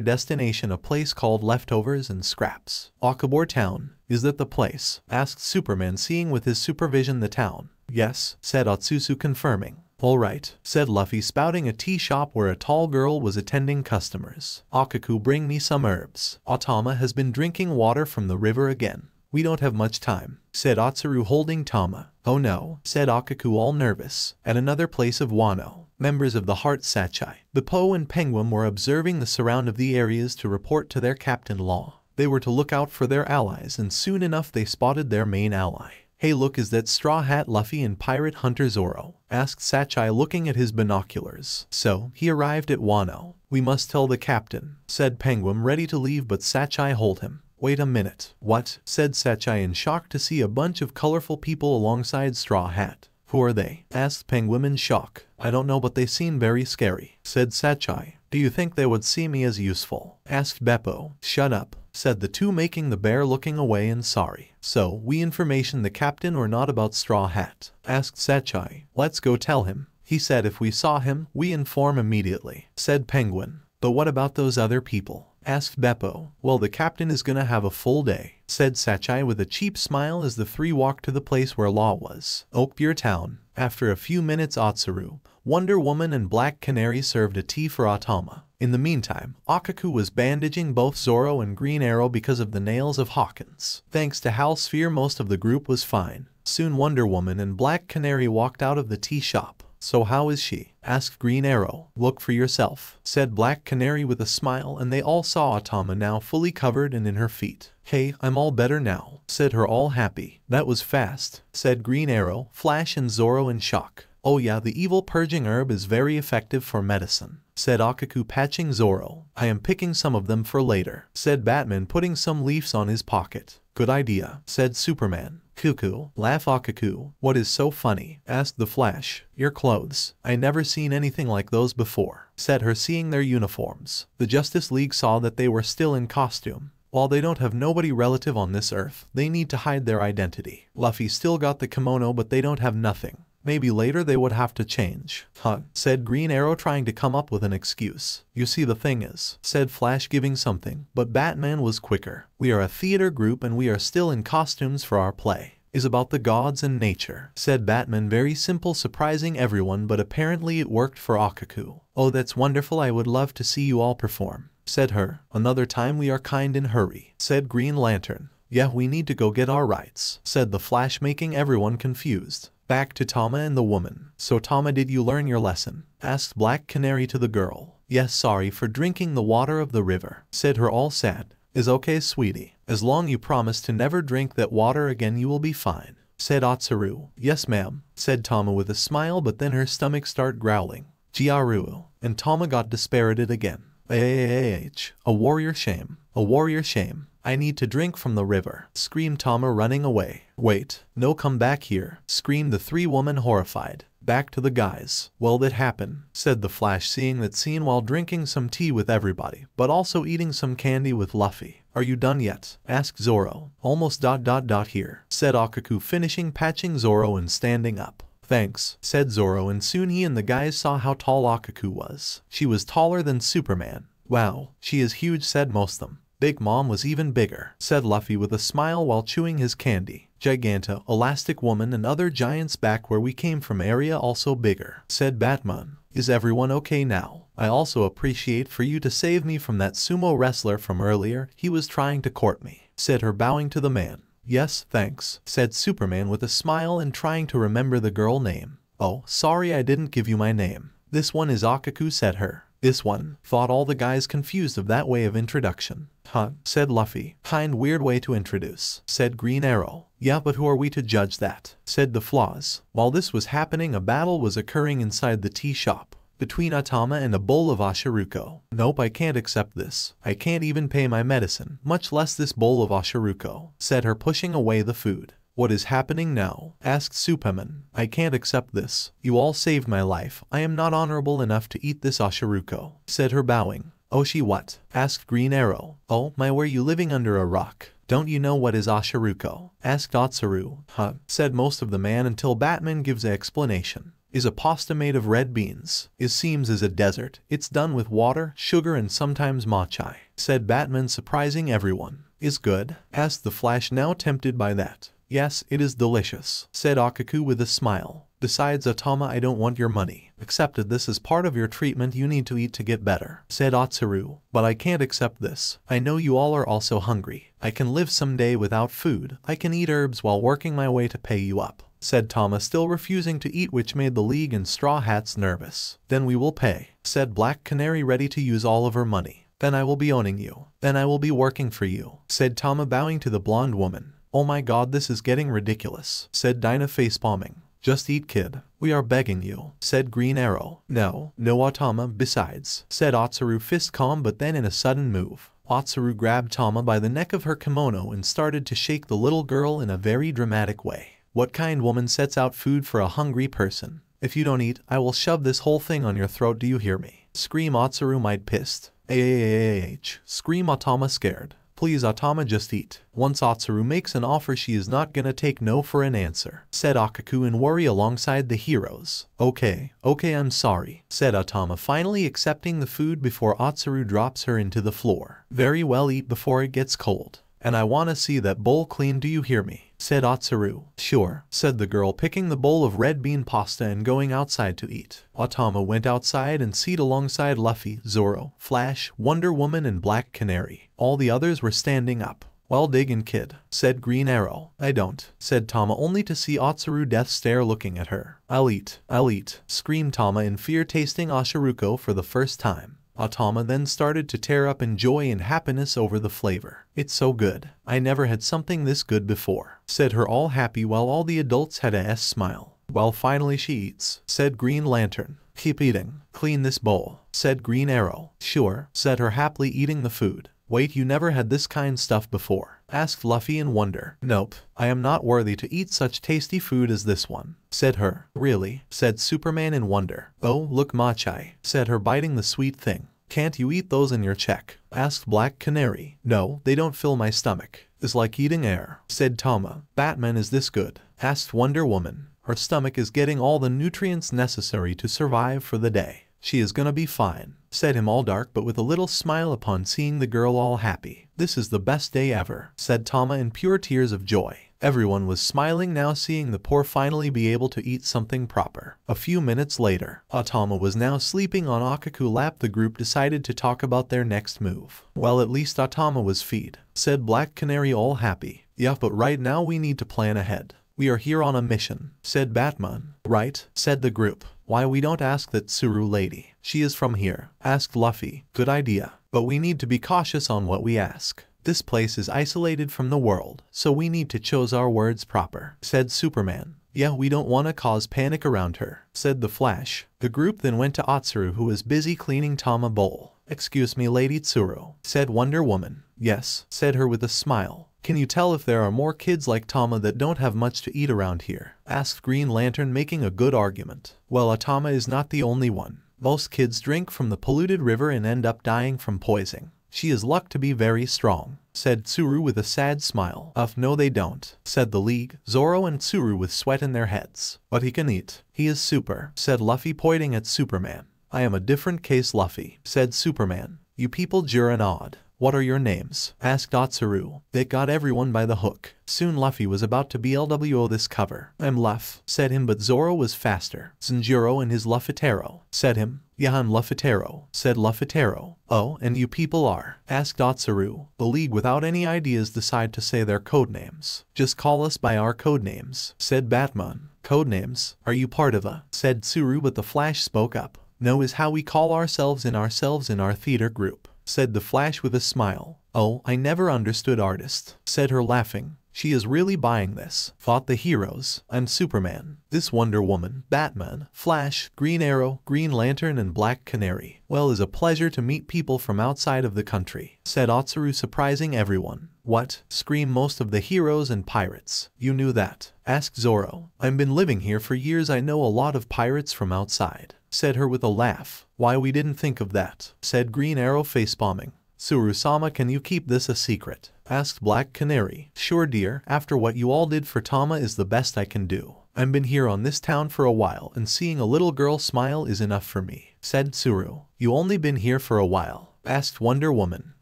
destination, a place called Leftovers and Scraps. Akabor Town. Is that the place? Asked Superman, seeing with his supervision the town. Yes, said Otsusu, confirming. All right, said Luffy, spouting a tea shop where a tall girl was attending customers. Akaku, bring me some herbs. Otama has been drinking water from the river again. We don't have much time, said Otsuru, holding Tama. Oh no, said Akaku, all nervous. At another place of Wano, members of the Heart Sachai, the Po and Penguin, were observing the surround of the areas to report to their Captain Law. They were to look out for their allies, and soon enough they spotted their main ally. Hey look, is that Straw Hat Luffy and Pirate Hunter Zoro? Asked Sachai, looking at his binoculars. So, he arrived at Wano. We must tell the captain, said Penguin, ready to leave, but Sachai hold him. Wait a minute. What? Said Sachai, in shock to see a bunch of colorful people alongside Straw Hat. Who are they? Asked Penguin in shock. I don't know, but they seem very scary, said Sachai. Do you think they would see me as useful? Asked Beppo. Shut up, said the two, making the bear, looking away and sorry. So, we information the captain or not about Straw Hat? Asked Sachai. Let's go tell him. He said if we saw him, we inform immediately, said Penguin. But what about those other people? Asked Beppo. Well, the captain is gonna have a full day, said Sachai with a cheap smile as the three walked to the place where Law was. Oakpier Town. After a few minutes, Otsuru, Wonder Woman and Black Canary served a tea for Otama. In the meantime, Akaku was bandaging both Zoro and Green Arrow because of the nails of Hawkins. Thanks to Hal Sphere, most of the group was fine. Soon Wonder Woman and Black Canary walked out of the tea shop. So how is she? Asked Green Arrow. Look for yourself, said Black Canary with a smile, and they all saw Otama now fully covered and in her feet. Hey, I'm all better now, said her, all happy. That was fast, said Green Arrow, Flash and Zoro in shock. Oh yeah, the evil purging herb is very effective for medicine, said Akaku, patching Zoro. I am picking some of them for later, said Batman, putting some leaves on his pocket. Good idea, said Superman. Cuckoo, laugh Akaku. What is so funny? Asked the Flash. Your clothes. I never seen anything like those before, said her, seeing their uniforms. The Justice League saw that they were still in costume. While they don't have nobody relative on this earth, they need to hide their identity. Luffy still got the kimono, but they don't have nothing. Maybe later they would have to change. Huh, said Green Arrow, trying to come up with an excuse. You see, the thing is, said Flash, giving something, but Batman was quicker. We are a theater group and we are still in costumes for our play. Is about the gods and nature, said Batman, very simple, surprising everyone, but apparently it worked for Akaku. Oh, that's wonderful, I would love to see you all perform, said her. Another time we are kind and hurry, said Green Lantern. Yeah, we need to go get our rights, said the Flash, making everyone confused. Back to Tama and the woman. So Tama, did you learn your lesson? Asked Black Canary to the girl. Yes, sorry for drinking the water of the river, said her, all sad. Is okay, sweetie. As long you promise to never drink that water again, you will be fine, said Otsuru. Yes ma'am, said Tama with a smile, but then her stomach started growling. Giaru. And Tama got dispirited again. A warrior shame. A warrior shame. I need to drink from the river, screamed Tama, running away. Wait, no, come back here, screamed the three women, horrified. Back to the guys. Well, that happened, said the Flash, seeing that scene while drinking some tea with everybody, but also eating some candy with Luffy. Are you done yet? Asked Zoro. Almost ... here, said Akaku, finishing patching Zoro and standing up. Thanks, said Zoro, and soon he and the guys saw how tall Akaku was. She was taller than Superman. Wow, she is huge, said most of them. Big Mom was even bigger, said Luffy with a smile while chewing his candy. Giganta, Elastic Woman and other giants back where we came from area also bigger, said Batman. Is everyone okay now? I also appreciate for you to save me from that sumo wrestler from earlier. He was trying to court me, said her, bowing to the man. Yes, thanks, said Superman with a smile and trying to remember the girl name. Oh, sorry I didn't give you my name. This one is Akaku, said her. This one, thought all the guys, confused of that way of introduction. Huh, said Luffy. Kind weird way to introduce, said Green Arrow. Yeah, but who are we to judge that? Said the Flaws. While this was happening, a battle was occurring inside the tea shop between Atama and a bowl of Ashiruko. Nope, I can't accept this. I can't even pay my medicine, much less this bowl of Ashiruko, said her, pushing away the food. What is happening now? Asked Superman. I can't accept this. You all saved my life. I am not honorable enough to eat this Ashiruko, said her, bowing. Oh, she what? Asked Green Arrow. Oh my, were you living under a rock? Don't you know what is Ashiruko? Asked Otsuru. Huh, said most of the man, until Batman gives an explanation. Is a pasta made of red beans. It seems as a desert. It's done with water, sugar, and sometimes matcha, said Batman, surprising everyone. Is good? Asked the Flash, now tempted by that. Yes, it is delicious, said Akaku with a smile. Besides, Atama, I don't want your money. Accepted this as part of your treatment you need to eat to get better, said Otsuru. But I can't accept this. I know you all are also hungry. I can live someday without food. I can eat herbs while working my way to pay you up, said Tama, still refusing to eat, which made the League and Straw Hats nervous. Then we will pay, said Black Canary, ready to use all of her money. Then I will be owning you. Then I will be working for you, said Tama, bowing to the blonde woman. Oh my god, this is getting ridiculous, said Dinah, facepalming. Just eat, kid. We are begging you, said Green Arrow. No, no, Atama. Besides, said Otsuru, fist calm, but then in a sudden move, Otsuru grabbed Tama by the neck of her kimono and started to shake the little girl in a very dramatic way. What kind woman sets out food for a hungry person? If you don't eat, I will shove this whole thing on your throat, do you hear me? Scream Otsuru, might pissed. Scream Atama, scared. Please, Atama, just eat. Once Otsuru makes an offer, she is not gonna take no for an answer, said Akaku in worry alongside the heroes. Okay, I'm sorry, said Atama, finally accepting the food before Otsuru drops her into the floor. Very well, eat before it gets cold. And I wanna see that bowl clean, do you hear me? Said Otsuru. Sure, said the girl, picking the bowl of red bean pasta and going outside to eat. Atama went outside and seated alongside Luffy, Zoro, Flash, Wonder Woman, and Black Canary. All the others were standing up. Well, diggin', kid, said Green Arrow. I don't, said Tama, only to see Otsuru death stare looking at her. I'll eat, screamed Tama in fear, tasting Ashiruko for the first time. Atama then started to tear up in joy and happiness over the flavor. It's so good. I never had something this good before, said her, all happy, while all the adults had a smile. Well, finally she eats, said Green Lantern. Keep eating. Clean this bowl, said Green Arrow. Sure, said her, happily eating the food. Wait, you never had this kind stuff before? Asked Luffy in wonder. Nope, I am not worthy to eat such tasty food as this one, said her. Really? Said Superman in wonder. Oh, look, Machai, said her, biting the sweet thing. Can't you eat those in your check? Asked Black Canary. No, they don't fill my stomach. It's like eating air, said Tama. Batman, is this good? Asked Wonder Woman. Her stomach is getting all the nutrients necessary to survive for the day. She is gonna be fine, said him, all dark but with a little smile upon seeing the girl all happy. This is the best day ever, said Tama in pure tears of joy. Everyone was smiling now, seeing the poor finally be able to eat something proper. A few minutes later, Atama was now sleeping on Akaku's lap. The group decided to talk about their next move. Well, at least Atama was feed, said Black Canary, all happy. Yeah, but right now we need to plan ahead. We are here on a mission, said Batman. Right, said the group. Why we don't ask that Tsuru lady? She is from here, asked Luffy. Good idea, but we need to be cautious on what we ask. This place is isolated from the world, so we need to choose our words proper, said Superman. Yeah, we don't want to cause panic around her, said the Flash. The group then went to Otsuru, who was busy cleaning Tama bowl. Excuse me, Lady Tsuru, said Wonder Woman. Yes, said her with a smile. Can you tell if there are more kids like Tama that don't have much to eat around here? Asked Green Lantern, making a good argument. Well, Atama is not the only one. Most kids drink from the polluted river and end up dying from poisoning. She is luck to be very strong, said Tsuru with a sad smile. No they don't, said the League, Zoro and Tsuru with sweat in their heads. But he can eat. He is super, said Luffy, pointing at Superman. I am a different case, Luffy, said Superman. You people jur and odd. What are your names? Asked Otsuru. That got everyone by the hook. Soon Luffy was about to BLWO this cover. I'm Luff, said him, but Zoro was faster. Sanjuro and his Luffitero, said him. Yeah, I'm Luffitero, said Luffitero. Oh, and you people are? Asked Otsuru. The League, without any ideas, decide to say their codenames. Just call us by our codenames, said Batman. Codenames? Are you part of a? Said Tsuru, but the Flash spoke up. No, is how we call ourselves in our theater group, said the Flash with a smile. Oh, I never understood artist, said her, laughing. She is really buying this, thought the heroes, and Superman, this Wonder Woman, Batman, Flash, Green Arrow, Green Lantern and Black Canary. Well, it's a pleasure to meet people from outside of the country, said Otsuru, surprising everyone. What? Screamed most of the heroes and pirates. You knew that? Asked Zoro. I've been living here for years, I know a lot of pirates from outside, said her with a laugh. Why, we didn't think of that, said Green Arrow, face-palming. Tsuru-sama, can you keep this a secret? Asked Black Canary. Sure dear, after what you all did for Tama is the best I can do. I've been here on this town for a while and seeing a little girl smile is enough for me, said Tsuru. You only been here for a while? Asked Wonder Woman.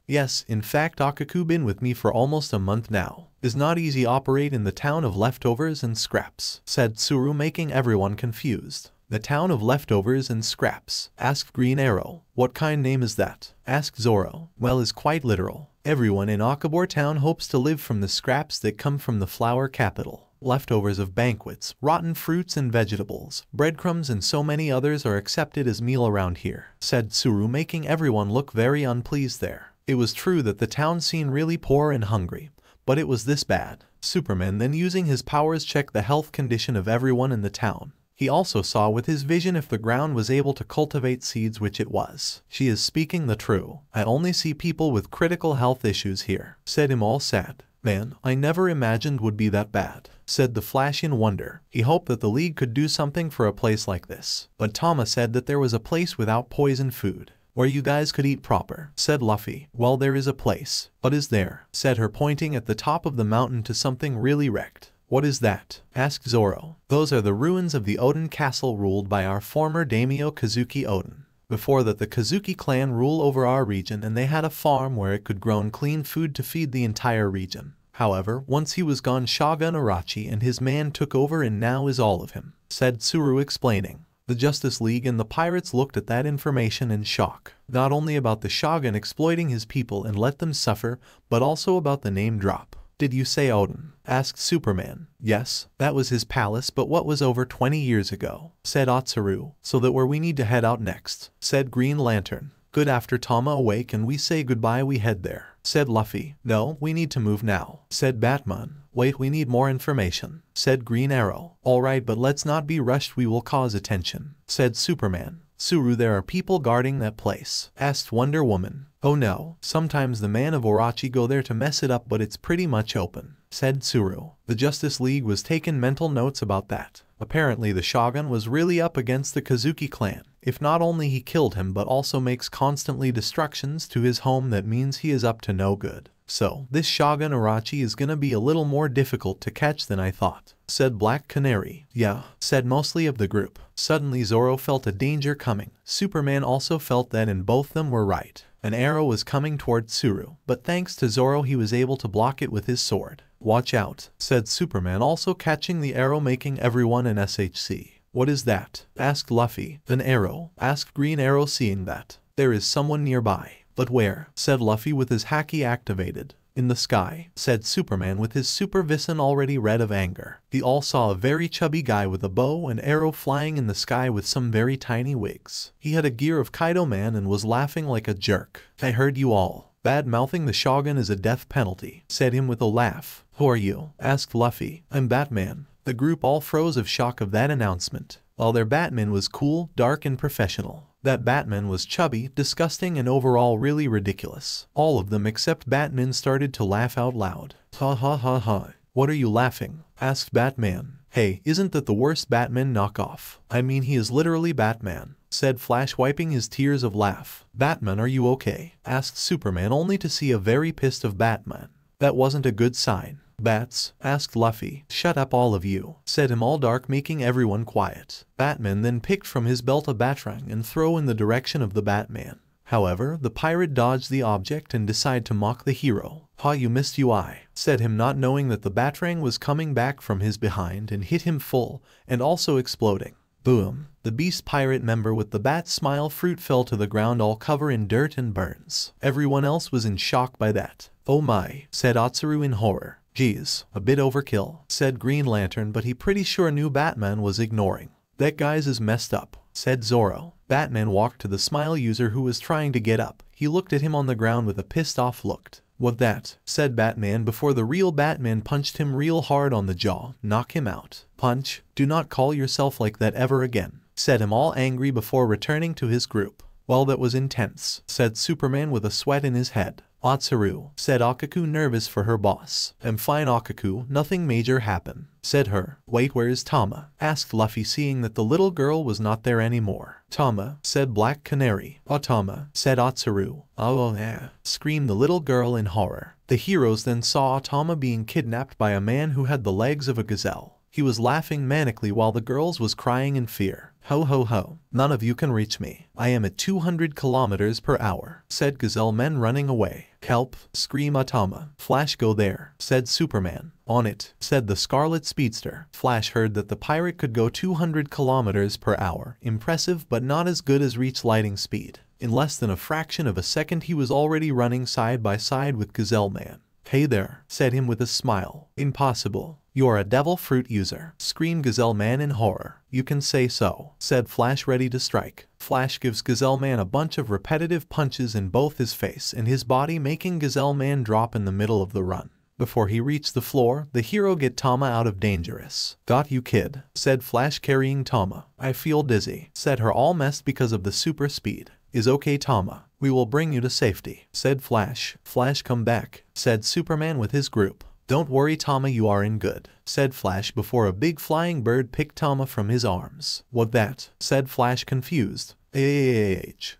Yes, in fact Akaku been with me for almost a month now. It's not easy operate in the town of leftovers and scraps, said Tsuru, making everyone confused. The town of leftovers and scraps, asked Green Arrow. What kind name is that? Asked Zoro. Well, is quite literal. Everyone in Akabor town hopes to live from the scraps that come from the flower capital. Leftovers of banquets, rotten fruits and vegetables, breadcrumbs and so many others are accepted as meal around here, said Tsuru, making everyone look very unpleased there. It was true that the town seemed really poor and hungry, but it was this bad. Superman then, using his powers, checked the health condition of everyone in the town. He also saw with his vision if the ground was able to cultivate seeds, which it was. She is speaking the truth. I only see people with critical health issues here, said him, all sad. Man, I never imagined would be that bad, said the Flash in wonder. He hoped that the League could do something for a place like this. But Tama said that there was a place without poison food, where you guys could eat proper, said Luffy. Well, there is a place. What is there? Said her, pointing at the top of the mountain to something really wrecked. What is that? Asked Zoro. Those are the ruins of the Oden castle ruled by our former daimyo Kazuki Oden. Before that, the Kazuki clan ruled over our region and they had a farm where it could grow clean food to feed the entire region. However, once he was gone, Shogun Arachi and his man took over and now is all of him, said Tsuru, explaining. The Justice League and the pirates looked at that information in shock. Not only about the Shogun exploiting his people and let them suffer, but also about the name drop. Did you say Oden? Asked Superman. Yes, that was his palace, but what was over 20 years ago, said Otsuru. So that where we need to head out next, said Green Lantern. Good, after Tama awake and we say goodbye we head there, said Luffy. No, we need to move now, said Batman. Wait, we need more information, said Green Arrow. Alright, but let's not be rushed, we will cause attention, said Superman. Tsuru, there are people guarding that place, asked Wonder Woman. Oh no, sometimes the man of Orochi go there to mess it up, but it's pretty much open, said Tsuru. The Justice League was taking mental notes about that. Apparently the Shogun was really up against the Kazuki clan. If not only he killed him but also makes constantly destructions to his home, that means he is up to no good. So, this Shogun Orochi is gonna be a little more difficult to catch than I thought, said Black Canary. Yeah, said mostly of the group. Suddenly Zoro felt a danger coming. Superman also felt that, and both them were right. An arrow was coming toward Tsuru, but thanks to Zoro he was able to block it with his sword. Watch out, said Superman, also catching the arrow, making everyone an SHC. What is that? Asked Luffy. An arrow, asked Green Arrow, seeing that. There is someone nearby. But where? Said Luffy with his haki activated. In the sky, said Superman with his super vision already red of anger. He all saw a very chubby guy with a bow and arrow flying in the sky with some very tiny wigs. He had a gear of Kaido man and was laughing like a jerk. I heard you all. Bad-mouthing the Shogun is a death penalty, said him with a laugh. Who are you? Asked Luffy. I'm Batman. The group all froze of shock of that announcement. While their Batman was cool, dark and professional, that Batman was chubby, disgusting and overall really ridiculous. All of them except Batman started to laugh out loud. Ha ha ha ha. What are you laughing? Asked Batman. Hey, isn't that the worst Batman knockoff? I mean, he is literally Batman, said Flash, wiping his tears of laugh. Batman, are you okay? Asked Superman, only to see a very pissed of Batman. That wasn't a good sign. Bats? Asked Luffy. Shut up all of you, said him, all dark, making everyone quiet. Batman then picked from his belt a batarang and throw in the direction of the Batman. However, the pirate dodged the object and decided to mock the hero. Ha, you missed UI, said him, not knowing that the batarang was coming back from his behind and hit him full, and also exploding. Boom. The beast pirate member with the bat smile fruit fell to the ground, all covered in dirt and burns. Everyone else was in shock by that. Oh my, said Otsuru in horror. Geez, a bit overkill, said Green Lantern, but he pretty sure knew Batman was ignoring. That guy's is messed up, said Zoro. Batman walked to the smile user who was trying to get up. He looked at him on the ground with a pissed off look. "What that?" said Batman before the real Batman punched him real hard on the jaw, knock him out. "Punch, do not call yourself like that ever again," said him all angry before returning to his group. "Well, that was intense," said Superman with a sweat in his head. "Otsuru," said Akaku, nervous for her boss. "I'm fine, Akaku, nothing major happened," said her. "Wait, where is Tama?" asked Luffy, seeing that the little girl was not there anymore. "Tama," said Black Canary. "Oh, Tama," said Otsuru. "Oh, yeah," screamed the little girl in horror. The heroes then saw Tama being kidnapped by a man who had the legs of a gazelle. He was laughing manically while the girls was crying in fear. "Ho ho ho, none of you can reach me. I am at 200 kilometers per hour, said Gazelle Men running away. "Help," screamed Atama. "Flash, go there," said Superman. "On it," said the Scarlet Speedster. Flash heard that the pirate could go 200 kilometers per hour. Impressive, but not as good as Reach lightning speed. In less than a fraction of a second he was already running side by side with Gazelle Man. "Hey there," said him with a smile. "Impossible. You are a devil fruit user," screamed Gazelle Man in horror. "You can say so," said Flash, ready to strike. Flash gives Gazelle Man a bunch of repetitive punches in both his face and his body, making Gazelle Man drop in the middle of the run. Before he reached the floor, the hero get Tama out of dangerous. "Got you, kid," said Flash, carrying Tama. "I feel dizzy," said her, all messed because of the super speed. "Is okay, Tama. We will bring you to safety," said Flash. "Flash, come back," said Superman with his group. "Don't worry, Tama, you are in good," said Flash before a big flying bird picked Tama from his arms. "What that?" said Flash, confused.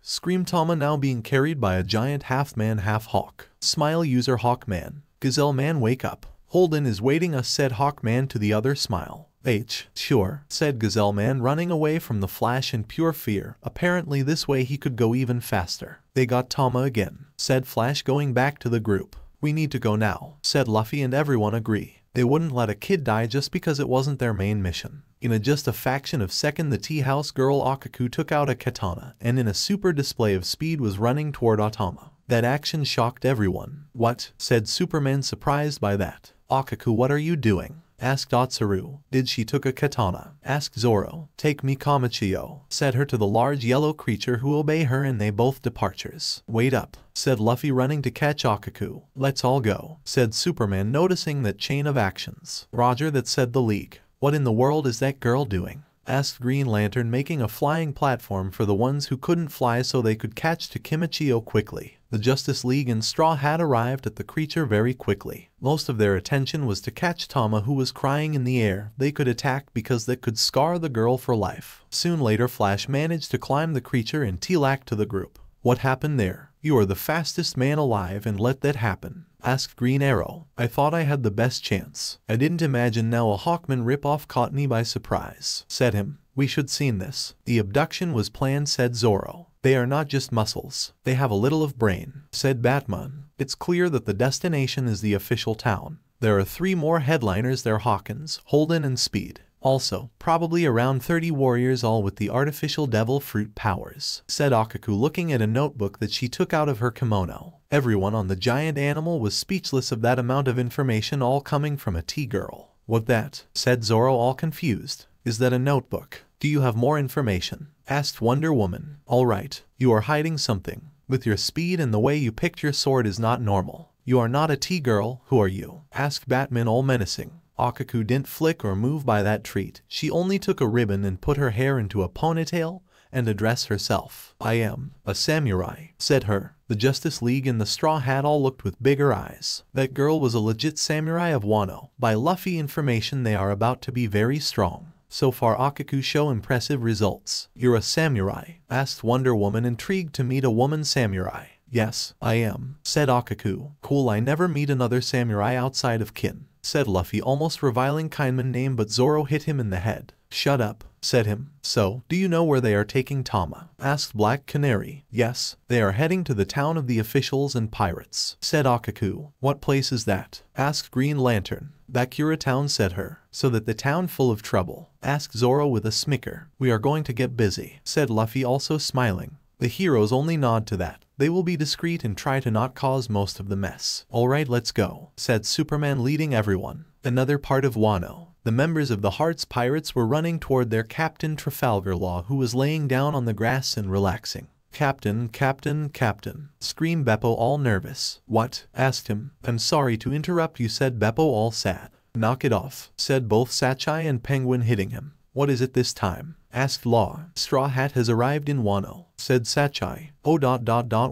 Screamed Tama, now being carried by a giant half-man half-hawk. "Smile user Hawkman. Gazelle Man, wake up. Holden is waiting us," said Hawkman to the other. "Smile." Sure," said Gazelle Man, running away from the Flash in pure fear. Apparently this way he could go even faster. "They got Tama again," said Flash, going back to the group. "We need to go now," said Luffy, and everyone agree. They wouldn't let a kid die just because it wasn't their main mission. In just a fraction of a second, the tea house girl Akaku took out a katana and in a super display of speed was running toward Atama. That action shocked everyone. "What?" said Superman, surprised by that. "Akaku, what are you doing?" asked Otsuru. "Did she took a katana?" asked Zoro. "Take me Kamichio," said her to the large yellow creature, who obey her, and they both departures. "Wait up," said Luffy, running to catch Akaku. "Let's all go," said Superman, noticing that chain of actions. "Roger that," said the League. "What in the world is that girl doing?" asked Green Lantern, making a flying platform for the ones who couldn't fly so they could catch to Kimichio quickly. The Justice League and Straw Hat arrived at the creature very quickly. Most of their attention was to catch Tama, who was crying in the air. They could attack because that could scar the girl for life. Soon later, Flash managed to climb the creature and Tilak to the group. "What happened there? You are the fastest man alive and let that happen?" asked Green Arrow. "I thought I had the best chance. I didn't imagine now a Hawkman ripoff caught me by surprise," said him. "We should seen this. The abduction was planned," said Zoro. "They are not just muscles. They have a little of brain," said Batman. "It's clear that the destination is the official town. There are 3 more headliners there: Hawkins, Holden, and Speed. Also, probably around 30 warriors, all with the artificial devil fruit powers," said Akaku, looking at a notebook that she took out of her kimono. Everyone on the giant animal was speechless of that amount of information, all coming from a T-girl. "What that?" said Zoro, all confused. "Is that a notebook? Do you have more information?" asked Wonder Woman. "All right, you are hiding something. With your speed and the way you picked your sword is not normal. You are not a T-girl. Who are you?" asked Batman, all menacing. Akaku didn't flick or move by that treat. She only took a ribbon and put her hair into a ponytail and addressed herself. "I am a samurai," said her. The Justice League and the Straw Hat all looked with bigger eyes. That girl was a legit samurai of Wano. By Luffy information, they are about to be very strong. So far, Akaku show impressive results. "You're a samurai?" asked Wonder Woman, intrigued to meet a woman samurai. "Yes, I am," said Akaku. "Cool, I never meet another samurai outside of kin," said Luffy, almost reviling Kindman name, but Zoro hit him in the head. "Shut up," said him. "So, do you know where they are taking Tama?" asked Black Canary. "Yes, they are heading to the town of the officials and pirates," said Akaku. "What place is that?" asked Green Lantern. "Bakura town," said her. "So that the town full of trouble?" asked Zoro with a smicker. "We are going to get busy," said Luffy, also smiling. The heroes only nod to that. They will be discreet and try to not cause most of the mess. "Alright, let's go," said Superman, leading everyone. Another part of Wano. The members of the Hearts Pirates were running toward their captain Trafalgar Law, who was laying down on the grass and relaxing. Captain, Captain, Captain, screamed Beppo all nervous. What? Asked him. I'm sorry to interrupt you, said Beppo all sad. Knock it off, said both Sachai and Penguin, hitting him. What is it this time? Asked Law. Straw Hat has arrived in Wano, said Sachai. Oh ...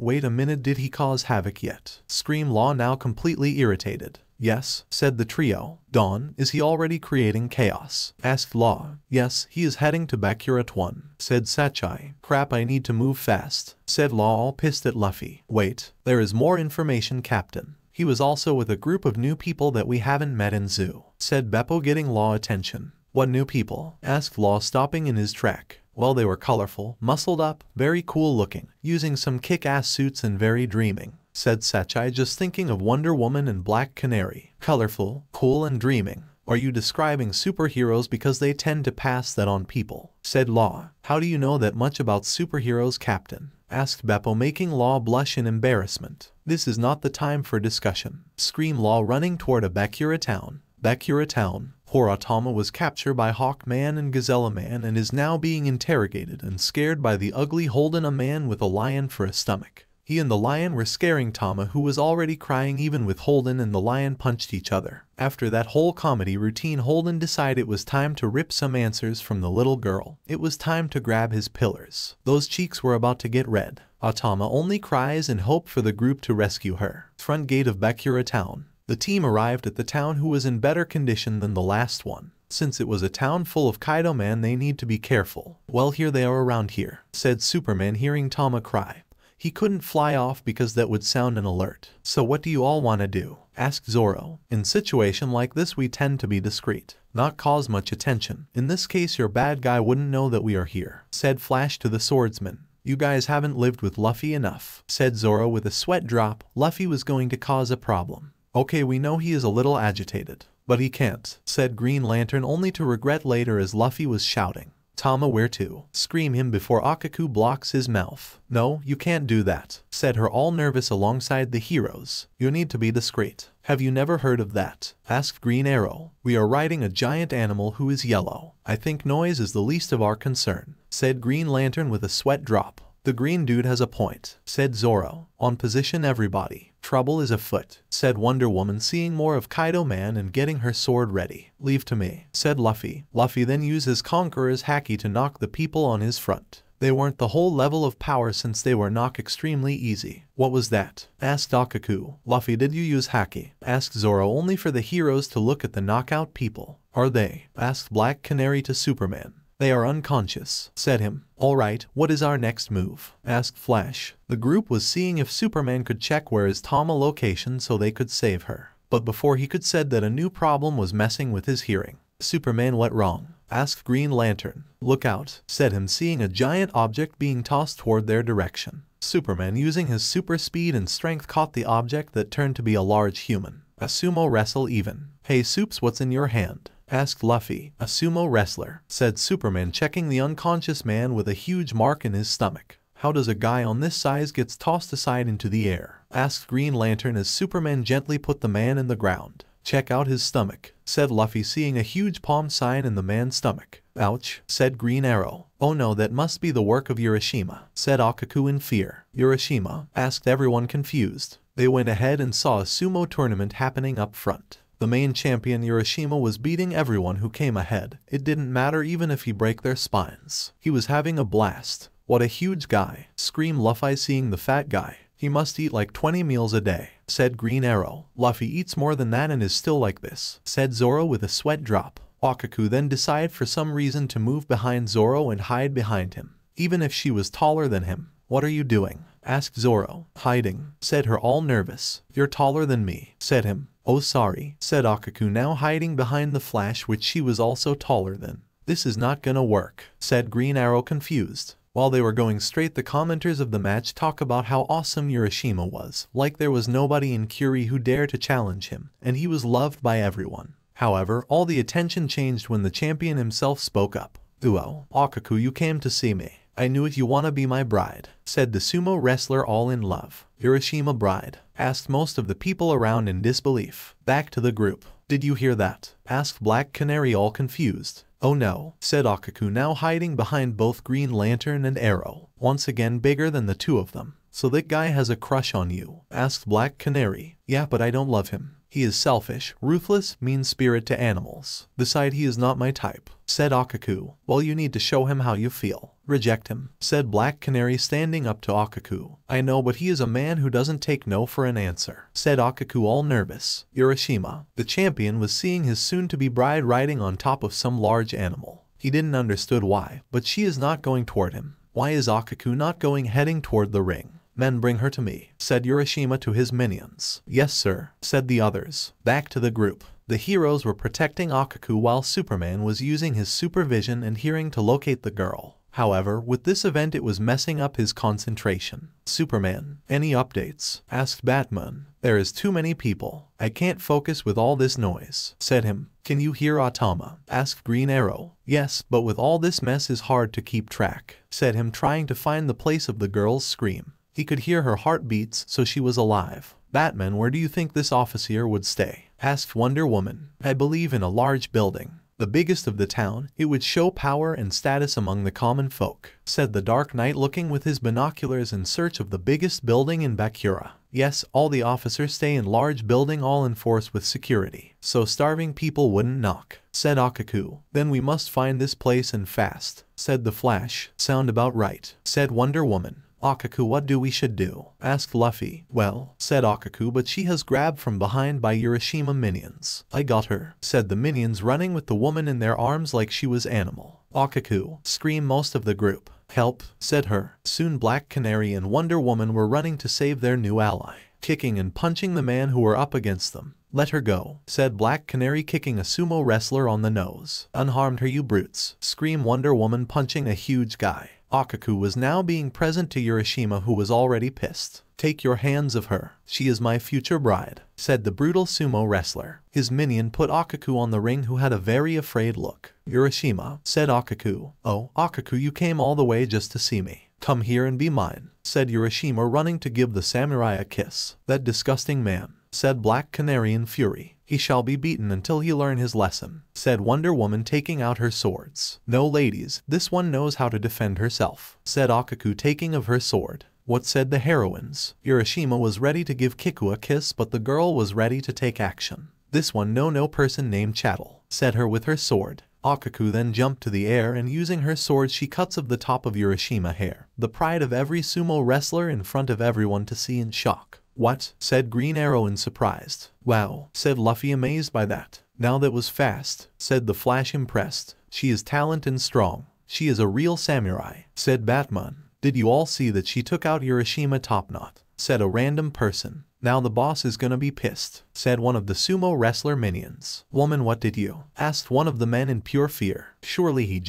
wait a minute, did he cause havoc yet? Screamed Law, now completely irritated. Yes, said the trio. Dawn, is he already creating chaos? Asked Law. Yes, he is heading to Bakurat 1, said Sachai. Crap, I need to move fast, said Law, all pissed at Luffy. Wait, there is more information, Captain. He was also with a group of new people that we haven't met in zoo, said Beppo, getting Law attention. What new people? Asked Law, stopping in his track. Well, they were colorful, muscled up, very cool looking, using some kick-ass suits and very dreaming, said Sachai, just thinking of Wonder Woman and Black Canary. Colorful, cool and dreaming. Are you describing superheroes because they tend to pass that on people? Said Law. How do you know that much about superheroes, Captain? Asked Beppo, making Law blush in embarrassment. This is not the time for discussion, screamed Law, running toward a Bakura town. Bakura town. Horatama was captured by Hawkman and Gazella Man and is now being interrogated and scared by the ugly Holden, a man with a lion for a stomach. He and the lion were scaring Tama, who was already crying even with Holden, and the lion punched each other. After that whole comedy routine, Holden decided it was time to rip some answers from the little girl. It was time to grab his pillars. Those cheeks were about to get red. Atama only cries and hope for the group to rescue her. Front gate of Bakura town. The team arrived at the town, who was in better condition than the last one. Since it was a town full of Kaido Man, they need to be careful. Well, here they are around here, said Superman, hearing Tama cry. He couldn't fly off because that would sound an alert. So what do you all want to do? Asked Zoro. In situation like this, we tend to be discreet, not cause much attention. In this case, your bad guy wouldn't know that we are here, said Flash to the swordsman. You guys haven't lived with Luffy enough, said Zoro with a sweat drop. Luffy was going to cause a problem. Okay, we know he is a little agitated, but he can't, said Green Lantern, only to regret later as Luffy was shouting. Tama, where to? Scream him before Akaku blocks his mouth. No, you can't do that, said her, all nervous alongside the heroes. You need to be discreet. Have you never heard of that? Asked Green Arrow. We are riding a giant animal who is yellow. I think noise is the least of our concern, said Green Lantern with a sweat drop. The green dude has a point, said Zoro. On position, everybody. Trouble is afoot, said Wonder Woman, seeing more of Kaido Man and getting her sword ready. Leave to me, said Luffy. Luffy then uses Conqueror's Haki to knock the people on his front. They weren't the whole level of power since they were knocked extremely easy. What was that? Asked Akaku. Luffy, did you use Haki? Asked Zoro, only for the heroes to look at the knockout people. Are they? Asked Black Canary to Superman. They are unconscious, said him. Alright, what is our next move? Asked Flash. The group was seeing if Superman could check where is Tama location so they could save her. But before he could said that a new problem was messing with his hearing. Superman, what wrong? Asked Green Lantern. Look out, said him, seeing a giant object being tossed toward their direction. Superman, using his super speed and strength, caught the object that turned to be a large human. A sumo wrestle even. Hey Supes, what's in your hand? Asked Luffy. A sumo wrestler, said Superman, checking the unconscious man with a huge mark in his stomach. How does a guy on this size gets tossed aside into the air? Asked Green Lantern as Superman gently put the man in the ground. Check out his stomach, said Luffy, seeing a huge palm sign in the man's stomach. Ouch, said Green Arrow. Oh no, that must be the work of Urashima, said Akaku in fear. Urashima? Asked everyone confused. They went ahead and saw a sumo tournament happening up front. The main champion Urashima was beating everyone who came ahead. It didn't matter even if he break their spines. He was having a blast. What a huge guy, screamed Luffy, seeing the fat guy. He must eat like 20 meals a day, said Green Arrow. Luffy eats more than that and is still like this, said Zoro with a sweat drop. Akaku then decided for some reason to move behind Zoro and hide behind him, even if she was taller than him. What are you doing? Asked Zoro. Hiding, said her, all nervous. You're taller than me, said him. Oh sorry, said Akaku, now hiding behind the Flash, which she was also taller than. This is not gonna work, said Green Arrow, confused. While they were going straight, the commenters of the match talk about how awesome Urashima was, like there was nobody in Curie who dared to challenge him, and he was loved by everyone. However, all the attention changed when the champion himself spoke up. Uo, Akaku, you came to see me. I knew it, you wanna be my bride, said the sumo wrestler, all in love. Urashima bride? Asked most of the people around in disbelief. Back to the group. Did you hear that? Asked Black Canary, all confused. Oh no, said Akaku, now hiding behind both Green Lantern and Arrow, once again bigger than the two of them. So that guy has a crush on you? Asked Black Canary. Yeah, but I don't love him. He is selfish, ruthless, mean-spirited to animals. Besides, he is not my type, said Akaku. Well, you need to show him how you feel. Reject him, said Black Canary, standing up to Akaku. I know, but he is a man who doesn't take no for an answer, said Akaku, all nervous. Urashima, the champion, was seeing his soon-to-be bride riding on top of some large animal. He didn't understood why, but she is not going toward him. Why is Akaku not going heading toward the ring? Men, bring her to me, said Urashima to his minions. Yes, sir, said the others. Back to the group. The heroes were protecting Akaku while Superman was using his supervision and hearing to locate the girl. However, with this event it was messing up his concentration. Superman, any updates? Asked Batman. There is too many people. I can't focus with all this noise, said him. Can you hear Atama? Asked Green Arrow. Yes, but with all this mess is hard to keep track, said him, trying to find the place of the girl's scream. He could hear her heartbeats, so she was alive. Batman, where do you think this officer would stay? Asked Wonder Woman. I believe in a large building, the biggest of the town. It would show power and status among the common folk, said the Dark Knight, looking with his binoculars in search of the biggest building in Bakura. Yes, all the officers stay in large building, all enforced with security, so starving people wouldn't knock, said Akaku. Then we must find this place and fast, said the Flash. Sound about right, said Wonder Woman. Akaku, what do we should do? Asked Luffy. Well, said Akaku, but she has grabbed from behind by Urashima minions. I got her, said the minions, running with the woman in their arms like she was animal. Akaku, screamed most of the group. Help, said her. Soon Black Canary and Wonder Woman were running to save their new ally, kicking and punching the man who were up against them. Let her go, said Black Canary, kicking a sumo wrestler on the nose. Unharmed her, you brutes, screamed Wonder Woman, punching a huge guy. Akaku was now being present to Urashima, who was already pissed. Take your hands of her. She is my future bride, said the brutal sumo wrestler. His minion put Akaku on the ring, who had a very afraid look. Urashima, said Akaku. Oh, Akaku, you came all the way just to see me. Come here and be mine, said Urashima, running to give the samurai a kiss. That disgusting man, said Black Canary in fury. He shall be beaten until he learn his lesson, said Wonder Woman, taking out her swords. No, ladies, this one knows how to defend herself, said Akaku, taking of her sword. What said the heroines? Urashima was ready to give Kiku a kiss, but the girl was ready to take action. This one no person named Chattel, said her with her sword. Akaku then jumped to the air and using her sword she cuts of the top of Urashima hair, the pride of every sumo wrestler, in front of everyone to see in shock. What? Said Green Arrow in surprised. Wow, said Luffy, amazed by that. Now that was fast, said the Flash, impressed. She is talented and strong. She is a real samurai, said Batman. Did you all see that she took out Urashima top knot? Said a random person. Now the boss is gonna be pissed, said one of the sumo wrestler minions. Woman, what did you? Asked one of the men in pure fear. Surely he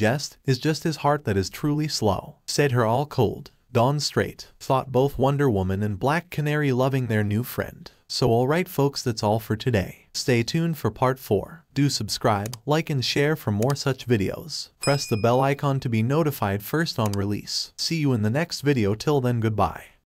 is just his heart that is truly slow, said her all cold. Dawn straight, thought both Wonder Woman and Black Canary, loving their new friend. So alright folks, that's all for today. Stay tuned for part 4. Do subscribe, like and share for more such videos. Press the bell icon to be notified first on release. See you in the next video. Till then, goodbye.